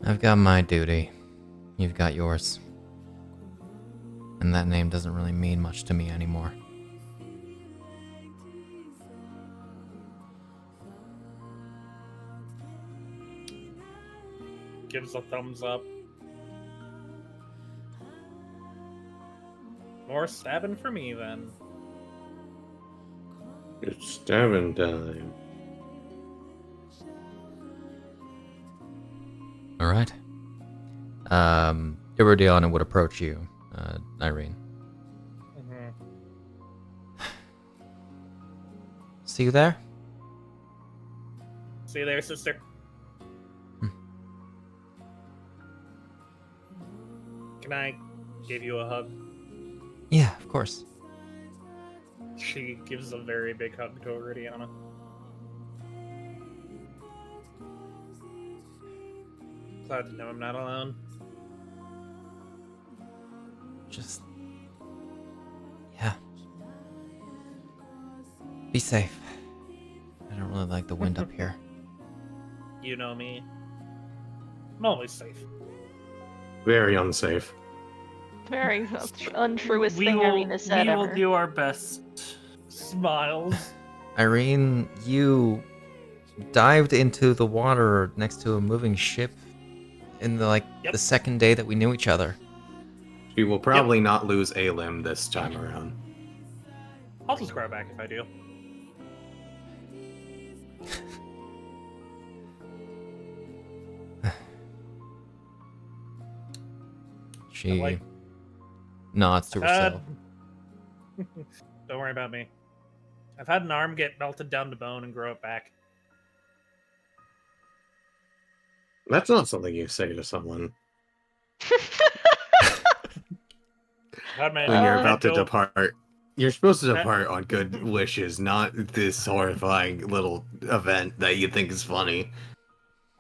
I've got my duty. You've got yours. And that name doesn't really mean much to me anymore. Gives a thumbs up. More stabbing for me, then. It's stabbing time. Alright. Iridiana would approach you, Iryne. See you there? See you there, sister. Can I give you a hug? Yeah, of course. She gives a very big hug to Iridiana. Glad to know I'm not alone. Just... yeah. Be safe. I don't really like the wind up here. You know me. I'm always safe. Very unsafe. Very untruest we thing will, Iryne has said we will ever. do our best. Smiles. Iryne, you dived into the water next to a moving ship in the Yep. the second day that we knew each other. We will probably not lose a limb this time around. I'll just cry back if I do. She like- nods to herself. Don't worry about me. I've had an arm get melted down to bone and grow it back. That's not something you say to someone God, man, when you're I about to don't- depart. You're supposed to depart on good wishes, not this horrifying little event that you think is funny.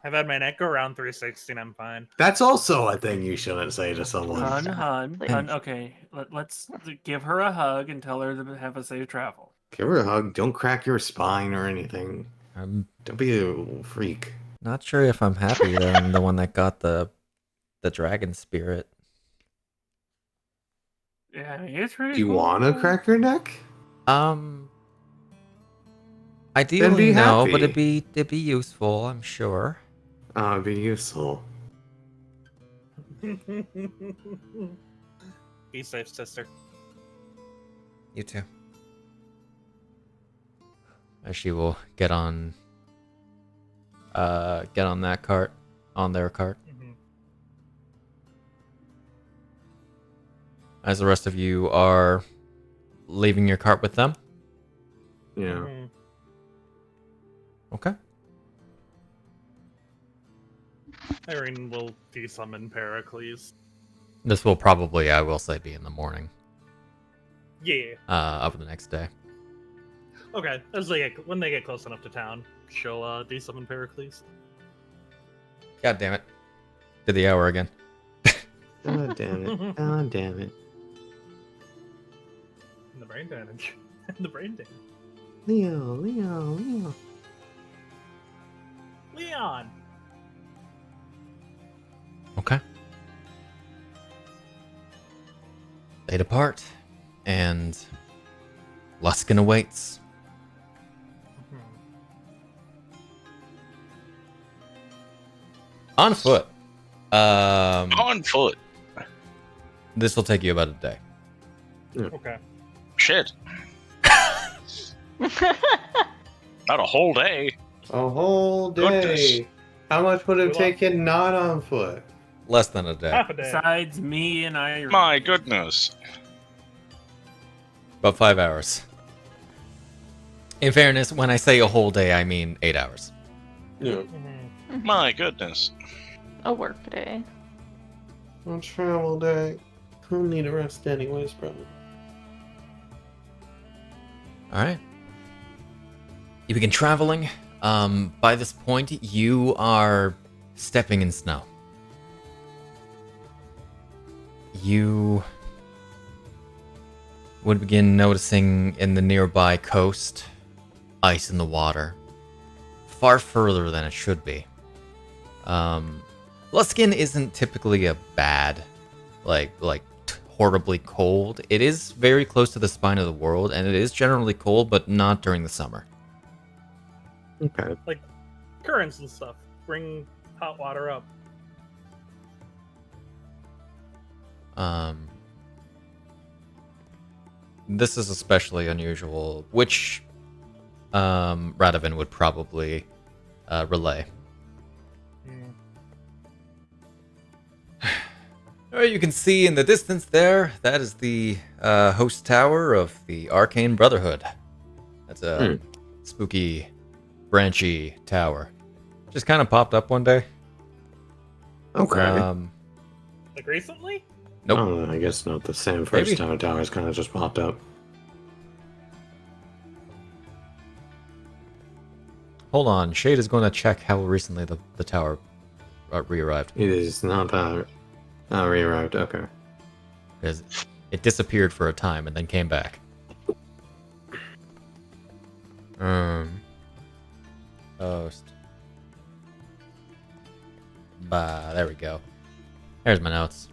I've had my neck go around 360 and I'm fine. That's also a thing you shouldn't say to someone. Hun. Okay, let's give her a hug and tell her to have a safe travel. Give her a hug. Don't crack your spine or anything. I'm Don't be a freak. not sure if I'm happy that I'm the one that got the dragon spirit. Yeah, I mean, it's pretty. Do you cool. want to crack your neck? Ideally be no, happy. but it'd be useful, I'm sure. It'd be useful. Be safe, sister. You too. As she will get on that cart, on their cart. Mhm. As the rest of you are leaving your cart with them. Yeah. Mhm. Okay. Iryne will desummon Pericles. This will probably, I will say, be in the morning Yeah. of the next day. Okay. When they get close enough to town, she'll desummon Pericles. God damn it. Did the hour again. God damn it. God damn it. And the brain damage. And the brain damage. Leo. Leon! Okay. They depart, and Luskin awaits. Mhm. On foot. On foot. This will take you about a day. Okay. Shit. Not a whole day. A whole day. Goodness. How much would it have Good luck. taken not on foot? Less than a day. Half a day. Besides me and Iryne. My goodness. About 5 hours. In fairness, when I say a whole day, I mean 8 hours. Yeah. Mhm. My goodness. A work day. On travel day. Who need a rest anyways, probably. Alright. You begin traveling. By this point, you are stepping in snow. You would begin noticing in the nearby coast ice in the water. Far further than it should be. Luskin isn't typically a bad, horribly cold. It is very close to the spine of the world, and it is generally cold, but not during the summer. Okay. Currents and stuff. Bring hot water up. This is especially unusual, which Radovan would probably relay. Mm. You can see in the distance there, that is the host tower of the Arcane Brotherhood. That's a spooky, branchy tower. Just kind of popped up one day. Okay. Like recently? Nope. Oh, I guess not the same. First Maybe. time towers kind of just popped up. Hold on. Shade is going to check how recently the tower re-arrived. It is not re-arrived. Okay. Because it disappeared for a time and then came back. Host. Bah, there we go. There's my notes.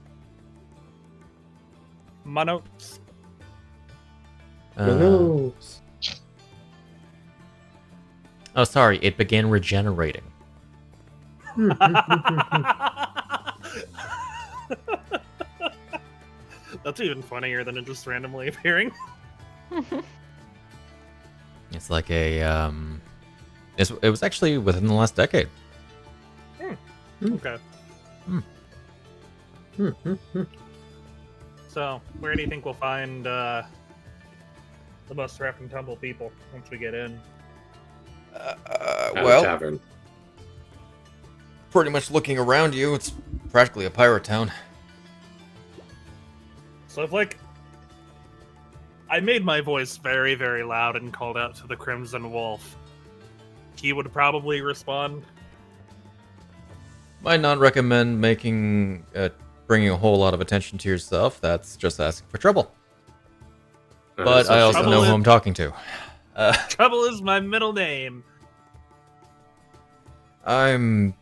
My notes. Oh, sorry. It began regenerating. That's even funnier than it just randomly appearing. It's like a it was actually within the last decade. Okay. So, where do you think we'll find the most rough and tumble people once we get in? Well, Tavern. pretty much looking around you, it's practically a pirate town. So if I made my voice very, very loud and called out to the Crimson Wolf, he would probably respond. Might not recommend bringing a whole lot of attention to yourself. That's just asking for trouble. But I also know who I'm talking to. Trouble is my middle name. I'm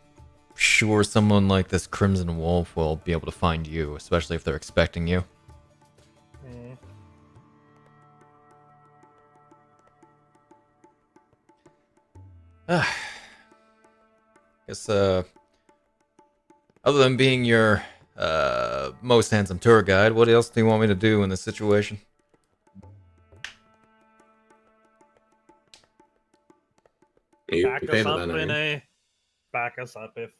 sure someone like this Crimson Wolf will be able to find you, especially if they're expecting you. Guess, other than being your most handsome tour guide, what else do you want me to do in this situation? Back us up if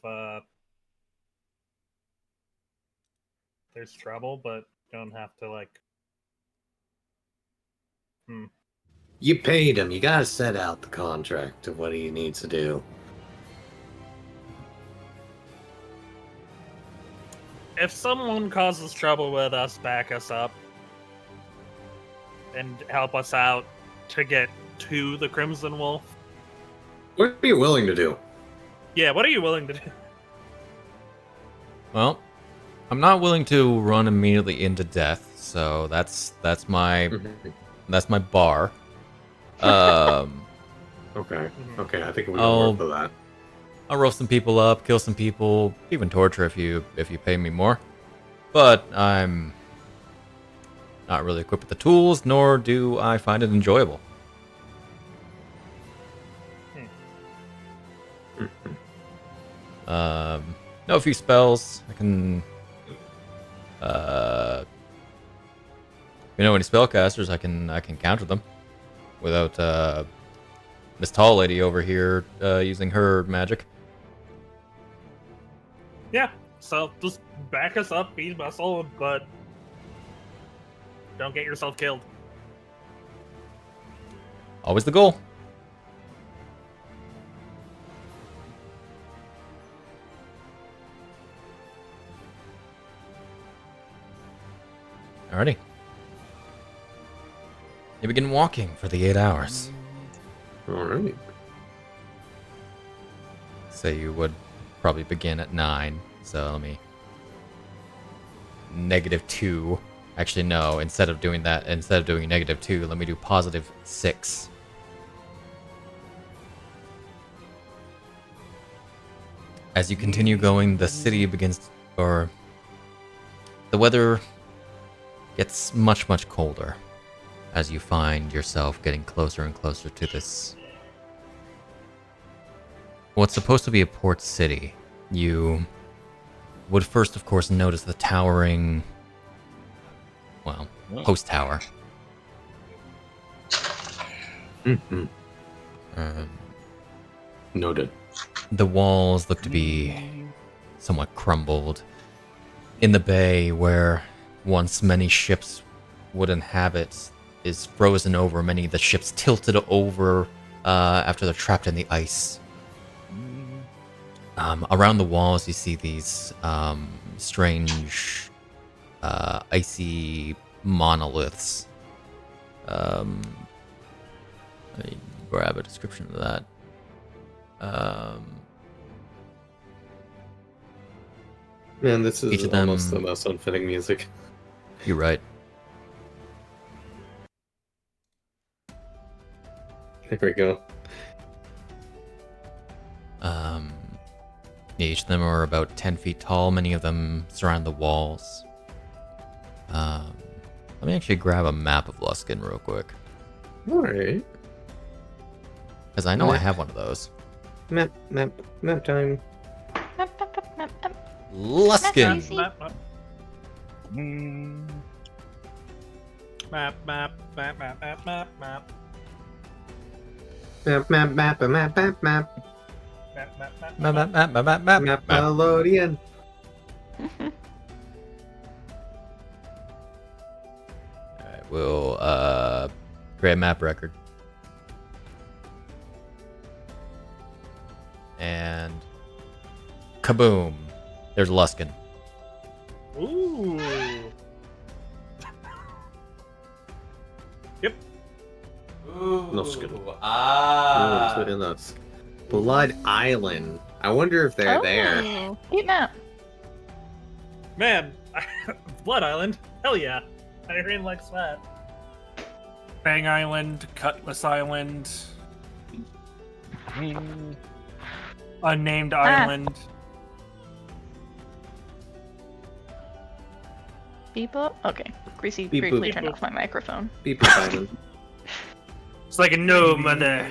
there's trouble, but don't have to like. You paid him. You gotta set out the contract of what he needs to do. If someone causes trouble with us, back us up and help us out to get to the Crimson Wolf. What are you willing to do? Yeah, what are you willing to do? Well, I'm not willing to run immediately into death, so that's my bar. Okay, I think we can work with that. I'll rough some people up, kill some people, even torture if you pay me more. But I'm not really equipped with the tools, nor do I find it enjoyable. Know a few spells. I can if you know any spellcasters, I can counter them without Miss Tall Lady over here using her magic. Yeah, so just back us up, be muscle, but don't get yourself killed. Always the goal. Alrighty. You begin walking for the 8 hours. Alright. Say you would probably begin at 9, so let me... -2. Actually, no, instead of doing -2, let me do +6. As you continue going, the city begins... or... the weather gets much, much colder as you find yourself getting closer and closer to this... what's supposed to be a port city. You would first, of course, notice the towering... well, post tower. Noted. The walls look to be somewhat crumbled. In the bay where once many ships would inhabit is frozen over. Many of the ships tilted over after they're trapped in the ice. Around the walls you see these strange icy monoliths. Let me grab a description of that. Man, this Each is of them- almost the most unfitting music. You're right. There we go. Each of them are about 10 feet tall. Many of them surround the walls. Let me actually grab a map of Luskin real quick. Alright. Because I know I have one of those. Map time. Luskin! Map. Map. Nickelodeon. Alright, we'll create a map record. And kaboom! There's Luskin. Ooh. Yep. Luskin. Blood Island. I wonder if they're there. Oh, heat map. Man, Blood Island. Hell yeah. Iryne likes that. Fang Island, Cutlass Island, Unnamed Island. Beep up? Okay. Greasy Beep briefly boop. turned off my microphone. People Island. It's like a no, mother.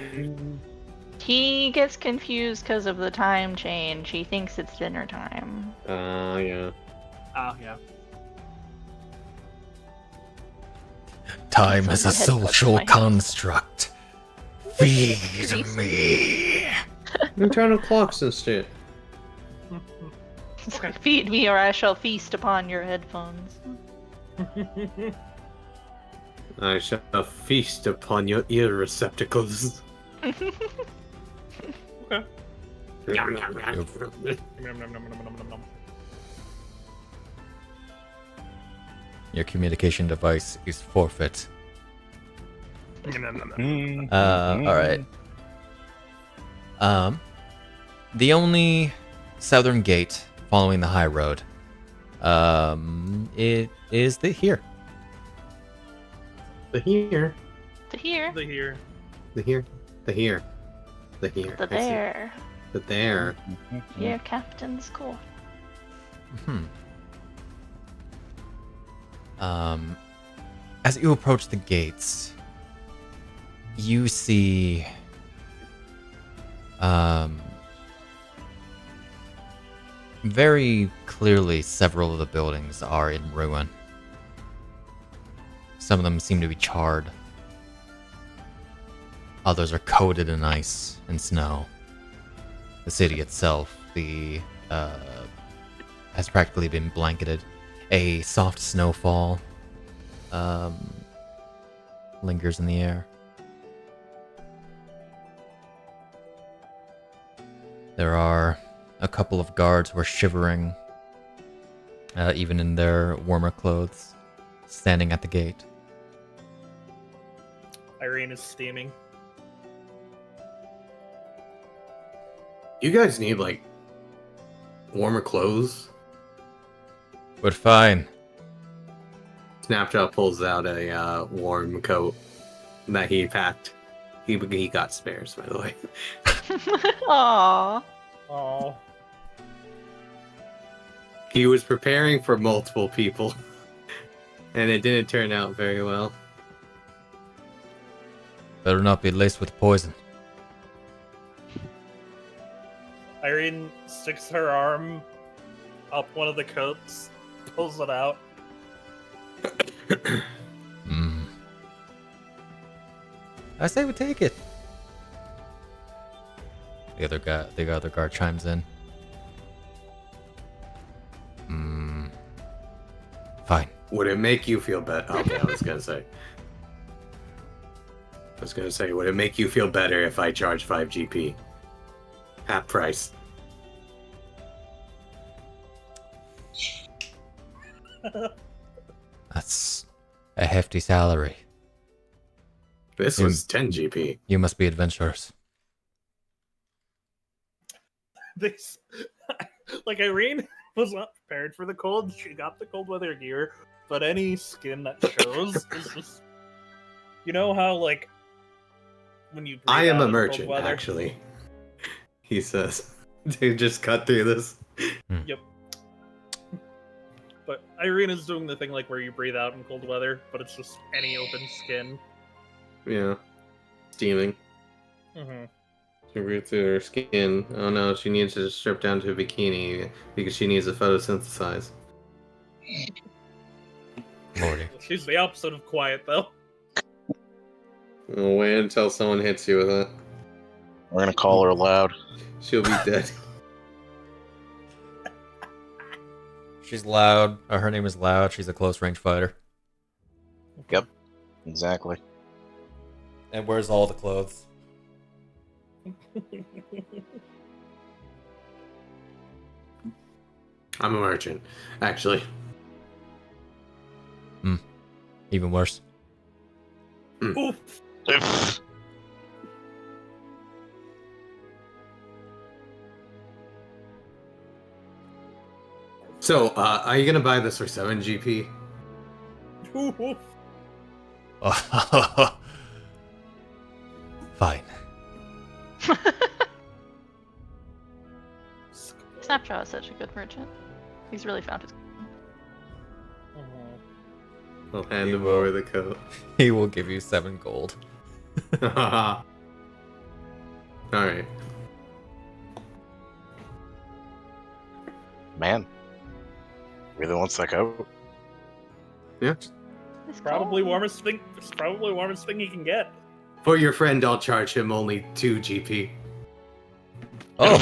He gets confused because of the time change. He thinks it's dinner time. Yeah. Oh, yeah. Time is a Someone had social touched my hand. construct. Feed me. Internal clocks and shit. Okay. Feed me or I shall feast upon your headphones. I shall feast upon your ear receptacles. Okay. Yum, yum, yum. Nom, nom, nom, nom, nom, nom, nom. Your communication device is forfeit. Nom, nom, nom, nom. Alright. The only southern gate following the high road, it is here. The here. The here, The here. The here. The here. The here. the I see. there. The there. Here, Captain's cool. As you approach the gates, you see very clearly several of the buildings are in ruin. Some of them seem to be charred. Others are coated in ice and snow. The city itself, has practically been blanketed. A soft snowfall lingers in the air. There are a couple of guards who are shivering, even in their warmer clothes, standing at the gate. Iryne is steaming. You guys need, like, warmer clothes? But fine. Snapjaw pulls out a warm coat that he packed. He got spares, by the way. Aww. Oh. He was preparing for multiple people, and it didn't turn out very well. Better not be laced with poison. Iryne sticks her arm up one of the coats, pulls it out. I say we take it. The other guard chimes in. Fine. Would it make you feel better? Okay, I was gonna say. Would it make you feel better if I charge 5 GP? Half price. That's a hefty salary. This was 10 GP. You must be adventurers. This, like, Iryne was not prepared for the cold. She got the cold weather gear, but any skin that shows is just. You know how, like, when you. I breathe am out a in merchant, cold weather- actually. He says, "They just cut through this." Yep. But Iryne is doing the thing like where you breathe out in cold weather, but it's just any open skin. Yeah, steaming. Mm-hmm. She breathes through her skin. Oh no, she needs to strip down to a bikini because she needs to photosynthesize. Lordy. She's the opposite of quiet, though. Oh, wait until someone hits you with it. We're gonna call her loud. She'll be dead. She's loud. Her name is Loud. She's a close range fighter. Yep, exactly. And wears all the clothes. I'm a merchant, actually. Even worse. Oof. So, are you gonna buy this for 7 GP? Fine. Snapjaw is such a good merchant. He's really found his. I'll hand You him will. over the coat. He will give you 7 gold. Alright. Man, really wants that coat. It's Probably cold. warmest thing. It's probably warmest thing you can get. For your friend, I'll charge him only 2 GP. Oh,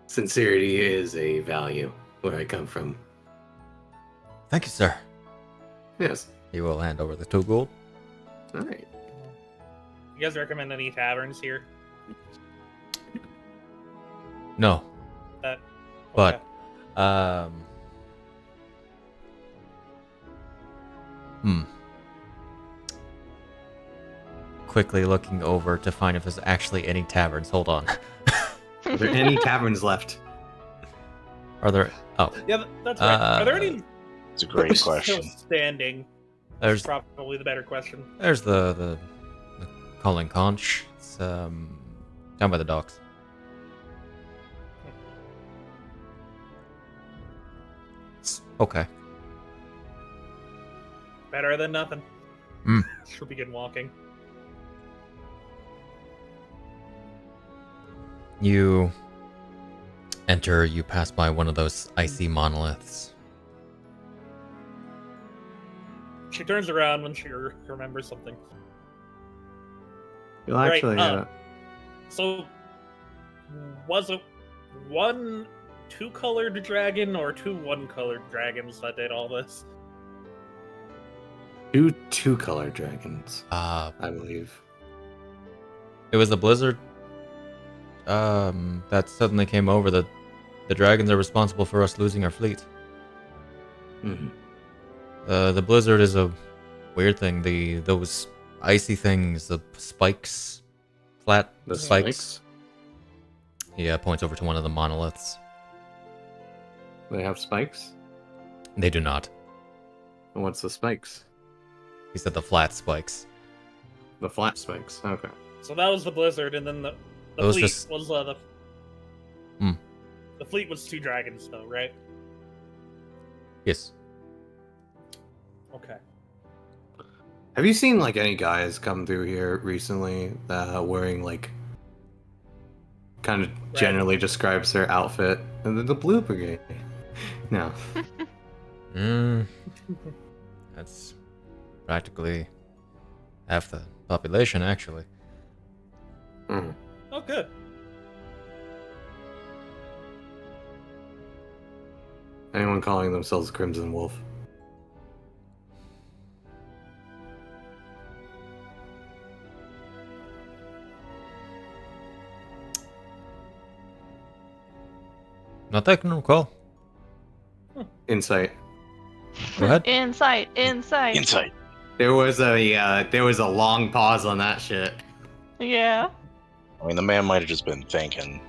Sincerity is a value where I come from. thank you, sir. Yes. He will hand over the 2 gold. Alright. You guys recommend any taverns here? No, That. but okay. Quickly looking over to find if there's actually any taverns. Hold on. Are there any taverns left? Are there? Oh, Yeah, that's right. Are there any It's a great still question. standing? there's Probably the better question. the Calling Conch. It's down by the docks. Okay. Better than nothing. Mm. Should begin walking. You enter, you pass by one of those icy monoliths. She turns around when she remembers something. You'll Right, actually, So, was it one two-colored dragon or 2 one-colored dragons that did all this? 2 two-colored dragons, Uh, I believe. it was the blizzard that suddenly came over. The dragons are responsible for us losing our fleet. Mm-hmm. The blizzard is a weird thing. Those icy things, the spikes, flat The spikes. spikes? He points over to one of the monoliths. They have spikes? They do not. And what's the spikes? He said the flat spikes. The flat spikes. Okay. So that was the blizzard, and then the It was fleet just- was the. Hmm. The fleet was 2 dragons, though, right? Yes. Okay. Have you seen like any guys come through here recently that wearing like kind of generally describes their outfit? And then the Blue Brigade. No. That's practically half the population, actually. Mm. Oh, good. Anyone calling themselves Crimson Wolf? Not that I can recall. Insight. Go ahead. Insight. Insight. There was a long pause on that shit. Yeah. I mean, the man might have just been thinking.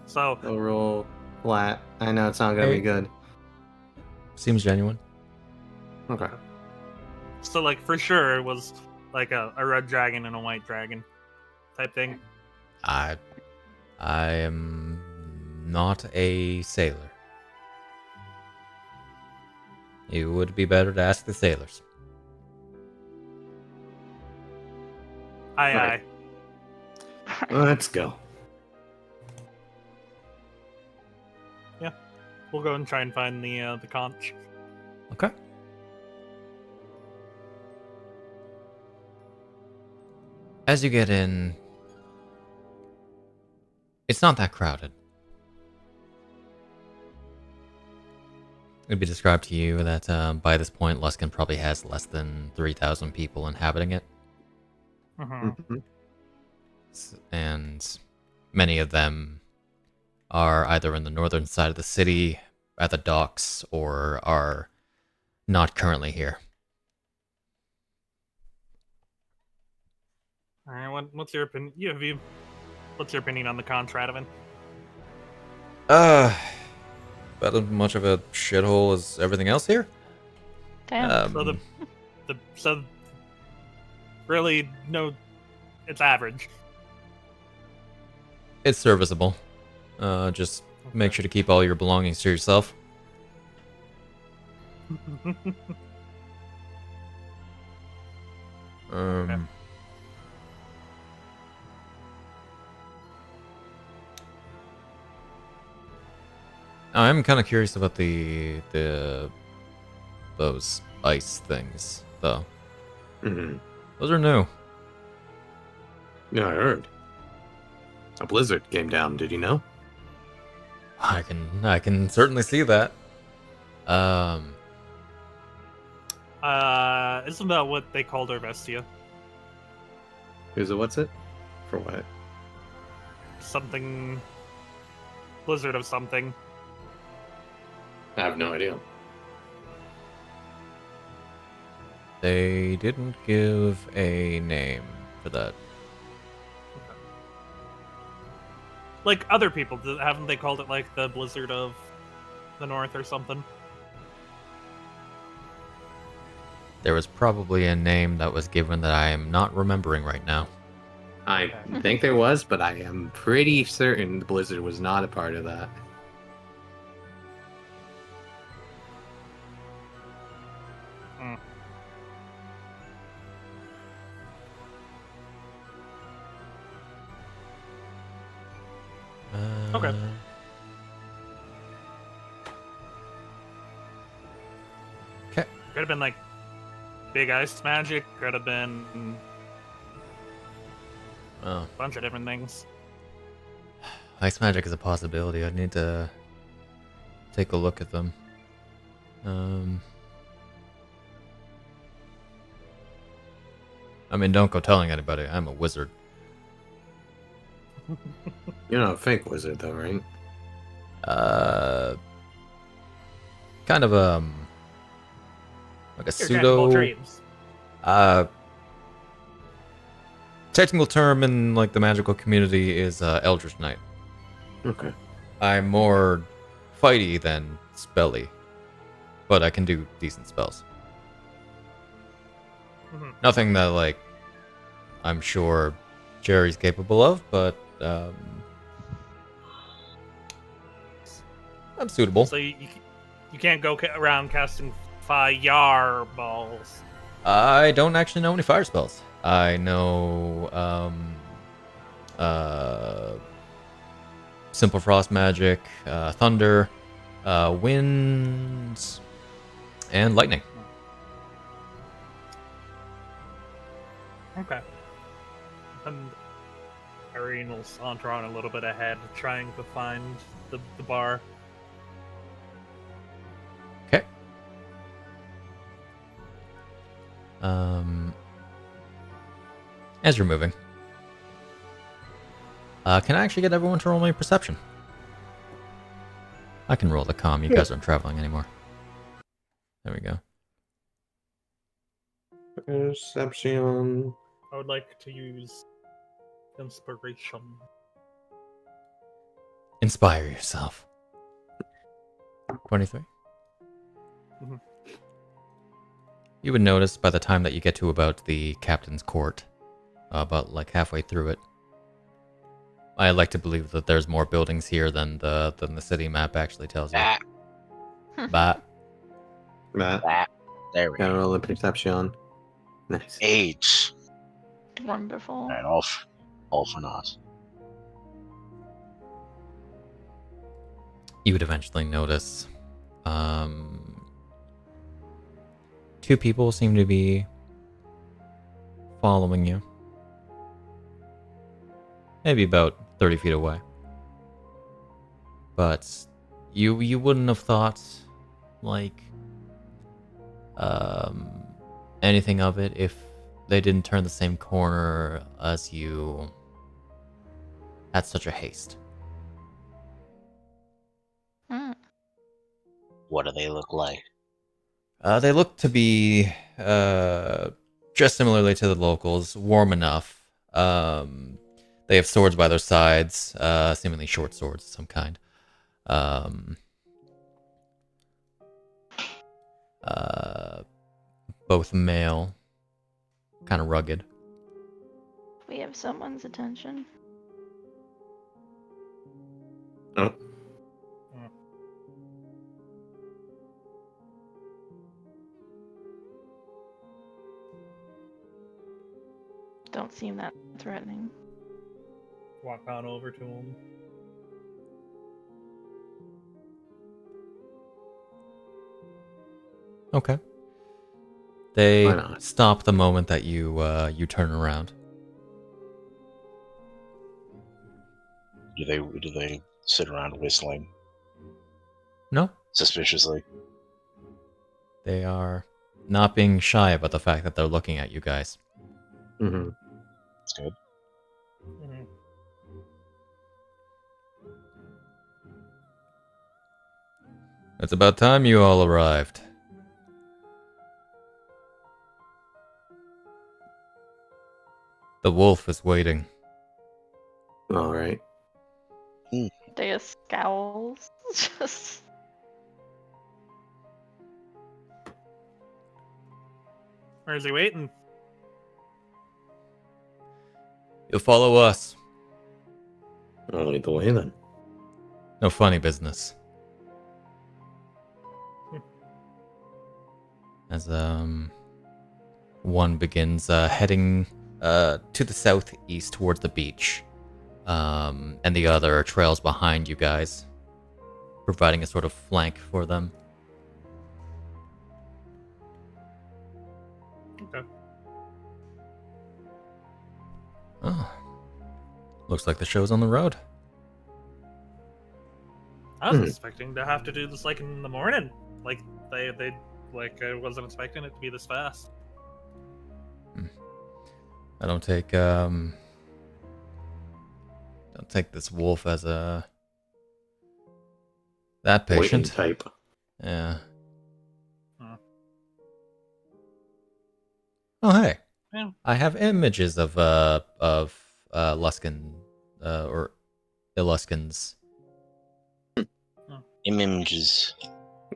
So, I'll roll flat. I know it's not gonna Hey. be good. Seems genuine. Okay. like, for sure, it was like a red dragon and a white dragon type thing. I am not a sailor. It would be better to ask the sailors. Aye, Right. aye. Let's go. We'll go and try and find the conch. Okay. As you get in, it's not that crowded. It'd be described to you that by this point, Luskin probably has less than 3,000 people inhabiting it, Mm-hmm. and many of them are either in the northern side of the city, at the docks, or are not currently here. All right. What's your opinion? What's your opinion on the conch, Radovan? About as much of a shithole as everything else here. Damn. So really, no, it's average. It's serviceable. Just make sure to keep all your belongings to yourself. I'm kind of curious about those ice things, though. Mm-hmm. Those are new. Yeah, I heard. A blizzard came down. Did you know? I can certainly see that. Isn't that what they called Arvestia? What's it? For what? Something. Blizzard of something. I have no idea. They didn't give a name for that. Like other people, haven't they called it like the Blizzard of the North or something? There was probably a name that was given that I am not remembering right now. I think there was, but I am pretty certain the blizzard was not a part of that. Okay. Okay. Could have been like big ice magic. Could have been Oh, a bunch of different things. ice magic is a possibility. I need to take a look at them. I mean, don't go telling anybody. I'm a wizard. You're not a fake wizard, though, right? Kind of like a Your pseudo. dreams. Technical term in like the magical community is Eldritch Knight. Okay. I'm more fighty than spelly, but I can do decent spells. Nothing that like I'm sure Jerry's capable of, but I'm suitable. So you can't go around casting fireballs. I don't actually know any fire spells. I know simple frost magic, thunder, winds, and lightning. Okay. And Iryne will saunter on a little bit ahead, trying to find the bar. Okay. As you're moving, can I actually get everyone to roll me perception? I can roll the comm. You guys aren't traveling anymore. There we go. Perception. I would like to use inspiration. Inspire yourself. 23. Mhm. You would notice by the time that you get to about the captain's court, about like halfway through it, I like to believe that there's more buildings here than the city map actually tells you. But Matt, There we gotta go. roll a perception. Nice. 8. Wonderful. Alright, all for naught. you would eventually notice two people seem to be following you. Maybe about 30 feet away. But you wouldn't have thought like anything of it if they didn't turn the same corner as you at such a haste. What do they look like? They look to be dressed similarly to the locals, warm enough. They have swords by their sides, seemingly short swords of some kind. Um, both male, kind of rugged. We have someone's attention. Oh. Don't seem that threatening. Walk on over to him. Okay. They Why not? stop the moment that you you turn around. Do they sit around whistling No, suspiciously? they are not being shy about the fact that they're looking at you guys. Mm-hmm. That's good. Mhm. It's about time you all arrived. The wolf is waiting. All right. Deas scowls. Just. Where's he waiting? You'll follow us. I'll lead the way then. No funny business. As one begins heading to the southeast towards the beach, and the other trails behind you guys, providing a sort of flank for them. Okay. Oh, looks like the show's on the road. I was expecting to have to do this like in the morning. Like they like I wasn't expecting it to be this fast. I don't take this wolf as a that Waiting patient. type. Yeah. Hmm. Oh hey, Yeah. I have images of Luskin or Illuskins. Images.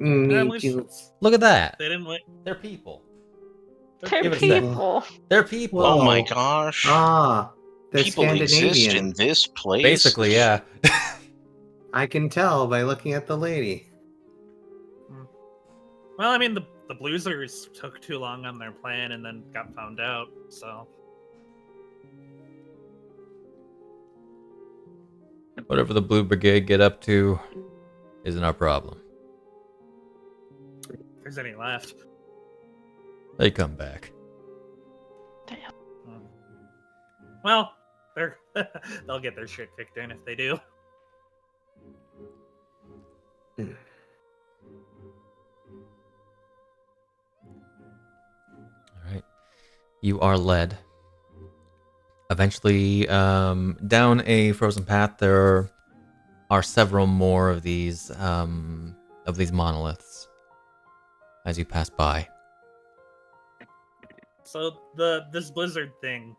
At least Look at that. they didn't wait. They're people. They're Give us that. people. They're people. Oh my Whoa. gosh. Ah, they're People exist Scandinavian. in this place. Basically, yeah. I can tell by looking at the lady. Well, I mean the Bluesers took too long on their plan and then got found out. So Whatever the Blue Brigade get up to isn't our problem. if there's any left. They come back. Well, they'll get their shit kicked in if they do. Alright. You are led. Eventually, down a frozen path, there are several more of these monoliths as you pass by. So this blizzard thing.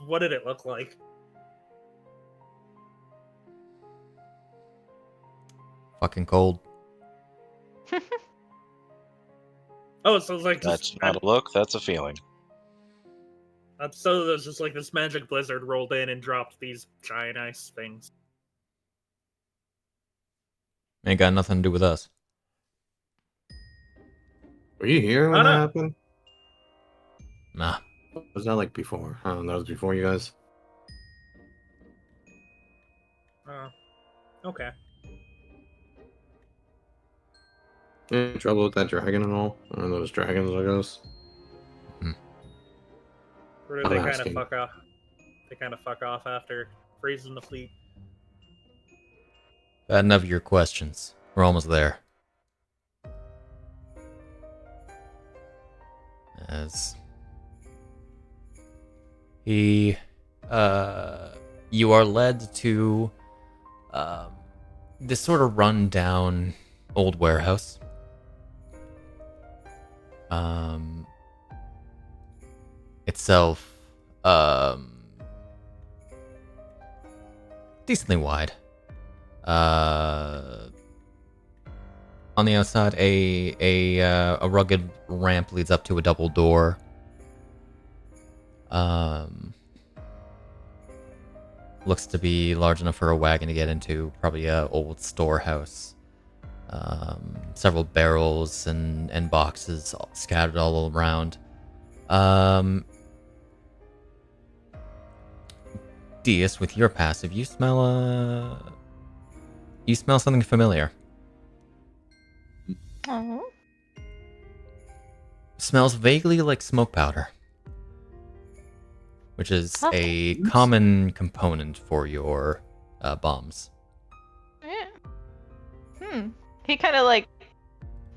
What did it look like? Fucking cold. Oh, so it's like That's just, not a look, that's a feeling. so there's just like this magic blizzard rolled in and dropped these giant ice things. Ain't got nothing to do with us. Were you here when Oh, that no. happened? Nah. What was that like before? That was before you guys. Okay. Any trouble with that dragon and all? Or those dragons, I guess. Or did I'm they kind of asking. fuck off? They kind of fuck off after freezing the fleet. Bad enough of your questions. We're almost there. As you are led to this sort of run-down old warehouse. Itself, decently wide. On the outside, a rugged ramp leads up to a double door. Looks to be large enough for a wagon to get into. Probably a old storehouse. Several barrels and boxes scattered all around. Deas, with your passive, you smell something familiar. Oh. Smells vaguely like smoke powder, which is a Okay. common component for your bombs. Yeah. He kind of like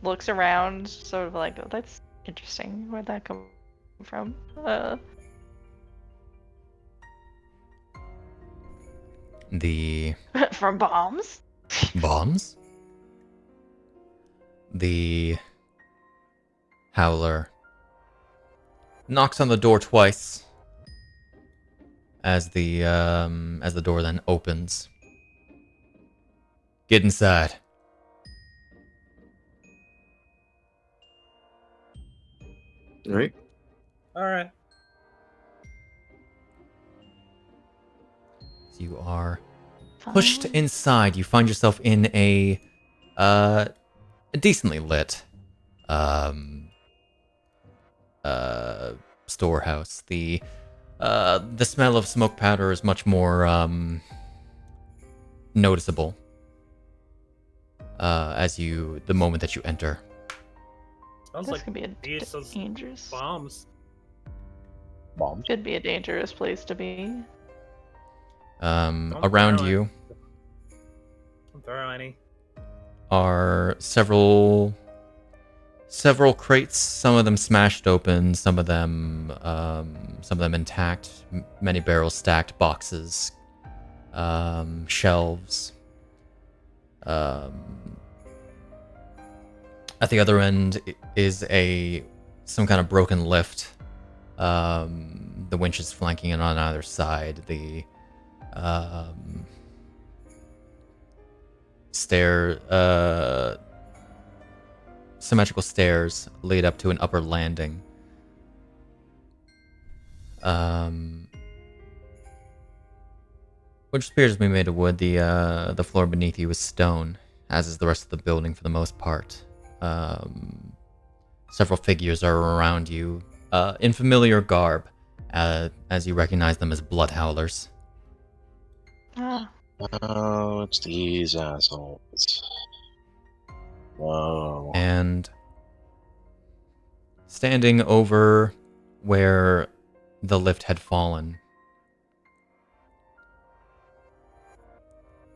looks around, sort of like, oh, that's interesting. Where'd that come from? The From bombs? bombs? The howler knocks on the door twice as the door then opens. Get inside. All right. All right. You are pushed inside. You find yourself in a decently lit storehouse. The smell of smoke powder is much more noticeable the moment that you enter. Sounds This like could be a Deas has dangerous. bombs. Bombs. Could be a dangerous place to be. Around throw you Don't throw any. are several crates, some of them smashed open, some of them intact, many barrels stacked, boxes, shelves. At the other end is some kind of broken lift. The winch is flanking it on either side. The symmetrical stairs lead up to an upper landing. Which appears to be made of wood. The floor beneath you is stone, as is the rest of the building for the most part. Several figures are around you, in familiar garb, as you recognize them as blood howlers. Ah. Oh, it's these assholes. Whoa. And standing over where the lift had fallen,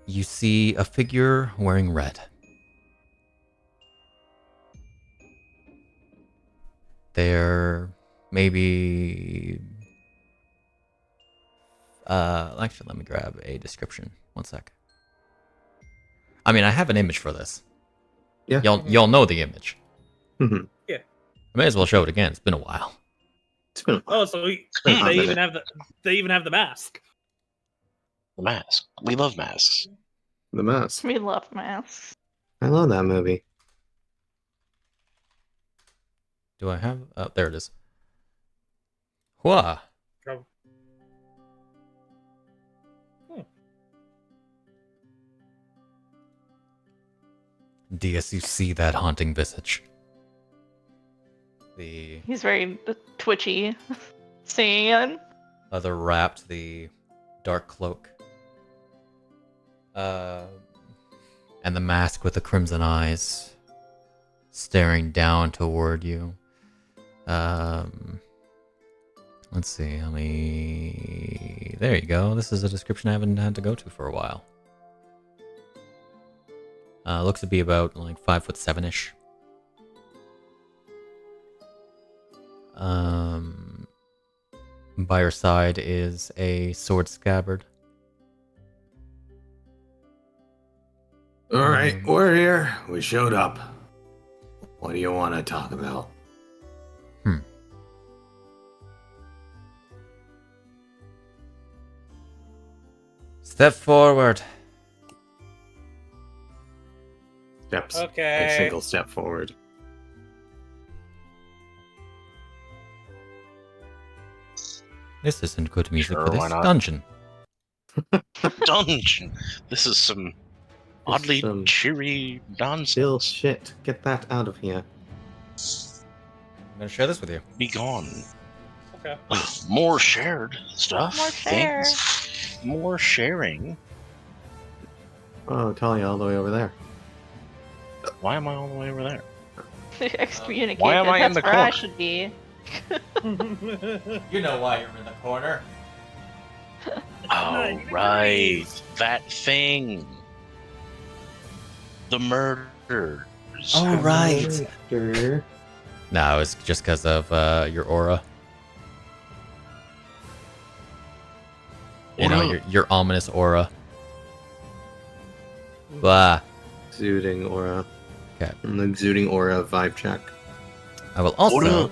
you see a figure wearing red. They're maybe... actually, let me grab a description. One sec. I mean, I have an image for this. Yeah. Y'all know the image. Mhm. Yeah. I may as well show it again. It's been a while. It's been a while. Oh, so been a hot they minute. even have the mask. The mask. We love masks. The Mask. We love masks. I love that movie. Do I have... Oh, there it is. Hua! Oh. Deas, you see that haunting visage. The He's very twitchy, seeing it. leather wrapped, the dark cloak. And the mask with the crimson eyes staring down toward you. Let's see, there you go. This is a description I haven't had to go to for a while. Looks to be about like 5'7"ish. By her side is a sword scabbard. All right, we're here. We showed up. What do you want to talk about? Step forward. Steps. Okay. A single step forward. This isn't good music Sure, for why this not? dungeon. Dungeon. This is some oddly Some cheery nonsense. Still shit. Get that out of here. I'm gonna share this with you. Be gone. Okay. More shared stuff. More share. Things. More sharing. Oh, Talia, all the way over there. Why am I all the way over there? Excommunicated. Why am I in That's the where I corner? should be. You know why you're in the corner. Oh, right. That thing. The murders. Oh, right. Sure. No, it's just because of your aura. You know, Aura? your ominous aura. Blah. Exuding aura. Okay. An exuding aura vibe check. I will also. no.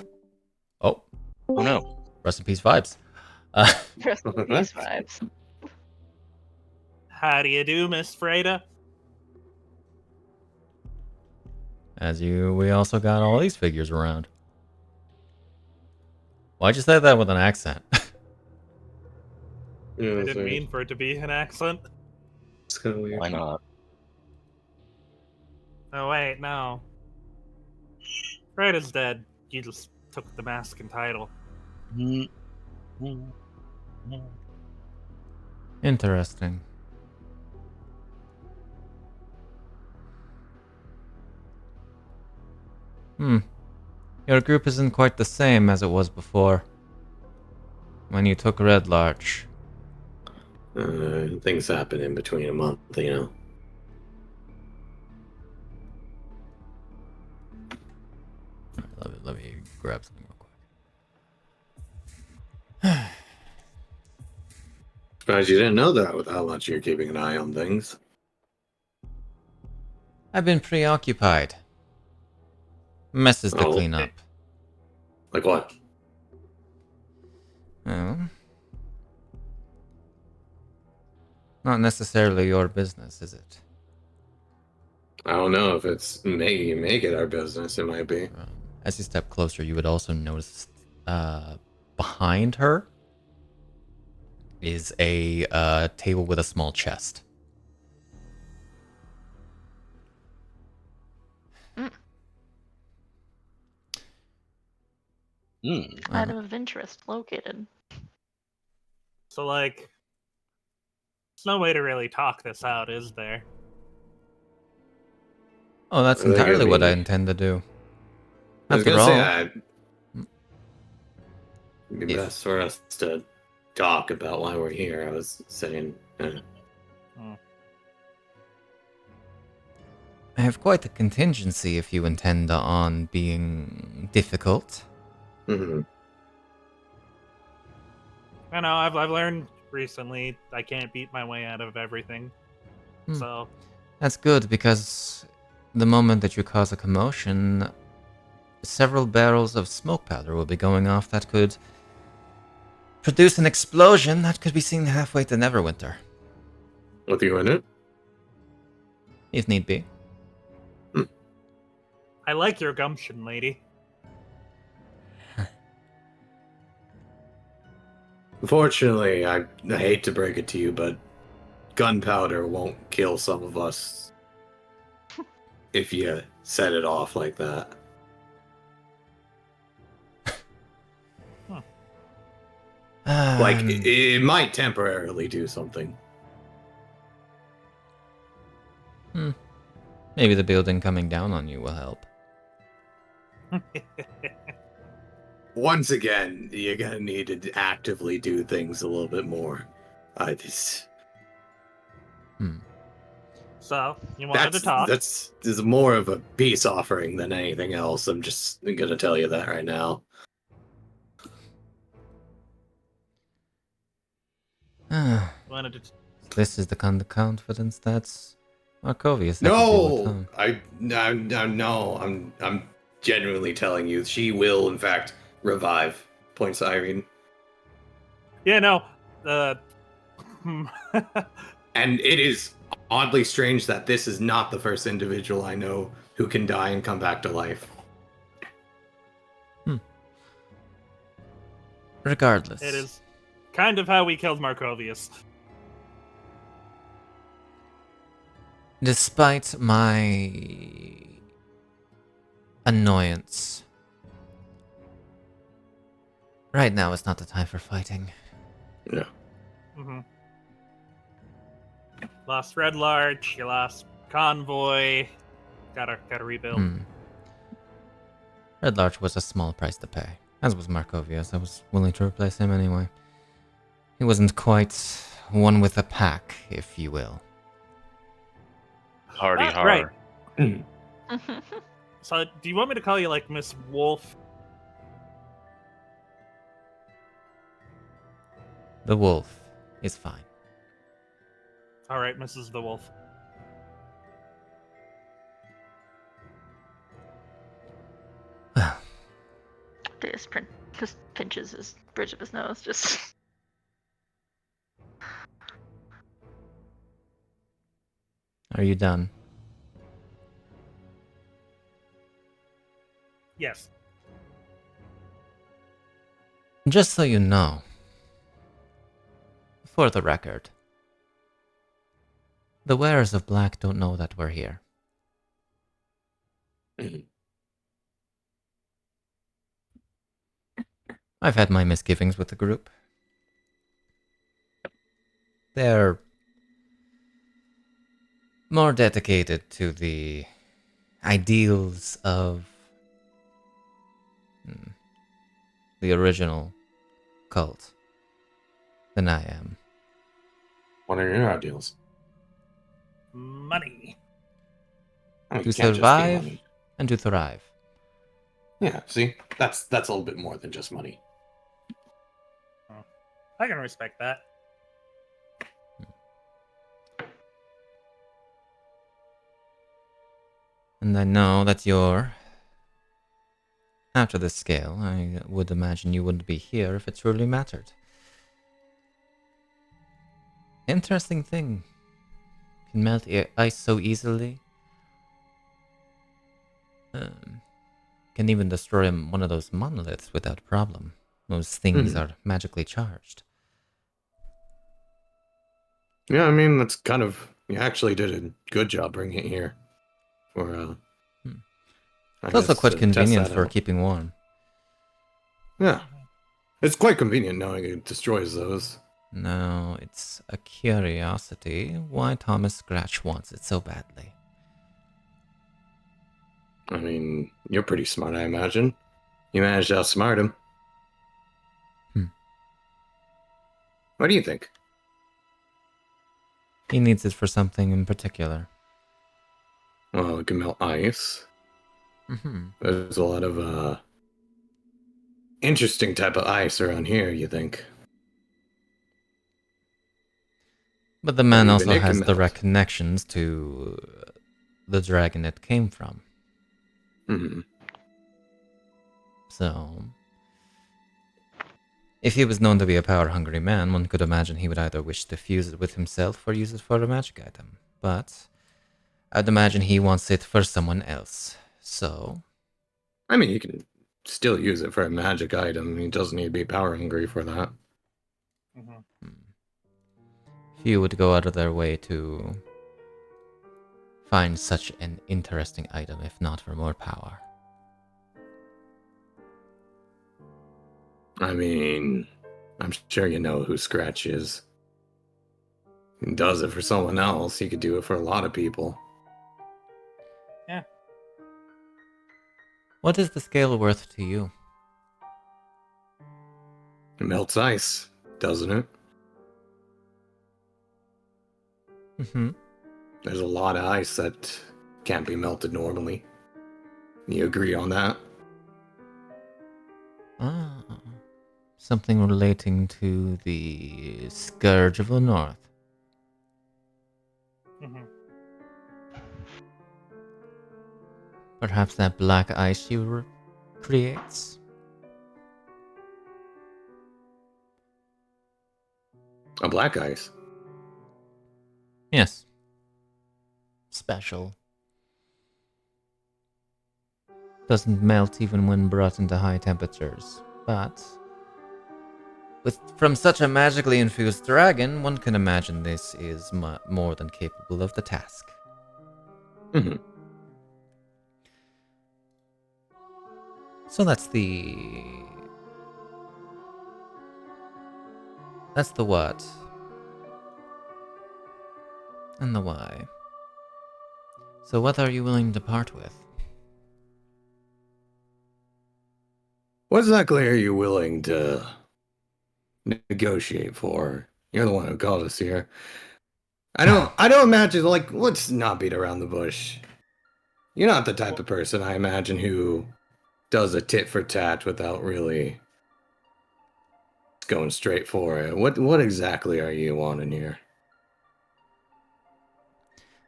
Oh, Oh no. rest in peace, vibes. Rest in peace vibes. How do you do, Miss Freda? We also got all these figures around. Why'd you say that with an accent? Yeah, I didn't mean for it to be an accent. It's kind of weird. Why not? Oh wait, no. Freda's dead. You just took the mask and title. Interesting. Your group isn't quite the same as it was before. When you took Red Larch. Things happen in between a month, you know. Let me grab something real quick. Surprised you didn't know that with how much you're keeping an eye on things. I've been preoccupied. Messes to Oh, clean okay. up. Like what? Well, not necessarily your business, is it? I don't know if it's make it our business. It might be. As you step closer, you would also notice behind her is a table with a small chest. Item of interest located. So like, there's no way to really talk this out, is there? Oh, that's I think entirely it'd what be- I intend to do. I was After gonna all, say that. It'd be If- best for us to talk about why we're here. I was saying. I have quite a contingency if you intend on being difficult. Mhm. I know, I've learned recently I can't beat my way out of everything. Hmm. So, That's good because the moment that you cause a commotion, several barrels of smoke powder will be going off that could produce an explosion that could be seen halfway to Neverwinter, With you in it? if need be. I like your gumption, lady. Unfortunately, I hate to break it to you, but gunpowder won't kill some of us if you set it off like that. Like, it might temporarily do something. Maybe the building coming down on you will help. Once again, you're gonna need to actively do things a little bit more. I just... So, you wanted to talk? This is more of a peace offering than anything else. I'm just gonna tell you that right now. Wanted to This is the kind of confidence that's Markovius had to deal with, huh? No, I'm genuinely telling you, she will in fact revive. Points to Iryne. Yeah, no. And it is oddly strange that this is not the first individual I know who can die and come back to life. Regardless. It is kind of how we killed Markovius. Despite my annoyance, right now is not the time for fighting. Yeah. Mm-hmm. Lost Red Larch, you lost Convoy. Gotta rebuild. Red Larch was a small price to pay, as was Markovius. I was willing to replace him anyway. He wasn't quite one with the pack, if you will. Hardy har. Right. So, do you want me to call you like Miss Wolf? The wolf is fine. All right, Mrs. the Wolf. Deas just pinches his bridge of his nose, just. Are you done? Yes. Just so you know, for the record, the wearers of black don't know that we're here. I've had my misgivings with the group. They're more dedicated to the ideals of the original cult than I am. What are your ideals? Money. I mean, To it can't just be survive money. and to thrive. Yeah, see? That's a little bit more than just money. I can respect that. And I know that you're after this scale. I would imagine you wouldn't be here if it truly mattered. Interesting thing. Can melt ice so easily. Can even destroy one of those monoliths without a problem. Those things are magically charged. Yeah, I mean, that's kind of... You actually did a good job bringing it here. For, It's also quite convenient for out. keeping warm. Yeah. It's quite convenient knowing it destroys those. No, it's a curiosity why Thomas Scratch wants it so badly. I mean, you're pretty smart, I imagine. You managed to outsmart him. What do you think? He needs it for something in particular. Well, it can melt ice. There's a lot of, interesting type of ice around here, you think? But the man Even also it can has melt. direct connections to the dragon it came from. So, if he was known to be a power-hungry man, one could imagine he would either wish to fuse it with himself or use it for a magic item. But I'd imagine he wants it for someone else. So, I mean, you can still use it for a magic item. He doesn't need to be power hungry for that. few would go out of their way to find such an interesting item, if not for more power. I mean, I'm sure you know who Scratch is. He does it for someone else. He could do it for a lot of people. Yeah. What is the scale worth to you? It melts ice, doesn't it? Mm-hmm. There's a lot of ice that can't be melted normally. You agree on that? Ah, something relating to the Scourge of the North. Mm-hmm. Perhaps that black ice she creates? A black ice? Yes. Special. Doesn't melt even when brought into high temperatures. But from such a magically infused dragon, one can imagine this is more than capable of the task. Mm-hmm. So that's the what. And the why. So what are you willing to part with? What exactly are you willing to negotiate for? You're the one who called us here. I don't imagine, like, let's not beat around the bush. You're not the type of person, I imagine, who does a tit for tat without really going straight for it. What exactly are you wanting here?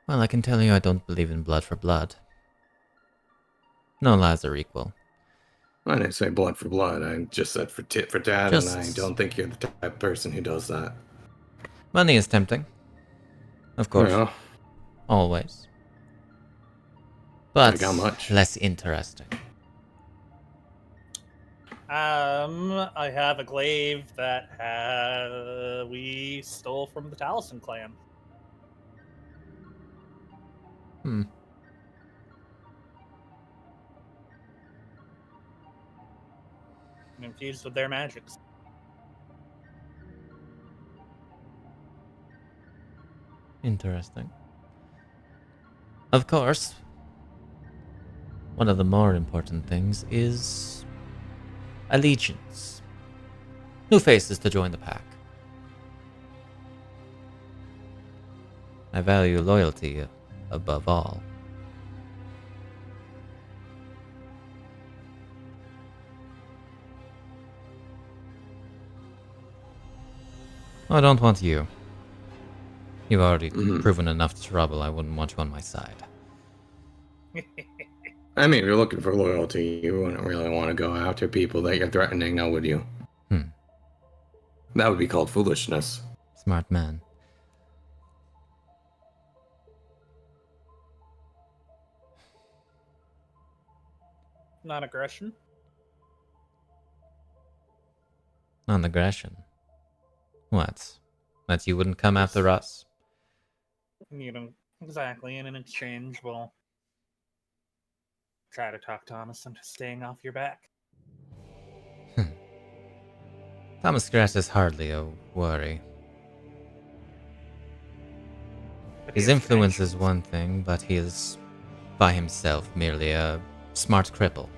Well, I can tell you I don't believe in blood for blood. No lives are equal. I didn't say blood for blood. I just said for tit for tat, and I don't think you're the type of person who does that. Money is tempting. Of course. Yeah. Always. But like how much? less interesting. I have a glaive that we stole from the Taliesin clan. Infused with their magics. Interesting. Of course, one of the more important things is allegiance. New faces to join the pack. I value loyalty above all. I don't want you. You've already proven enough trouble. I wouldn't want you on my side. I mean, if you're looking for loyalty, you wouldn't really want to go after people that you're threatening, now would you? That would be called foolishness. Smart man. Non-aggression. Non-aggression. What? That you wouldn't come after us? You know, exactly. And in exchange, we'll try to talk Thomas into staying off your back. Thomas Grass is hardly a worry. His influence is one thing, but he is, by himself, merely a smart cripple.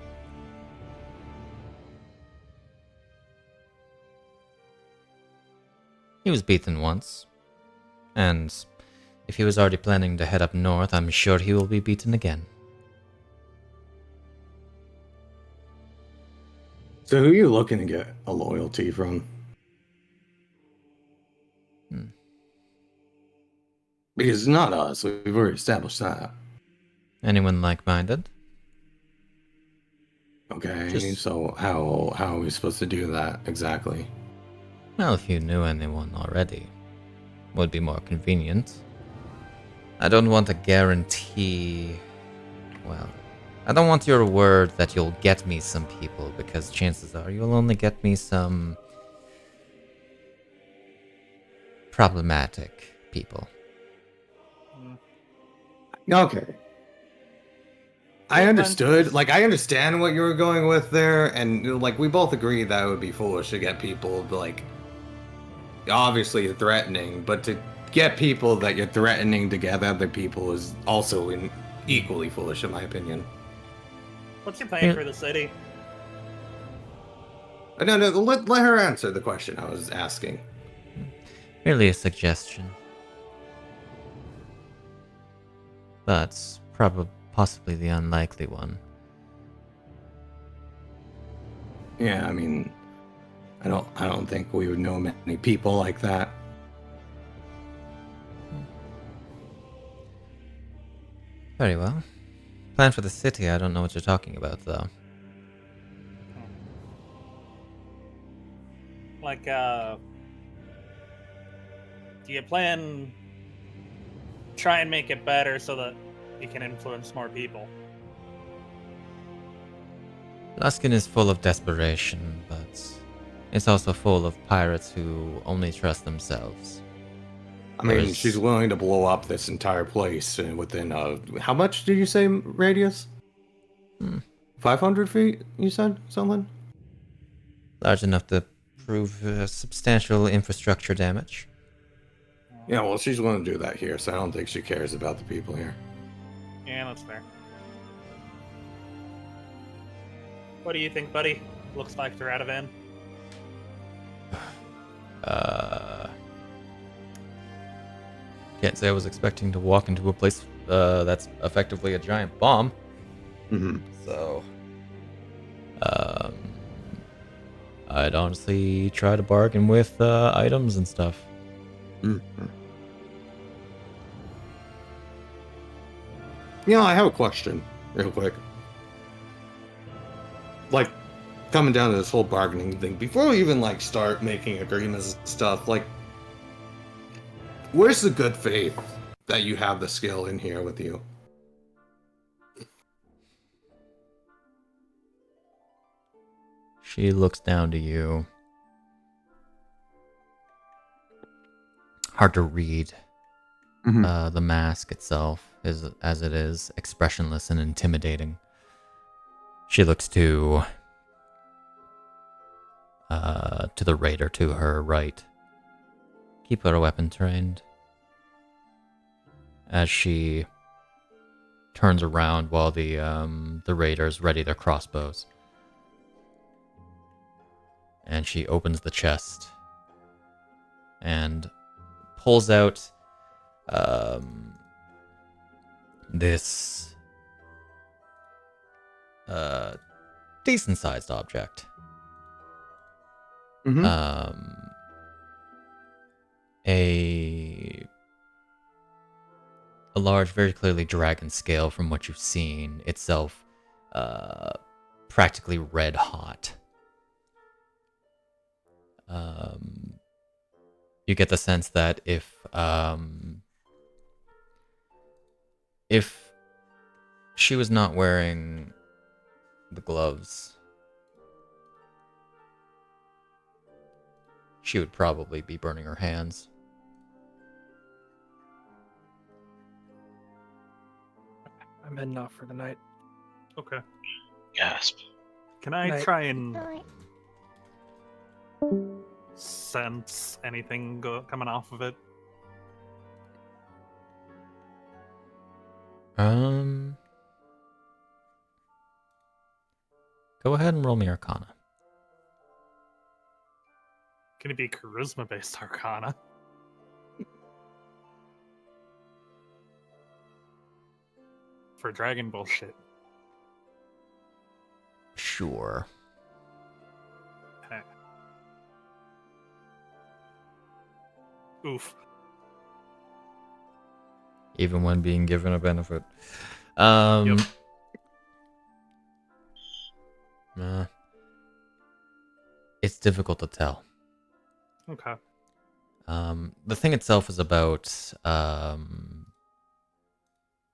He was beaten once, and if he was already planning to head up north, I'm sure he will be beaten again. So who are you looking to get a loyalty from? Because it's not us. We've already established that. Anyone like-minded? Okay, so how are we supposed to do that exactly? Well, if you knew anyone already, would be more convenient. I don't want a guarantee. Well, I don't want your word that you'll get me some people, because chances are you'll only get me some problematic people. Okay. I understood. Like, I understand what you were going with there, and, like, we both agree that it would be foolish to get people, like, obviously you're threatening, but to get people that you're threatening to get other people is also equally foolish, in my opinion. What's your plan for the city? No, let her answer the question I was asking. Merely a suggestion. But possibly the unlikely one. Yeah, I mean, I don't think we would know many people like that. Very well. Plan for the city, I don't know what you're talking about, though. Like, do you plan try and make it better so that we can influence more people. Luskin is full of desperation, but it's also full of pirates who only trust themselves. I mean, There's- she's willing to blow up this entire place within how much did you say radius? 500 feet, you said? Something? Large enough to prove substantial infrastructure damage. Yeah, well, she's willing to do that here, so I don't think she cares about the people here. Yeah, that's fair. What do you think, buddy? Looks like they're out of in. Can't say I was expecting to walk into a place that's effectively a giant bomb. Mm-hmm. So, I'd honestly try to bargain with items and stuff. Mm-hmm. Yeah, I have a question, real quick. Like, coming down to this whole bargaining thing, before we even, like, start making agreements and stuff, like, where's the good faith that you have the skill in here with you? She looks down to you. Hard to read. The mask itself is, as it is, expressionless and intimidating. She looks to the raider to her right. Keep her weapon trained. As she turns around while the raiders ready their crossbows. And she opens the chest and pulls out this decent sized object. Mm-hmm. A large, very clearly dragon scale from what you've seen, itself practically red hot. You get the sense that if she was not wearing the gloves, she would probably be burning her hands. I'm heading off for the night. Okay. Gasp. Can I Night. try and sense anything coming off of it? Go ahead and roll me Arcana. Can it be charisma-based arcana? For dragon bullshit. Sure. Okay. Oof. Even when being given a benefit. Yep. It's difficult to tell. Okay. The thing itself is about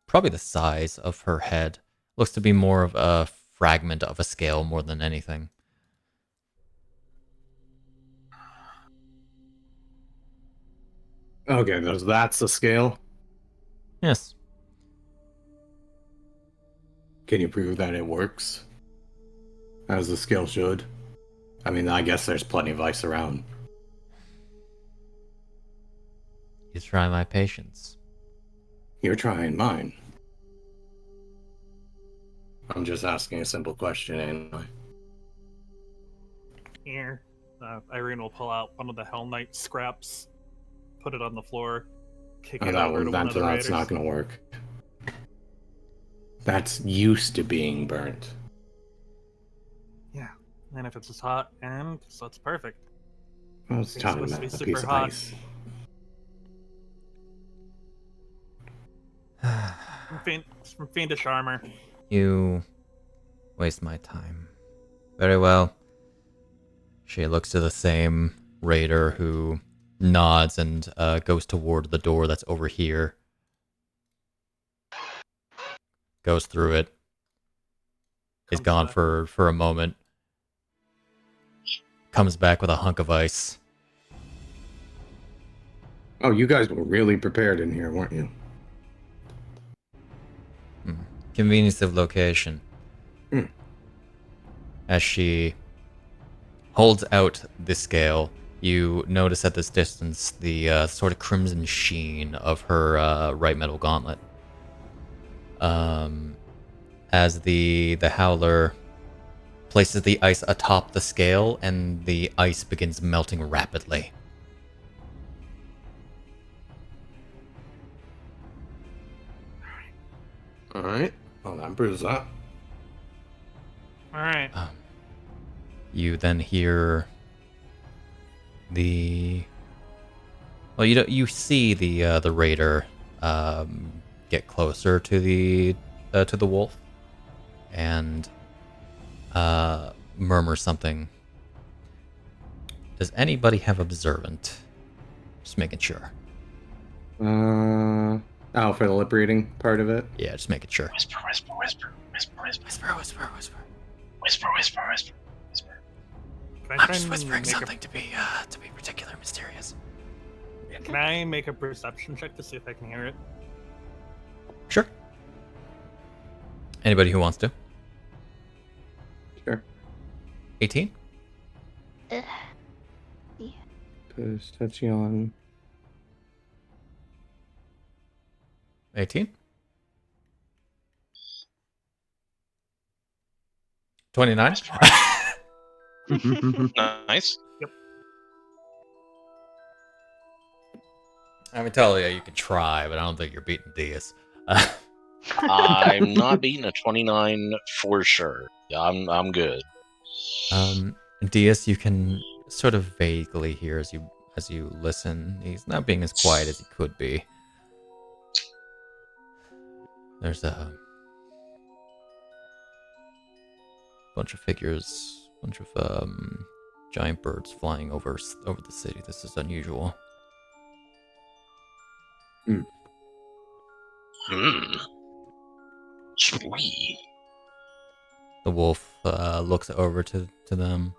probably the size of her head. Looks to be more of a fragment of a scale more than anything. Okay, that's the scale. Yes. Can you prove that it works? As the scale should? I mean, I guess there's plenty of ice around. You try my patience. You're trying mine. I'm just asking a simple question anyway. Here. Iryne will pull out one of the Hell Knight scraps, put it on the floor, kick Oh, it over to one of the that's raiders. not gonna work. That's used to being burnt. Yeah. And if it's as hot, and so it's perfect. Well, it's It's talking supposed to about be a piece super of hot. ice. From fiendish armor. You waste my time. Very well. She looks to the same raider who nods and goes toward the door that's over here. goes through it. Is Comes gone back. for a moment. Comes back with a hunk of ice. Oh, you guys were really prepared in here, weren't you? Convenience of location. Hmm. As she holds out the scale, you notice at this distance the sort of crimson sheen of her right middle gauntlet. As the howler places the ice atop the scale, and the ice begins melting rapidly. Alright. Well, that proves that. All right. You then hear the... Well, you see the raider get closer to the wolf and murmur something. Does anybody have observant? Just making sure. Oh, for the lip reading part of it? Yeah, just making sure. Whisper, whisper, whisper, whisper, whisper, Whisper, whisper, whisper. whisper, whisper, whisper, whisper. Can I I'm try just and whispering make something to be particular, mysterious. Can I make a perception check to see if I can hear it? Sure. Anybody who wants to? Sure. 18? Perception. 18? 29? Nice. I mean, Talia, you can try, but I don't think you're beating Deas. I'm not beating a 29 for sure. Yeah, I'm good. Deas, you can sort of vaguely hear as you listen. He's not being as quiet as he could be. There's a bunch of figures, bunch of giant birds flying over the city. This is unusual. Sweet. The wolf looks over to them,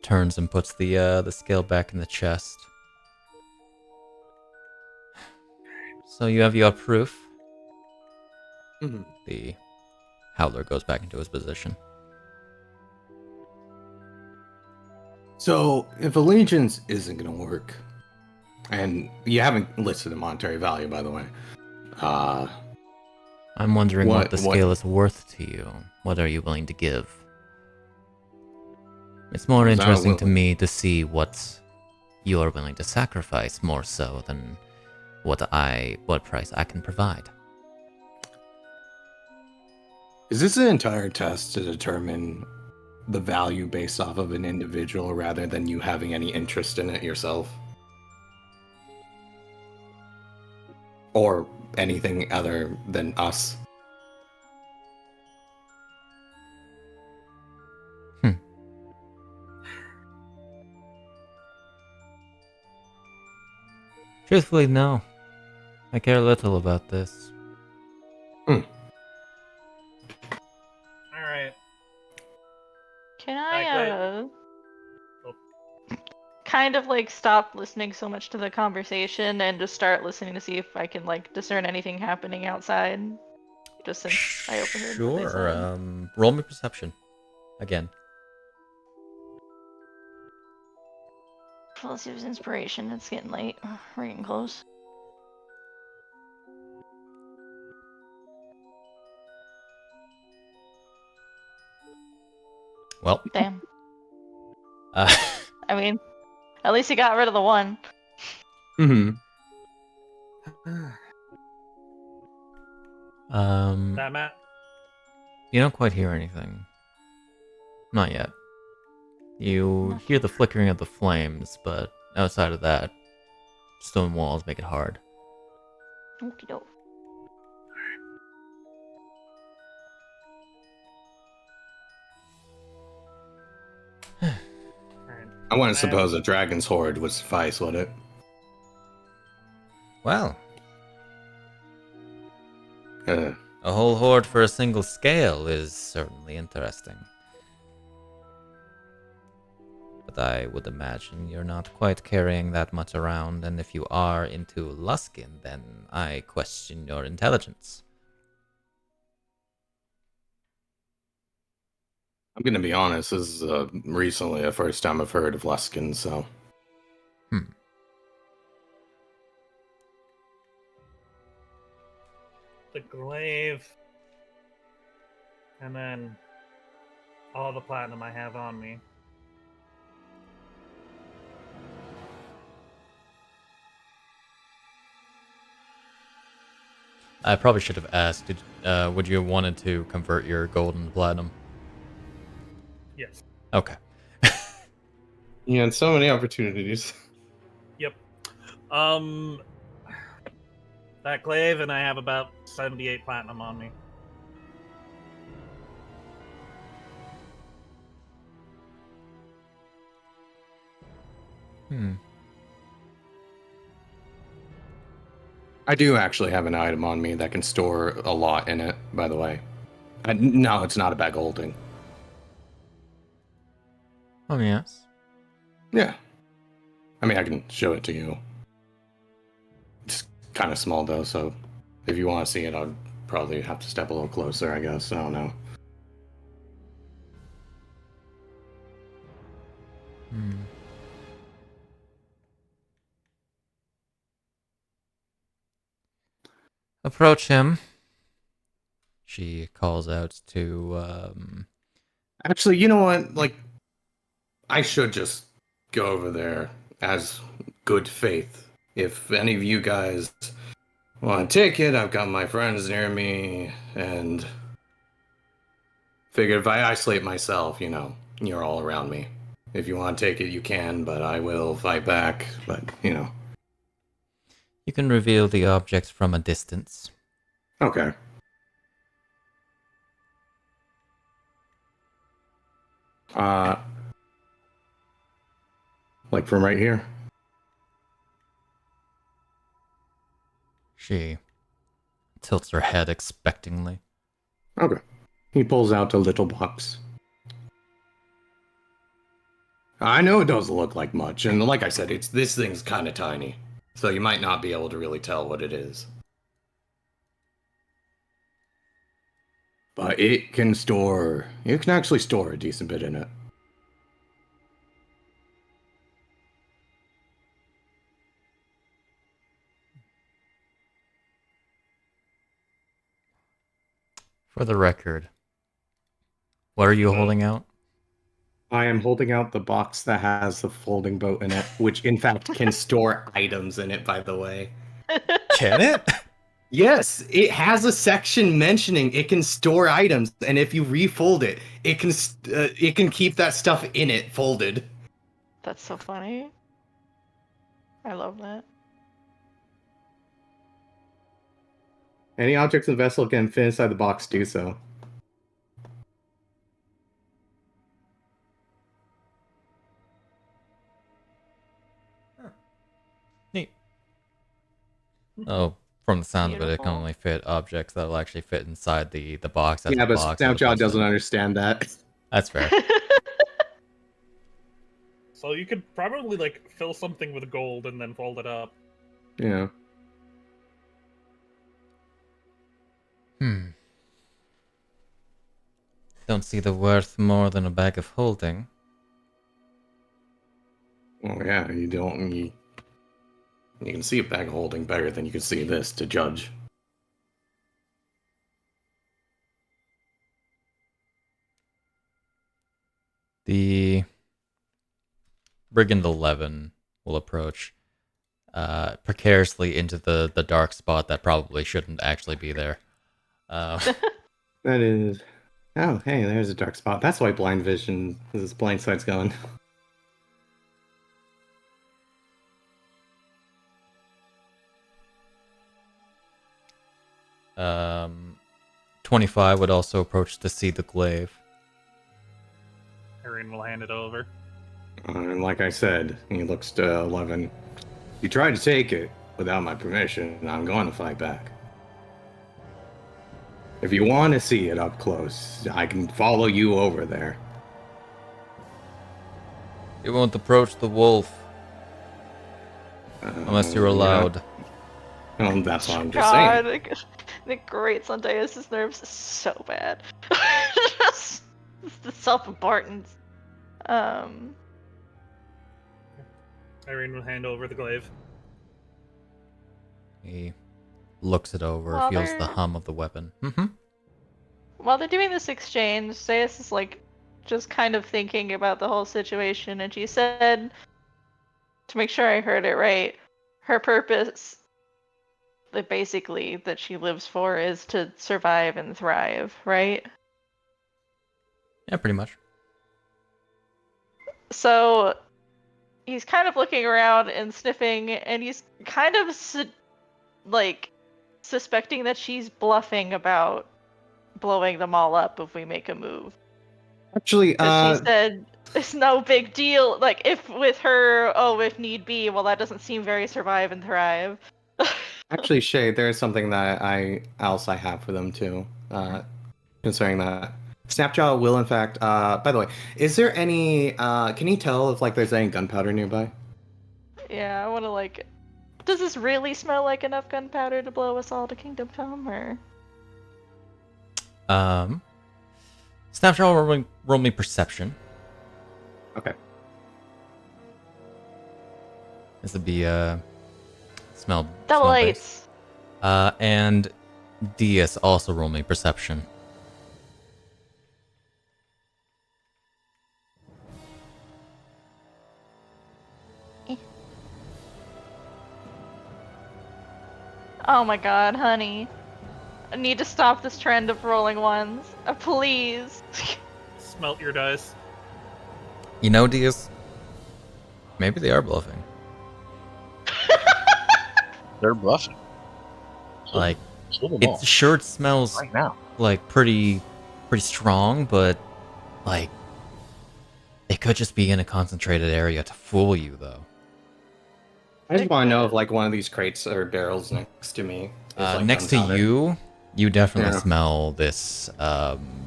turns and puts the scale back in the chest. So you have your proof. Mhm. The howler goes back into his position. So, if allegiance isn't going to work, and you haven't listed the monetary value, by the way, I'm wondering what the what- scale is worth to you. What are you willing to give? It's more Is that interesting to willing- me to see what you are willing to sacrifice more so than what price I can provide. is this an entire test to determine the value based off of an individual rather than you having any interest in it yourself? Or anything other than us? Truthfully, no. I care little about this. All right. Can Right, I Oh. kind of like stop listening so much to the conversation and just start listening to see if I can like discern anything happening outside? Just since I overheard what they Sure. said. Roll me perception. Again. Let's use inspiration. It's getting late. We're getting close. Well. Damn. I mean, at least he got rid of the one. That Matt. You don't quite hear anything. Not yet. You hear the flickering of the flames, but outside of that, stone walls make it hard. Okie doke. I want to suppose a dragon's horde would suffice, would it? Well, A whole horde for a single scale is certainly interesting. But I would imagine you're not quite carrying that much around, and if you are into Luskin, then I question your intelligence. I'm gonna be honest, this is recently the first time I've heard of Luskin, so... The glaive. And then all the platinum I have on me. I probably should have asked, would you have wanted to convert your gold into platinum? Yes. Okay. You had so many opportunities. Yep. That glaive, and I have about 78 platinum on me. I do actually have an item on me that can store a lot in it, by the way. No, it's not a bag of holding. Oh, yes. Yeah. I mean, I can show it to you. It's kind of small, though, so if you want to see it, I'd probably have to step a little closer, I guess. I don't know. Approach him. She calls out to, Actually, you know what? Like, I should just go over there as good faith. If any of you guys want to take it, I've got my friends near me, and figured if I isolate myself, you know, you're all around me. If you want to take it, you can, but I will fight back. But, you know. You can reveal the objects from a distance. Okay. Like from right here? She tilts her head expectingly. Okay. He pulls out a little box. I know it doesn't look like much, and like I said, this thing's kind of tiny, so you might not be able to really tell what it is. But it can actually store a decent bit in it. For the record, what are you holding out? I am holding out the box that has the folding boat in it, which in fact can store items in it, by the way. Can it? Yes, it has a section mentioning it can store items, and if you refold it, it can keep that stuff in it folded. That's so funny. I love that. Any objects in the vessel can fit inside the box, do so. Neat. Oh, from the sound of it, it can Beautiful. only fit objects that'll actually fit inside the box. Yeah, but box Snapjaw doesn't understand that. That's fair. So you could probably, like, fill something with gold and then fold it up. Yeah. Don't see the worth more than a bag of holding. Well, yeah, you can see a bag of holding better than you can see this to judge. The Brigand 11 will approach precariously into the dark spot that probably shouldn't actually be there. That is... Oh, hey, there's a dark spot. That's why blind vision, this blind sight's going. Um, 25 would also approach to see the glaive. Iryne will hand it over. And like I said, he looks to 11. You tried to take it without my permission, and I'm going to fight back. If you want to see it up close, I can follow you over there. You won't approach the wolf unless you're allowed. Well, that's what I'm just saying. God, it grates on Deas' nerves so bad. Just the self-importance. Iryne will hand over the glaive. He looks it over, Well, feels the they're- hum of the weapon. While they're doing this exchange, Deas is like just kind of thinking about the whole situation, and she said, to make sure I heard it right, her purpose, basically, that she lives for is to survive and thrive, right? Yeah, pretty much. So he's kind of looking around and sniffing, and he's kind of suspecting that she's bluffing about blowing them all up if we make a move. Actually, Because she said it's no big deal. Like, if with her, if need be, well, that doesn't seem very survive and thrive. actually, Shay, there is something that I have for them too. Concerning that, Snapjaw will in fact. By the way, is there any? Can you tell if there's any gunpowder nearby? Yeah, I want to does this really smell like enough gunpowder to blow us all to Kingdom Come, or? Snapshot, roll me perception. Okay. This would be smell. Double smell eights. based. And Deas also roll me perception. Oh my god, honey. I need to stop this trend of rolling ones. Please. Smelt your dice. You know, Deas, maybe they are bluffing. They're bluffing. Like, Kill them all. it sure smells right now. pretty strong, but it could just be in a concentrated area to fool you, though. I just want to know if one of these crates or barrels next to me. Is, Next to gunpowder. you definitely Yeah. smell this.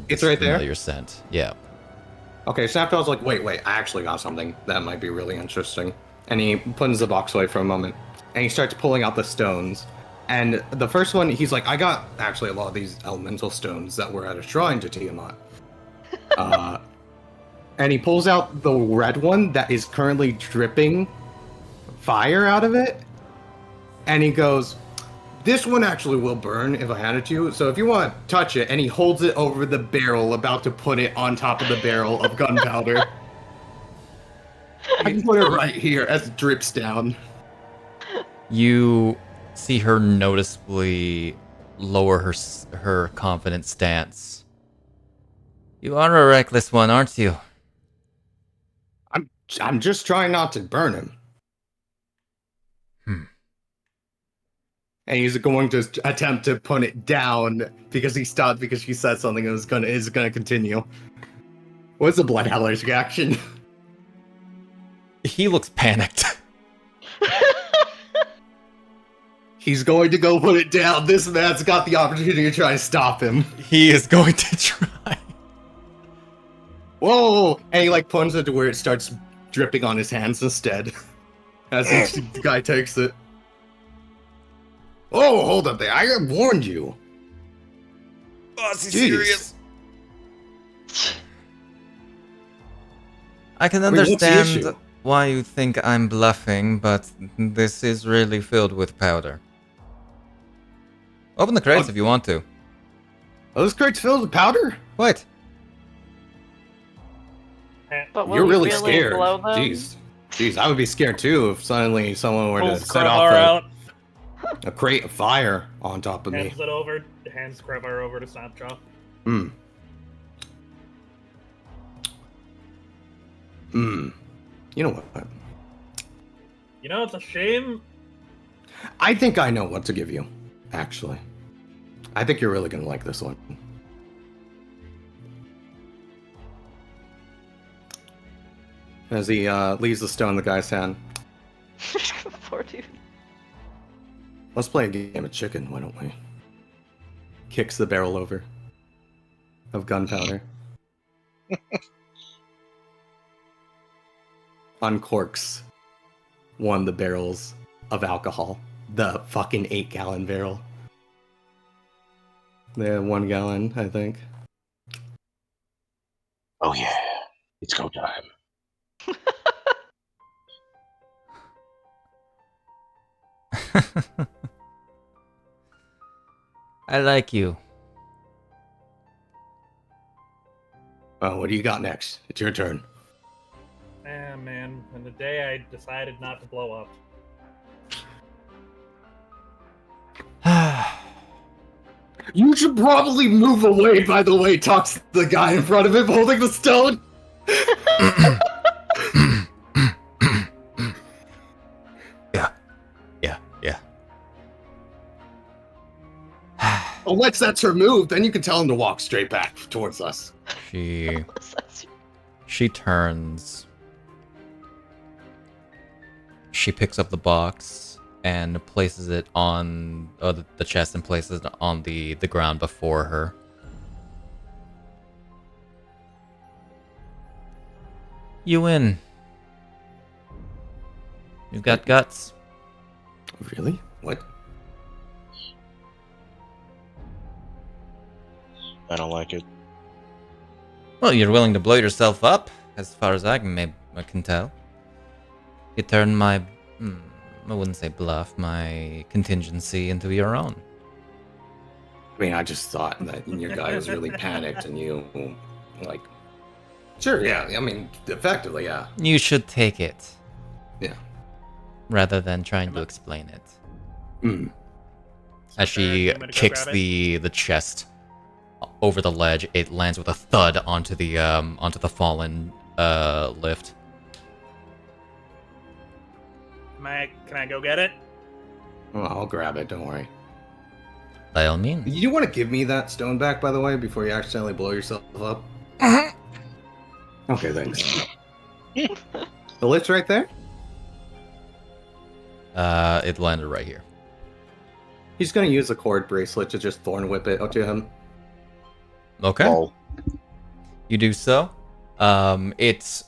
It's this right there? familiar scent. Yeah. Okay, Snapjaw's like, wait, I actually got something that might be really interesting. And he puts the box away for a moment, and he starts pulling out the stones. And the first one, he's like, I got actually a lot of these elemental stones that were at a shrine to Tiamat. And he pulls out the red one that is currently dripping fire out of it. And he goes, this one actually will burn if I hand it to you. So if you want to touch it, and he holds it over the barrel, about to put it on top of the barrel of gunpowder. I can put it right here as it drips down. You see her noticeably lower her confident stance. You are a reckless one, aren't you? I'm just trying not to burn him. And he's going to attempt to put it down because he stopped because she said something that is gonna continue. What's the Bloodheller's reaction? He looks panicked. He's going to go put it down. This man's got the opportunity to try and stop him. He is going to try. Whoa! And he points it to where it starts dripping on his hands instead. As the guy takes it. Oh, hold up there. I warned you. Oh, is he Jeez. serious? I can mean, what's the understand issue? why you think I'm bluffing, but this is really filled with powder. Open the crates if you want to. Are those crates filled with powder? What? But will You're we really scared. blow them? Jeez, I would be scared too if suddenly someone were to Pulls set Crowbar out. off a crate of fire on top of me. Hands it over. Hands Crowbar over to Snapjaw. You know what? You know, it's a shame. I think I know what to give you, actually. I think you're really gonna like this one. As he leaves the stone in the guy's hand. Poor dude. Let's play a game of chicken, why don't we? kicks the barrel over of gunpowder. Uncorks one of the barrels of alcohol. The fucking 8-gallon barrel. The 1 gallon, I think. Oh yeah, it's go time. I like you. Oh, what do you got next? It's your turn. Ah, man. And the day I decided not to blow up. You should probably move away, by the way, talks the guy in front of him holding the stone. Yeah. Unless that's her move, then you can tell him to walk straight back towards us. She turns. She picks up the box and places it on the chest and places it on the ground before her. You win. You got guts. Really? What? I don't like it. Well, you're willing to blow yourself up, as far as I can tell. You turn my, I wouldn't say bluff, my contingency into your own. I mean, I just thought that your guy was really panicked and you, like... Sure, yeah, I mean, effectively, yeah. You should take it. Yeah. Rather than trying to explain it. Mm. As she kicks the chest over the ledge, it lands with a thud onto the fallen lift. Can I go get it? Well, I'll grab it, don't worry. By all means. You want to give me that stone back, by the way, before you accidentally blow yourself up? Okay, thanks. The lift's right there? It landed right here. He's gonna use the cord bracelet to just thorn whip it up to him. Okay. Oh. You do so. It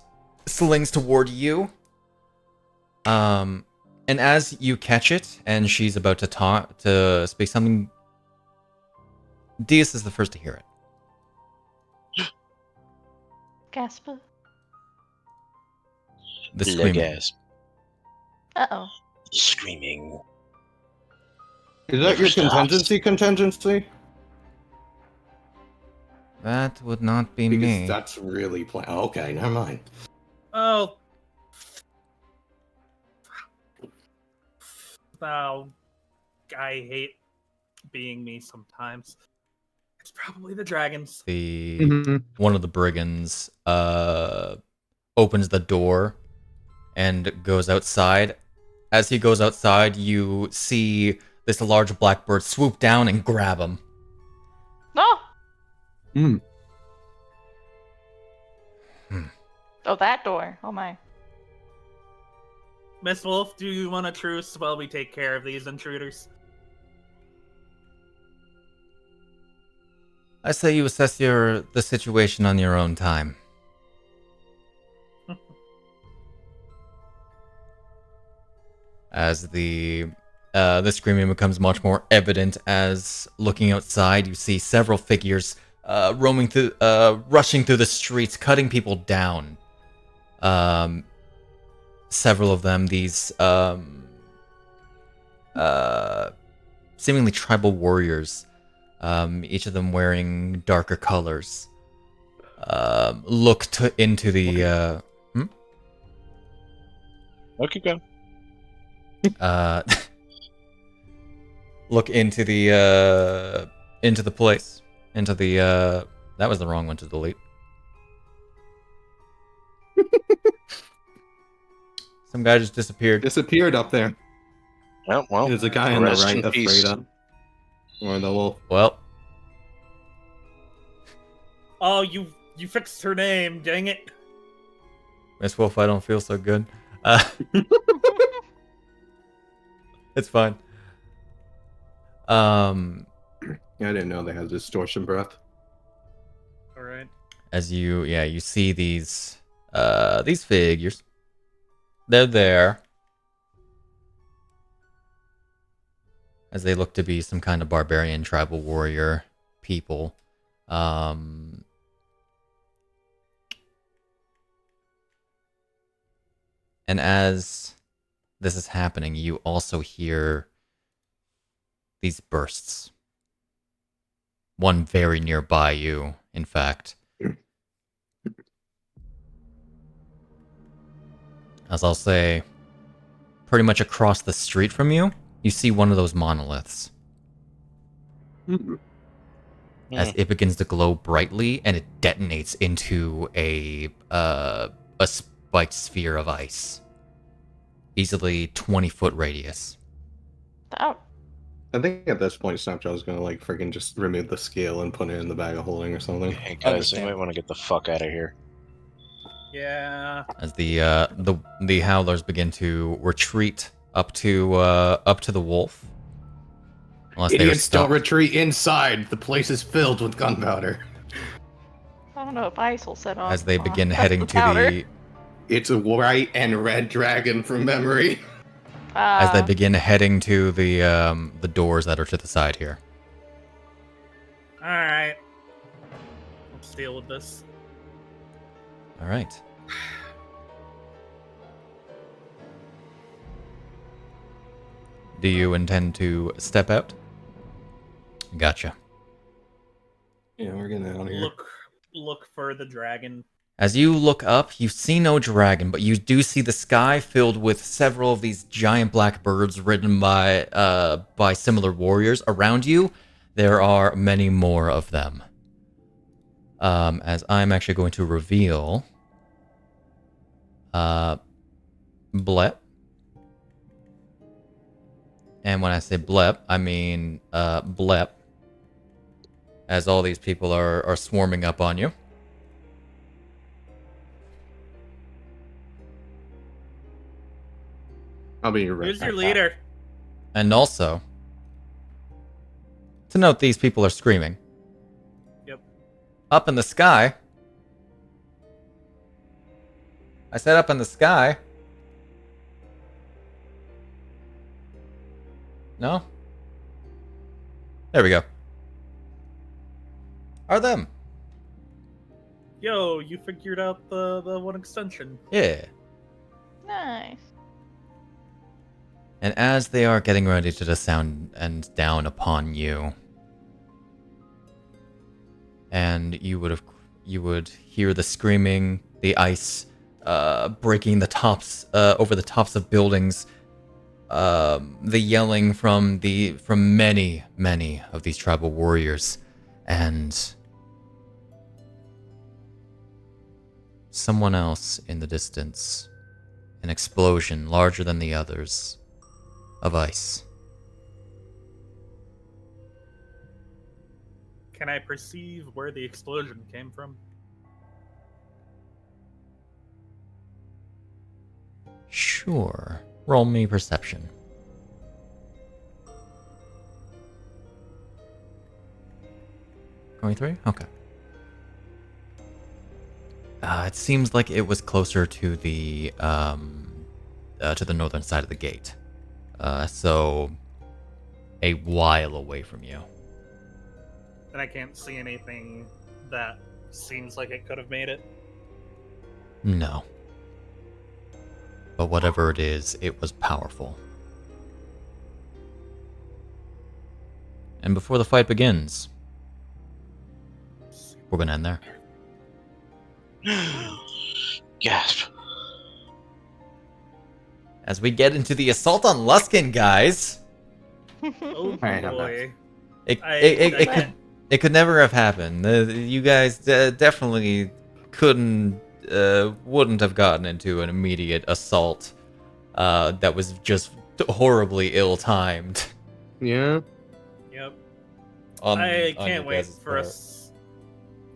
slings toward you. And as you catch it, and she's about to speak something, Deas is the first to hear it. Gaspa. The screaming. Gasp. Uh-oh. Screaming. Is that your contingency? That would not be Because me. that's really oh, okay, never mind. Oh. Oh. I hate being me sometimes. It's probably the dragons. One of the brigands opens the door and goes outside. As he goes outside, you see this large blackbird swoop down and grab him. No. Hmm. Oh, that door. Oh my. Miss Wolf, do you want a truce while we take care of these intruders? I say you assess the situation on your own time. As the screaming becomes much more evident, as looking outside, you see several figures rushing through the streets, cutting people down. Several of them, these seemingly tribal warriors, each of them wearing darker colors, look into the. Okay, go. Look into the place, into the. That was the wrong one to delete. Some guy just disappeared. Disappeared up there. Oh, well. There's a guy on the rest right in of peace. Freda. Or the wolf. Well, Oh, you fixed her name, dang it. Miss Wolf, I don't feel so good. It's fine. Yeah, I didn't know they had distortion breath. All right. As you see these figures. They're there. As they look to be some kind of barbarian tribal warrior people. And as this is happening, you also hear these bursts. One very nearby you, in fact. As I'll say, pretty much across the street from you, you see one of those monoliths. As it begins to glow brightly, and it detonates into a spiked sphere of ice. Easily 20-foot radius. Oh. I think at this point, Snapjaw is gonna like freaking just remove the scale and put it in the bag of holding or something. Hey guys, you might want to get the fuck out of here. Yeah. As the howlers begin to retreat up to the wolf. Unless Idiots they don't retreat inside. The place is filled with gunpowder. I don't know if ice will set off. As they begin the heading to powder. the It's a white and red dragon from memory. as they begin heading to the doors that are to the side here. All right. Let's deal with this. All right. Do you intend to step out? Gotcha. Yeah, we're getting out of here. Look for the dragon. As you look up, you see no dragon, but you do see the sky filled with several of these giant black birds ridden by similar warriors. Around you, there are many more of them. As I'm actually going to reveal Blep. And when I say Blep, I mean Blep. As all these people are swarming up on you. I'll be your Who's your leader? And also, to note, these people are screaming. Yep. Up in the sky. I said up in the sky. No? There we go. Are them. Yo, you figured out the one extension. Yeah. Nice. And as they are getting ready to descend and down upon you, and you would hear the screaming, the ice breaking the tops over the tops of buildings, the yelling from many of these tribal warriors, and someone else in the distance, an explosion larger than the others. Of ice. Can I perceive where the explosion came from? Sure. Roll me perception. .3? Okay. It seems like it was closer to the northern side of the gate. So a while away from you. And I can't see anything that seems like it could have made it. No. But whatever it is, it was powerful. And before the fight begins, we're gonna end there. Gasp. As we get into the assault on Luskin, guys. Oh Alright, boy. It could never have happened. You guys definitely wouldn't have gotten into an immediate assault that was just horribly ill-timed. Yeah. Yep. I can't wait for us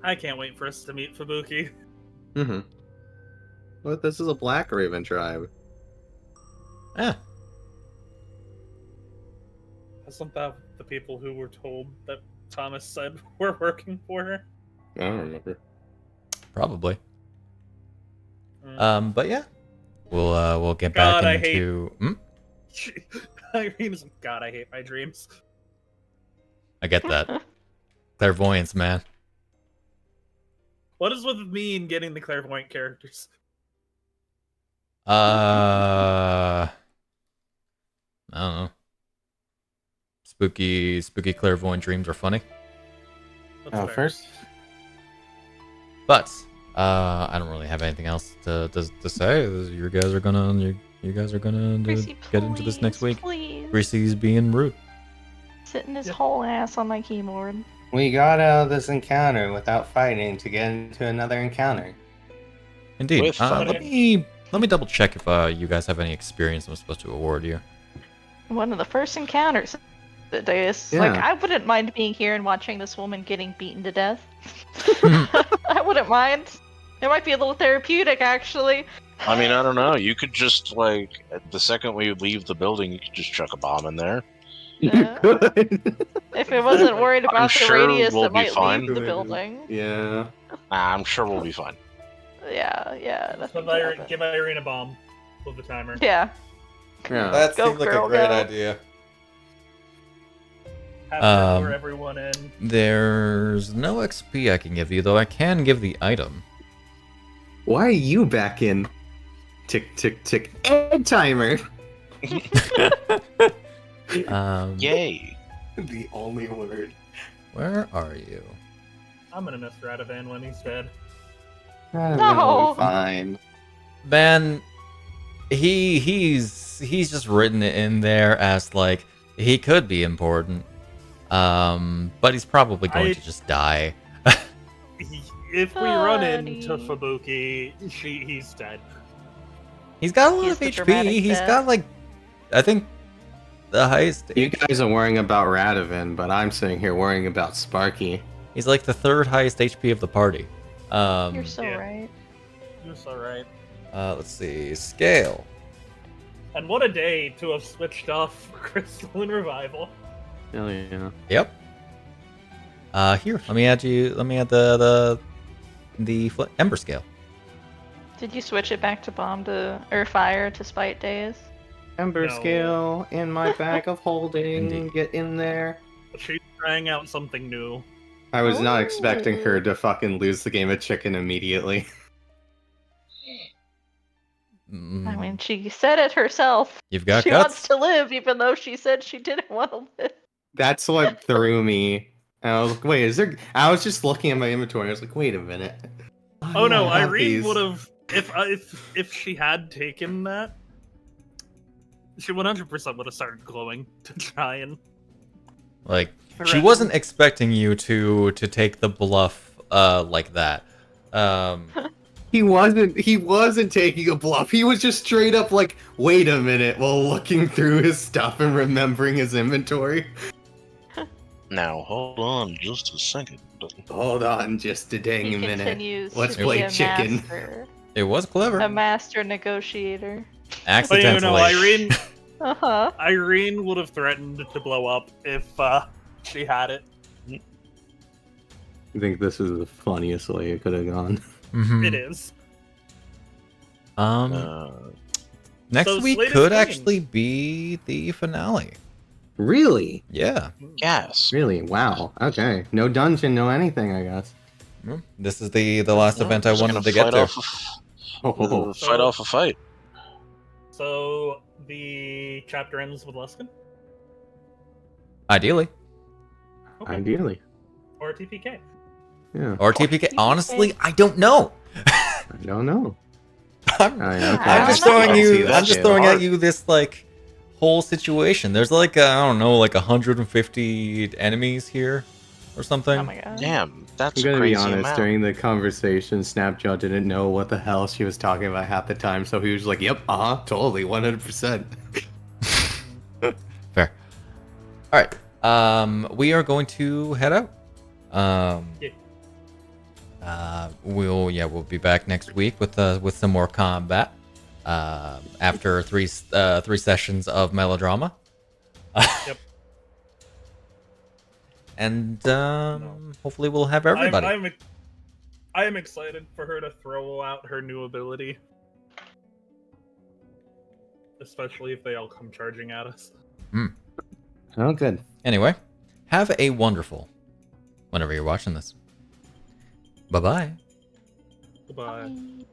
to meet Fubuki. Mm-hmm. But this is a Black Raven tribe. Yeah. Isn't that the people who were told that Thomas said were working for her. I don't remember. Probably. Mm. But yeah, we'll get God, back I hate- into. Iryne's God, I hate my dreams. I get that. Clairvoyance, man. What is with me and getting the clairvoyant characters? I don't know. Spooky clairvoyant dreams are funny. That's Oh, fair. first? But I don't really have anything else to say. You guys are gonna Greasy, get into this next week. Please. Greasy's being rude. Sitting his Yep. whole ass on my keyboard. We got out of this encounter without fighting to get into another encounter. Indeed. With fun. Let me double check if you guys have any experience I'm supposed to award you. One of the first encounters that Deas. Yeah. Like, I wouldn't mind being here and watching this woman getting beaten to death. I wouldn't mind. It might be a little therapeutic, actually. I mean, I don't know. You could just, like, the second we leave the building, you could just chuck a bomb in there. Good. If it wasn't worried about the sure radius we'll that be might fine. leave the building. Yeah. Nah, I'm sure we'll be fine. Yeah, nothing Give could happen. give Iryne a bomb with the timer. Yeah. Yeah. That Go, seems like girl, a great go. idea. Have to lure everyone in. There's no XP I can give you, though I can give the item. Why are you back in? Tick, tick, tick. Egg timer! Yay! The only word. Where are you? I'm gonna miss Radovan when he's dead. No. Fine. Man, he's just written it in there as like he could be important, but he's probably going to just die. If we run Buddy. into Fubuki, he's dead. He's got a lot He's of the HP. dramatic He's death. got like, I think, the highest. You guys are worrying about Radovan, but I'm sitting here worrying about Sparky. He's like the third highest HP of the party. You're so yeah. right. You're so right. Let's see, scale. And what a day to have switched off Crystal and Revival. Hell yeah. Yep. Here, let me add the Ember scale. Did you switch it back to bomb to or fire to spite days? Ember No. scale in my bag of holding. Indeed. Get in there. She's trying out something new. I was not Ooh. expecting her to fucking lose the game of chicken immediately. I mean, she said it herself. You've got She guts. wants to live, even though she said she didn't want to live. That's what threw me. And I was like, wait, is there... I was just looking at my inventory. I was like, wait a minute. Oh no, yeah, I have Iryne these. would have if she had taken that. She 100% would have started glowing to try and. Like, she threaten. wasn't expecting you to take the bluff like that. He wasn't taking a bluff. He was just straight up like, wait a minute, while looking through his stuff and remembering his inventory. Now, hold on just a second. Hold on just a dang He minute. continues Let's to play be a chicken. master, It was clever. a master negotiator. But you Accidentally. know, Iryne Uh-huh. would have threatened to blow up if she had it. I think this is the funniest way it could have gone. Mhm. It is. Next So week Slated could games. actually be the finale. Really? Yeah. Yes. Really? Wow. Okay. No dungeon, no anything, I guess. This is the last Yeah, event I just wanted gonna to get fight to. Oh, Fight off a fight. So the chapter ends with Luskin Ideally. Okay. ideally. or TPK. Yeah. Or TPK. Honestly, I don't know. I don't know. I'm, I I'm just don't know. throwing I see you. that I'm just shit. throwing at Hard. you this like whole situation. There's like I don't know, like 150 enemies here, or something. Oh my god. Damn, that's I'm a gonna crazy be honest, amount. during the conversation, Snapjaw didn't know what the hell she was talking about half the time, so he was like, yep, totally, 100%. Fair. All right. We are going to head out. We'll be back next week with some more combat. After three sessions of melodrama. Yep. And hopefully we'll have everybody. I am excited for her to throw out her new ability. Especially if they all come charging at us. Oh, good. Anyway, have a wonderful whenever you're watching this. Bye-bye. Goodbye. Bye.